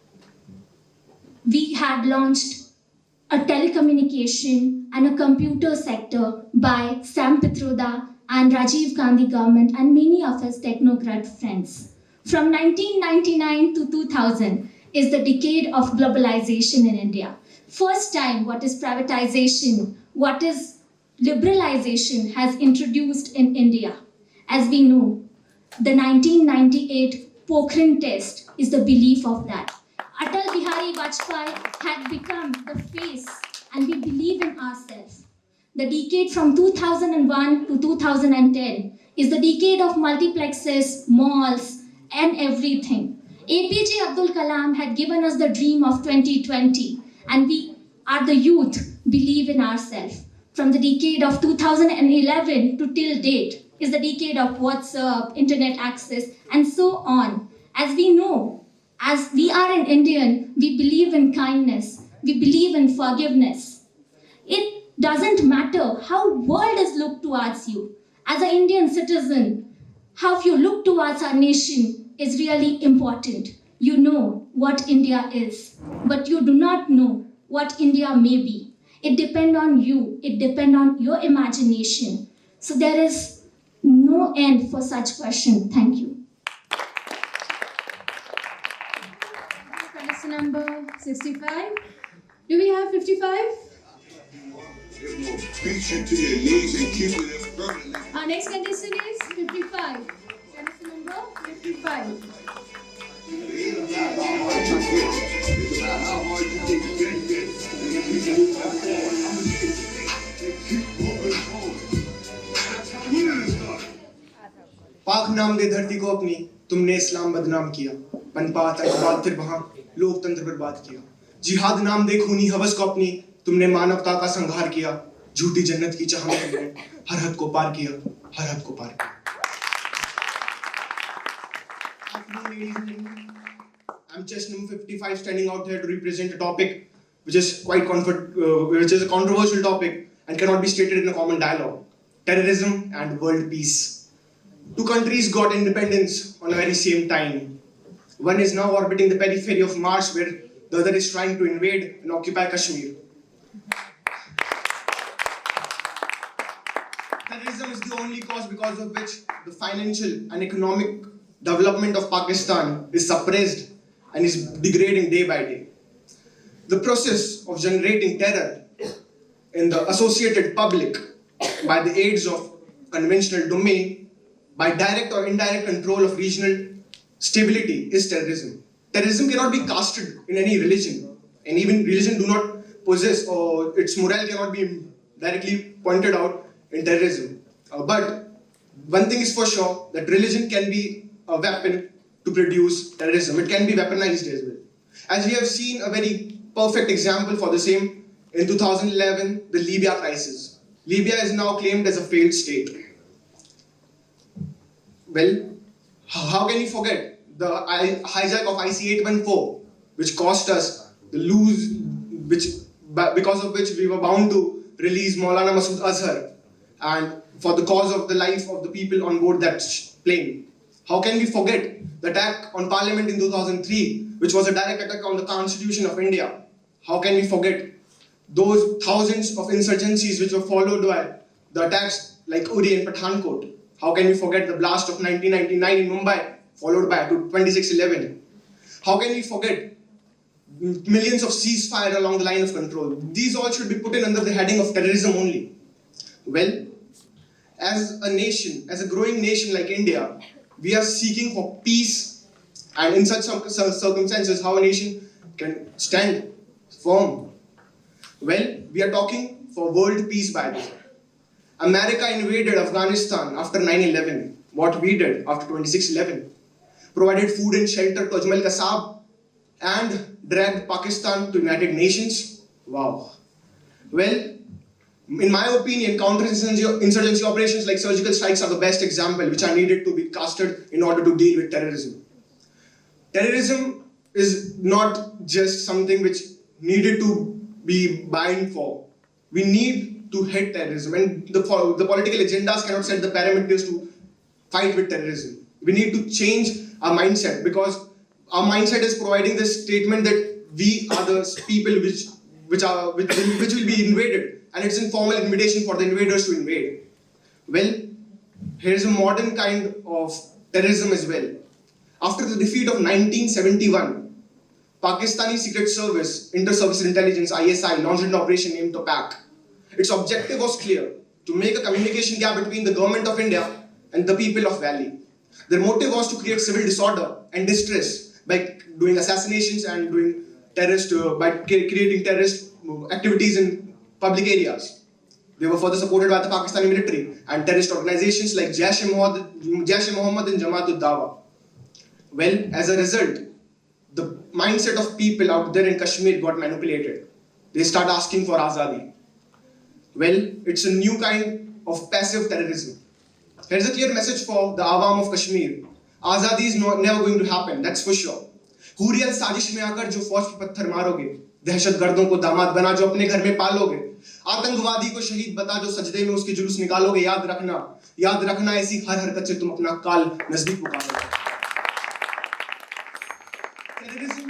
We had launched a telecommunication and a computer sector by Sam Pitroda and Rajiv Gandhi government and many of his technocrat friends. From 1999 to 2000 is the decade of globalization in India. First time what is privatization, what is liberalization has introduced in India. As we know, the 1998 Pokhran test is the belief of that. Atal Bihari Vajpayee had become the face, and we believe in ourselves. The decade from 2001 to 2010 is the decade of multiplexes, malls, and everything. APJ Abdul Kalam had given us the dream of 2020, and we are the youth, believe in ourselves. From the decade of 2011 to till date is the decade of WhatsApp, internet access, and so on. As we know, as we are an Indian, we believe in kindness, we believe in forgiveness. It doesn't matter how world is looked towards you. As an Indian citizen, how you look towards our nation is really important. You know what India is, but you do not know what India may be. It depends on you, it depends on your imagination. So there is no end for such question. Thank you.
Contestant number 65. Do we have 55? Our next contestant is 55. Contestant number 55.
पाक नाम दे धरती को अपनी तुमने इस्लाम बदनाम किया पनपा आतंकवाद फिर वहां लोकतंत्र बर्बाद किया जिहाद नाम दे खूनी हवस को अपनी तुमने मानवता का संहार किया झूठी जन्नत की चाह में तुमने हर हद को पार किया हर हद को पार किया I'm chess number 55 standing out here to represent a topic which is which is a controversial topic and cannot be stated in a common dialogue. Terrorism and world peace. Two countries got independence on the very same time. One is now orbiting the periphery of Mars, where the other is trying to invade and occupy Kashmir. Terrorism is the only cause because of which the financial and economic development of Pakistan is suppressed and is degrading day by day. The process of generating terror in the associated public by the aids of conventional domain, by direct or indirect control of regional stability is terrorism. Terrorism cannot be casted in any religion, and even religion do not possess or its morale cannot be directly pointed out in terrorism. But one thing is for sure, that religion can be a weapon to produce terrorism. It can be weaponized as well. As we have seen a very perfect example for the same in 2011, the Libya crisis. Libya is now claimed as a failed state. Well, how can you forget the hijack of IC-814, which cost us the because of which we were bound to release Maulana Masood Azhar, and for the cause of the life of the people on board that plane. How can we forget the attack on Parliament in 2003, which was a direct attack on the Constitution of India? How can we forget those thousands of insurgencies which were followed by the attacks like Uri and Pathankot? How can we forget the blast of 1999 in Mumbai, followed by 26/11? How can we forget millions of ceasefire along the line of control? These all should be put in under the heading of terrorism only. Well, as a nation, as a growing nation like India, we are seeking for peace, and in such circumstances, how a nation can stand firm. Well, we are talking for world peace by this. America invaded Afghanistan after 9/11. What we did after 26/11, provided food and shelter to Ajmal Kasab, and dragged Pakistan to United Nations. Wow. Well, in my opinion, counter-insurgency operations like surgical strikes are the best example which are needed to be casted in order to deal with terrorism. Terrorism is not just something which needed to be bind for. We need to hit terrorism, and the political agendas cannot set the parameters to fight with terrorism. We need to change our mindset, because our mindset is providing this statement that we are the people which will be invaded, and it's a formal invitation for the invaders to invade. Well, here's a modern kind of terrorism as well. After the defeat of 1971, Pakistani Secret Service, Inter-Service Intelligence (ISI) launched an operation named Topak. Its objective was clear: to make a communication gap between the government of India and the people of Valley. Their motive was to create civil disorder and distress by doing assassinations and doing creating terrorist activities in public areas. They were further supported by the Pakistani military and terrorist organizations like Jaish-e-Mohammed and Jamaat-ud-Dawa. Well, as a result, the mindset of people out there in Kashmir got manipulated. They start asking for azadi. Well, it's a new kind of passive terrorism. Here's a clear message for the Awam of Kashmir. Azadi is never going to happen, that's for sure. Hurriyat साजिश में आकर जो फौज पे पत्थर मारोगे, दहशतगर्दों को दामाद बना जो अपने घर में पालोगे, आतंकवादी को शहीद बता जो सजदे में उसके जुलूस निकालोगे, याद रखना ऐसी हर हरकत से तुम अपना काल नजदीक पुकारोगे. Terrorism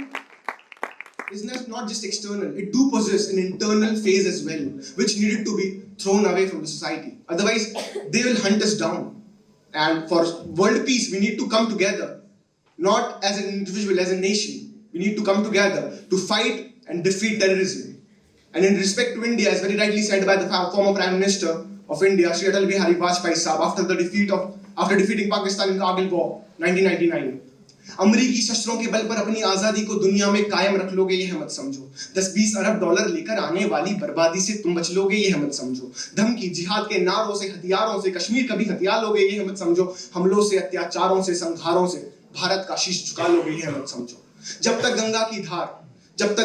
is not just external, it do possess an internal phase as well, which needed to be thrown away from the society. Otherwise, they will hunt us down. And for world peace, we need to come together, not as an individual, as a nation. We need to come together to fight and defeat terrorism. And in respect to India, as very rightly said by the former Prime Minister of India, Shri Atal Bihari Vajpayee Saab, after defeating Pakistan in Kargil War, 1999. अमरीकी शस्त्रों के बल पर अपनी आजादी को दुनिया में कायम रख लोगे ये मत समझो. 10-20 अरब डॉलर लेकर आने वाली बर्बादी से तुम बच लोगे ये मत समझो. धमकी जिहाद के नारों से, हथियारों से कश्मीर कभी हथियार लोगे ये मत समझो. हमलों से, अत्याचारों से, संहारों से भारत का शीश झुका लोगे ये मत समझो. जब तक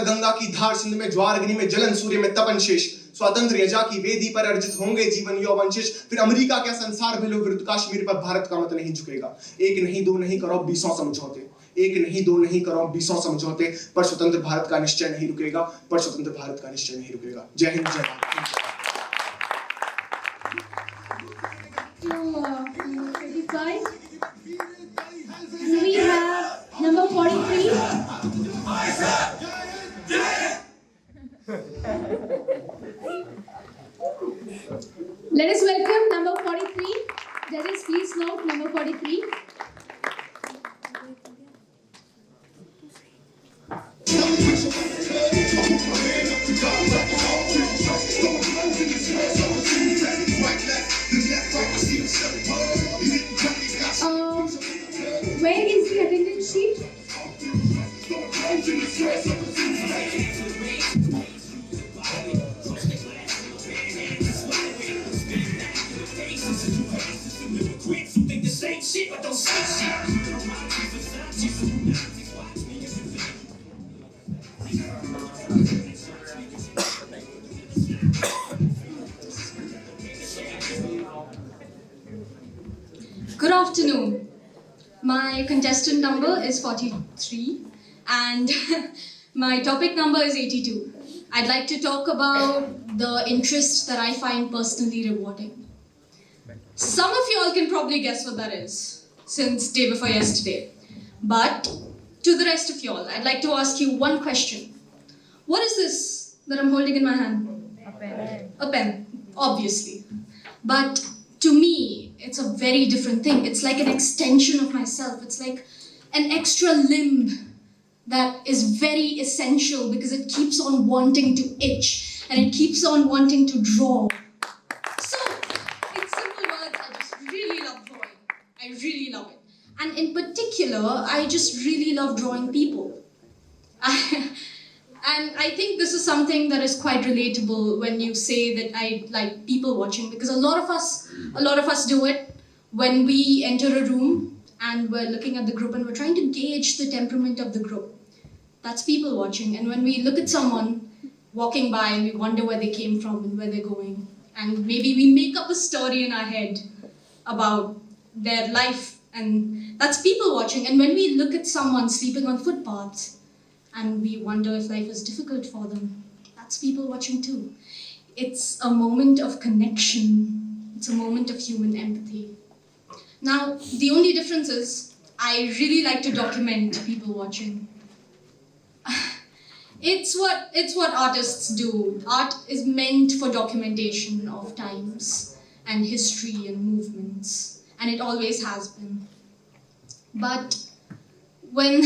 गंगा की धार सिंध में ज्वार अग्नि में जलन, सूर्य में तपन शेष, स्वतंत्र यजा की वेदी पर अर्जित होंगे जीवन यौवंशिष. फिर अमेरिका क्या संसार भेलो विरुद्ध कश्मीर पर भारत का मत नहीं झुकेगा. एक नहीं दो नहीं करो 20 समझौते, एक नहीं दो नहीं करो 20 समझौते, पर स्वतंत्र भारत का निश्चय नहीं रुकेगा, पर स्वतंत्र भारत का निश्चय नहीं रुकेगा. जय हिंद, जय Bharat.
We have number 43. Let us welcome number 43. Judges, please note number 43. Where is the attendance sheet?
Good afternoon. My contestant number is 43 and my topic number is 82. I'd like to talk about the interest that I find personally rewarding. Some of y'all can probably guess what that is since day before yesterday. But to the rest of y'all, I'd like to ask you one question. What is this that I'm holding in my hand? A pen. A pen, obviously. But to me, it's a very different thing. It's like an extension of myself. It's like an extra limb that is very essential because it keeps on wanting to itch and it keeps on wanting to draw. So, in simple words, I just really love drawing. I really love it. And in particular, I just really love drawing people. And I think this is something that is quite relatable when you say that I like people watching, because a lot of us do it when we enter a room and we're looking at the group and we're trying to gauge the temperament of the group. That's people watching. And when we look at someone walking by and we wonder where they came from and where they're going, and maybe we make up a story in our head about their life, and that's people watching. And when we look at someone sleeping on footpaths, and we wonder if life is difficult for them, that's people watching too. It's a moment of connection. It's a moment of human empathy. Now, the only difference is I really like to document people watching. It's what artists do. Art is meant for documentation of times and history and movements, and it always has been. But when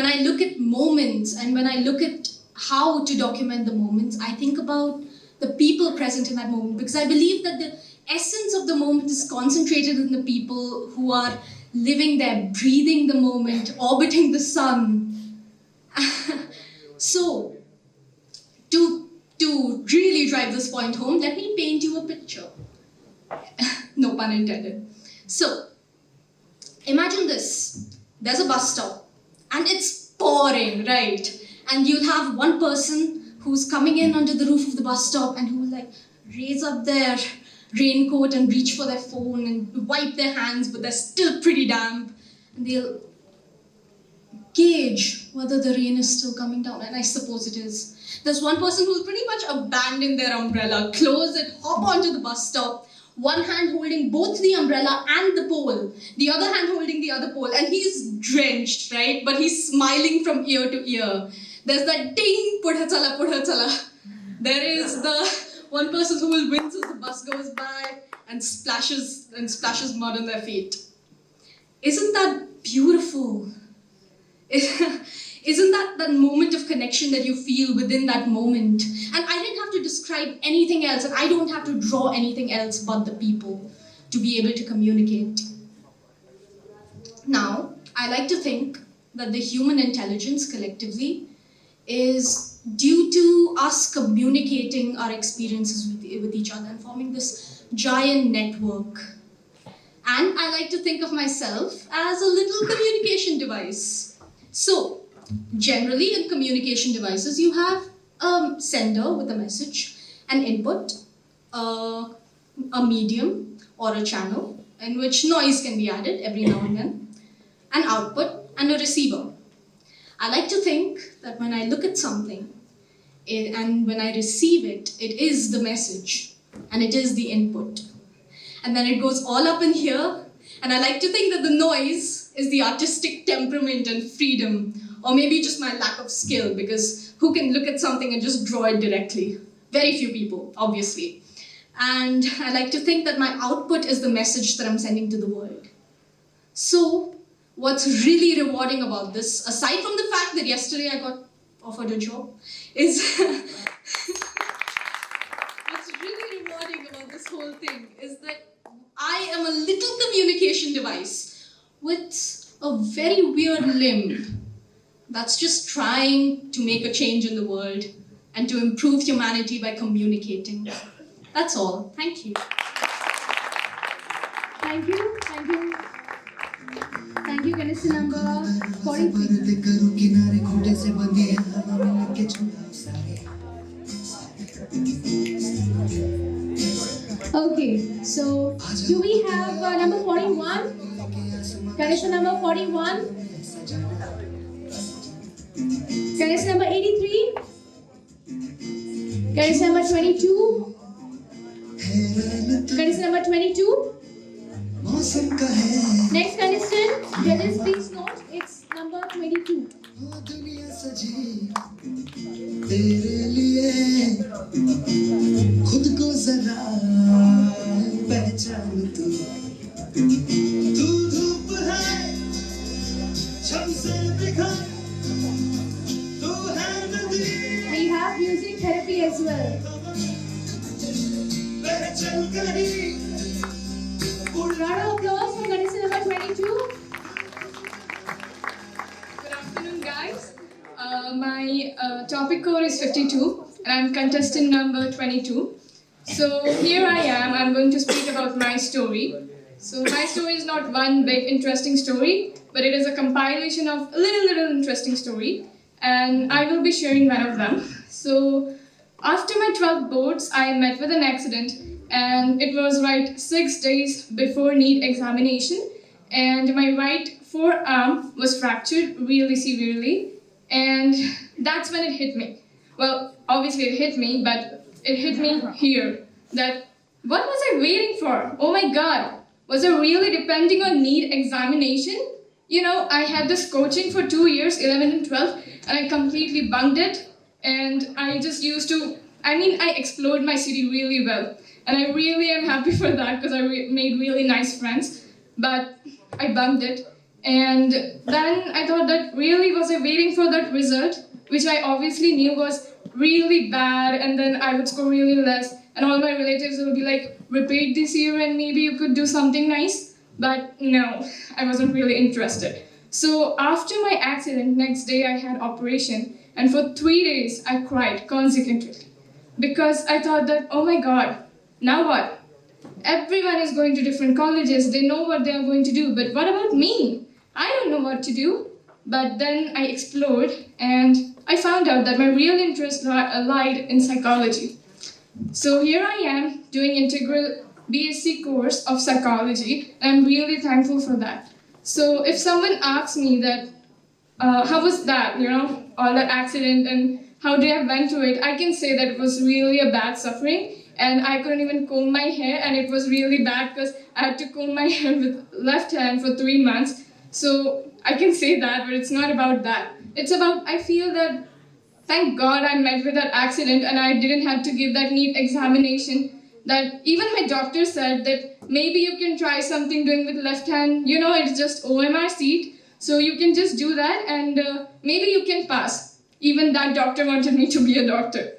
I look at moments and when I look at how to document the moments, I think about the people present in that moment, because I believe that the essence of the moment is concentrated in the people who are living there, breathing the moment, orbiting the sun. So, to really drive this point home, let me paint you a picture. No pun intended. So, imagine this. There's a bus stop and it's pouring, right? And you'll have one person who's coming in under the roof of the bus stop and who will like raise up their raincoat and reach for their phone and wipe their hands, but they're still pretty damp. And they'll gauge whether the rain is still coming down, and I suppose it is. There's one person who will pretty much abandon their umbrella, close it, hop onto the bus stop, one hand holding both the umbrella and the pole, the other hand holding the other pole, and he's drenched, right? But he's smiling from ear to ear. There's that ding, pudha chala. There is the one person who will wince as the bus goes by and splashes mud on their feet. Isn't that beautiful? Isn't that moment of connection that you feel within that moment? And I didn't have to describe anything else, and I don't have to draw anything else but the people to be able to communicate. Now, I like to think that the human intelligence collectively is due to us communicating our experiences with each other and forming this giant network. And I like to think of myself as a little communication device. So, generally in communication devices, you have a sender with a message, an input, a medium or a channel in which noise can be added every now and then, an output, and a receiver. I like to think that when I look at something and when I receive it, it is the message and it is the input. And then it goes all up in here, and I like to think that the noise is the artistic temperament and freedom, or maybe just my lack of skill, because who can look at something and just draw it directly? Very few people, obviously. And I like to think that my output is the message that I'm sending to the world. So, what's really rewarding about this, aside from the fact that yesterday I got offered a job, is what's really rewarding about this whole thing is that I am a little communication device with a very weird limb that's just trying to make a change in the world and to improve humanity by communicating. That's all. Thank you.
Thank you. Thank you, contestant number 43.
Okay, so do we have number 41? Contestant number 41? Contestant number 83? Contestant number 22? Contestant number 22? Next contestant, judges please note, it's number 22.
तेरे लिए खुद को जरा पहचान तू तू धूप है छम से दिखा तू है नदी
We have music therapy as well.
पहचान कहीं
Round of applause for contestant number 22.
Good afternoon, guys. My topic code is 52, and I'm contestant number 22. So here I am. I'm going to speak about my story. So my story is not one big interesting story, but it is a compilation of little interesting story, and I will be sharing one of them. So after my 12th boards, I met with an accident, and it was right 6 days before NEET examination, and my right forearm was fractured really severely, and that's when it hit me. Well, obviously it hit me, but it hit me here. That what was I waiting for? Oh my God, was I really depending on NEET examination? You know, I had this coaching for 2 years, 11 and 12, and I completely bunked it. And I just used to, I explored my city really well. And I really am happy for that because I made really nice friends. But I bunked it. And then I thought that really was I waiting for that result, which I obviously knew was really bad, and then I would score really less. And all my relatives would be like, repeat this year and maybe you could do something nice. But no, I wasn't really interested. So after my accident, next day I had operation, and for 3 days I cried consecutively. Because I thought that, oh my God, now what? Everyone is going to different colleges, they know what they are going to do, but what about me? I don't know what to do. But then I explored and I found out that my real interest lied in psychology. So here I am doing integral BSc course of psychology, and I'm really thankful for that. So if someone asks me that, how was that, all that accident and how did I went through it, I can say that it was really a bad suffering, and I couldn't even comb my hair, and it was really bad because I had to comb my hair with left hand for 3 months. So I can say that, but it's not about that. It's about, I feel that, thank God I met with that accident and I didn't have to give that NEET examination. That even my doctor said that maybe you can try something doing with left hand. It's just OMR seat. So you can just do that and maybe you can pass. Even that doctor wanted me to be a doctor.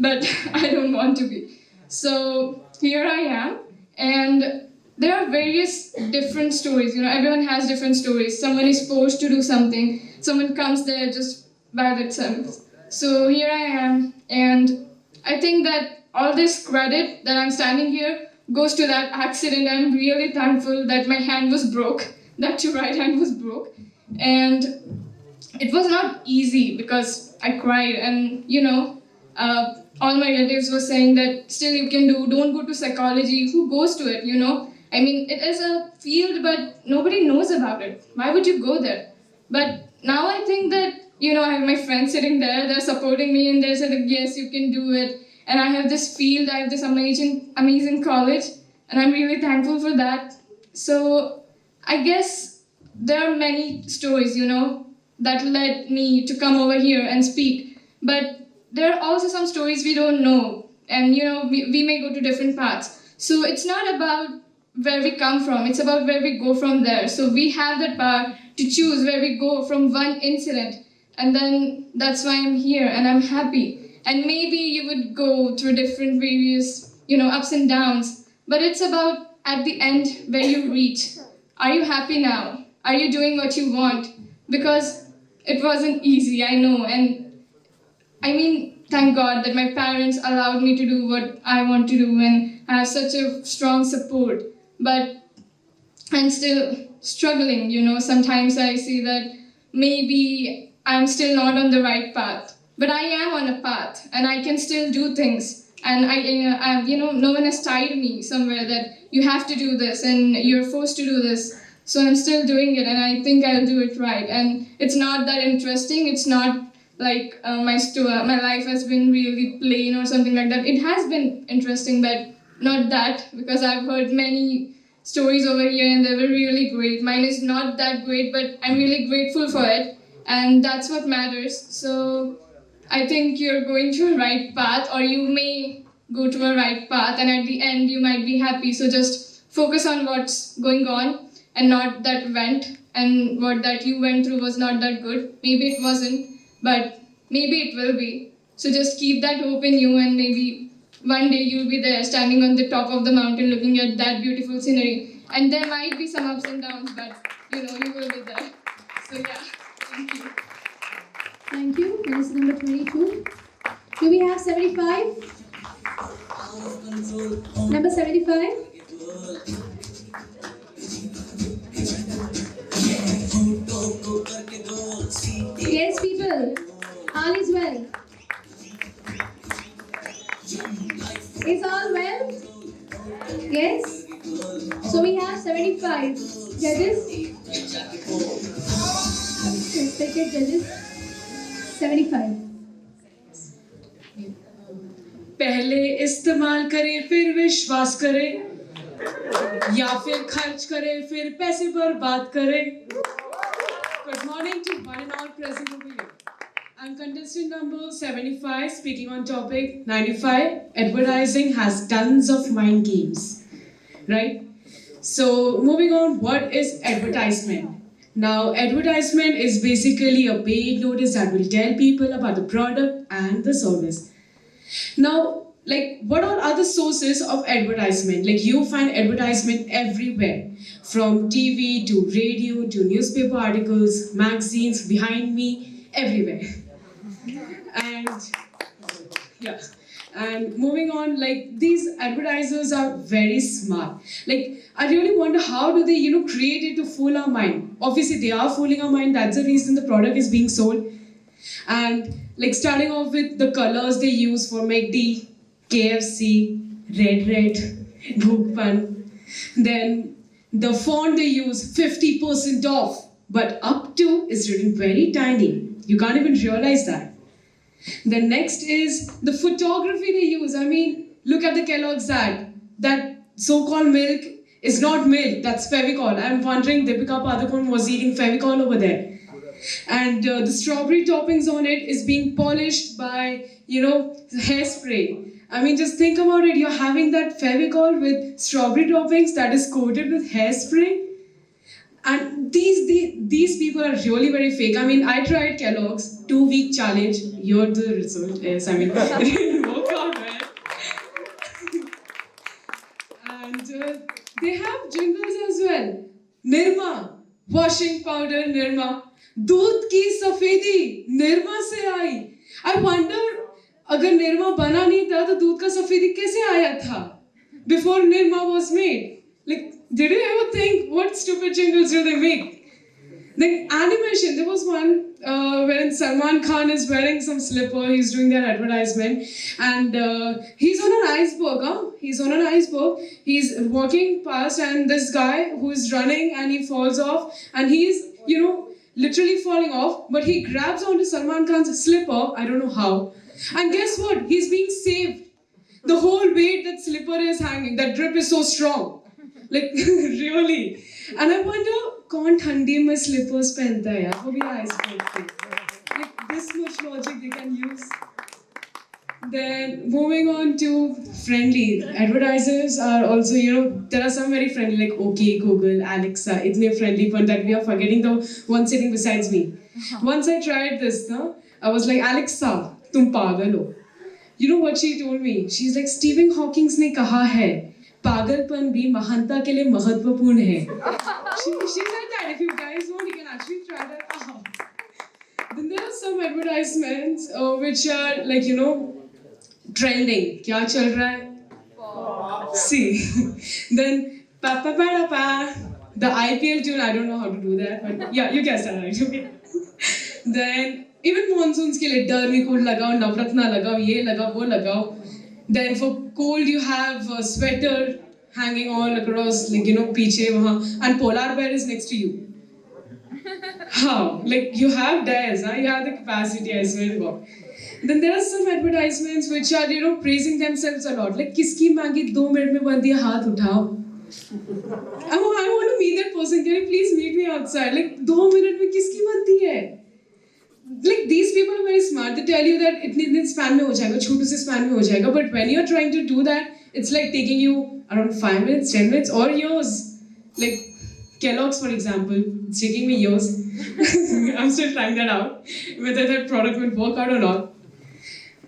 But I don't want to be. So here I am. And there are various different stories. Everyone has different stories. Someone is forced to do something. Someone comes there just by themselves. So here I am, and I think that all this credit that I'm standing here goes to that accident. I'm really thankful that my hand was broke, that your right hand was broke. And it was not easy because I cried, and all my relatives were saying that still you can do, don't go to psychology, who goes to it, it is a field, but nobody knows about it. Why would you go there? But now I think that, I have my friends sitting there, they're supporting me, and they said, yes, you can do it. And I have this field, I have this amazing college, and I'm really thankful for that. So I guess there are many stories, that led me to come over here and speak. But there are also some stories we don't know, and, we may go to different paths. So it's not about where we come from, it's about where we go from there. So we have that power to choose where we go from one incident, and then that's why I'm here and I'm happy. And maybe you would go through different various, ups and downs, but it's about at the end where you reach. Are you happy now? Are you doing what you want? Because it wasn't easy, I know, and thank God that my parents allowed me to do what I want to do and I have such a strong support. But I'm still struggling, sometimes I see that maybe I'm still not on the right path. But I am on a path and I can still do things. and no one has tied me somewhere that you have to do this and you're forced to do this. So I'm still doing it, and I think I'll do it right. And it's not that interesting. It's not like my life has been really plain or something like that. It has been interesting, but not that, because I've heard many stories over here and they were really great. Mine is not that great, but I'm really grateful for it, and that's what matters. So I think you're going to a right path, or you may go to a right path, and at the end you might be happy. So just focus on what's going on and not that went, and what that you went through was not that good. Maybe it wasn't, but maybe it will be. So just keep that hope in you, and maybe one day you'll be there standing on the top of the mountain looking at that beautiful scenery. And there might be some ups and downs, but you will be there. So yeah, thank you.
Thank you. Minister number 22. Do we have 75? Number 75? Yes, people. All is well. Is all well? Yes? So we have 75 judges. Respected judges. 75.
पहले इस्तेमाल करें फिर विश्वास करें, या फिर खर्च करें फिर पैसे बर्बाद करें. Good morning to one and all present over here. I'm contestant number 75, speaking on topic 95. Advertising has tons of mind games, right? So moving on, what is advertisement? Now, advertisement is basically a paid notice that will tell people about the product and the service. Now, what are other sources of advertisement? You find advertisement everywhere, from TV to radio to newspaper articles, magazines, behind me, everywhere. And moving on, these advertisers are very smart. I really wonder, how do they, create it to fool our mind? Obviously, they are fooling our mind. That's the reason the product is being sold. And starting off with the colors they use for McD, KFC, red, Bhukpan. Then the font they use, 50% off, but up to is written very tiny. You can't even realize that. The next is the photography they use. I mean, look at the Kellogg's ad. That so-called milk is not milk, that's Fevicol. I'm wondering, Deepika Padukone was eating Fevicol over there. And the strawberry toppings on it is being polished by, hairspray. I mean, just think about it. You're having that Fevicol with strawberry toppings that is coated with hairspray. And these people are really very fake. I mean, I tried Kellogg's 2-week challenge. Here the result is, it didn't work out well. And they have jingles as well. Nirma, washing powder Nirma. दूध की सफेदी निर्मा से आई. I wonder, अगर निर्मा बना नहीं था तो दूध का सफेदी कैसे आया था? Before Nirma was made. Did you ever think what stupid jingles do they make? Animation, there was one when Salman Khan is wearing some slipper, he's doing that advertisement, and he's on an iceberg. He's on an iceberg, he's walking past, and this guy who's running and he falls off, and he's, literally falling off, but he grabs onto Salman Khan's slipper, I don't know how, and guess what? He's being saved. The whole weight that slipper is hanging, that drip is so strong. Really. And I wonder, कौन ठंडी में slippers पहनता है यार? वो भी iceberg पे. This much logic they can use. Then moving on to friendly. Advertisers are also, there are some very friendly, like OK, Google, Alexa. Itne friendly, but that we are forgetting the one sitting besides me. Once I tried this, I was like, Alexa, tum pagal ho. You know what she told me? She's like, Stephen Hawking ने कहा है, पागलपन भी महानता के लिए महत्वपूर्ण है. She said that. If you guys want, you can actually try that out. Then there are some advertisements which are trending. क्या चल रहा है? See. Then pa pa pa pa. The IPL tune. I don't know how to do that, but yeah, you guessed that right. Okay. Then even monsoons के लिए डर में code लगाओ, नवरत्ना लगाओ, ये लगाओ, वो लगाओ.
Then for cold, you have a sweater hanging all across, like, you know, piche wahan, and polar bear is next to you. How? Like, you have dares, huh? You have the capacity, I swear to God. Then there are some advertisements which are, you know, praising themselves a lot. Like, kiski mangi 2 minute mein banti hai, haath uthao. I want to meet that person. Can you please meet me outside? Like, 2 minute mein kiski banti hai? Like, these people are very smart. They tell you that itne span mein ho jayega, chotu se span mein ho jayega. But when you're trying to do that, it's like taking you around 5 minutes, 10 minutes, or years. Like Kellogg's, for example, it's taking me years. I'm still trying that out, whether that product will work out or not.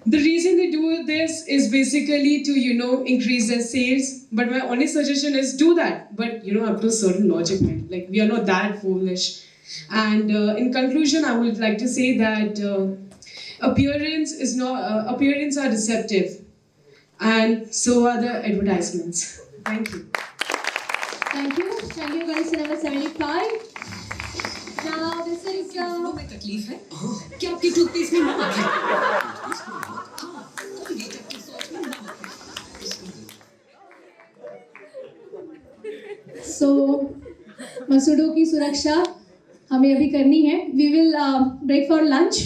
The reason they do this is basically to, you know, increase their sales. But my only suggestion is do that. But, you know, up to a certain logic, man. Like, we are not that foolish. And in conclusion, I would like to say that appearance are deceptive, and so are the advertisements. Thank you.
Thank you. Thank you, guys. Number 75. Now this is.
में तकलीफ है क्या आपकी toothpaste में नमक है
So, मसूडों की सुरक्षा हमें अभी करनी है. We will break for lunch.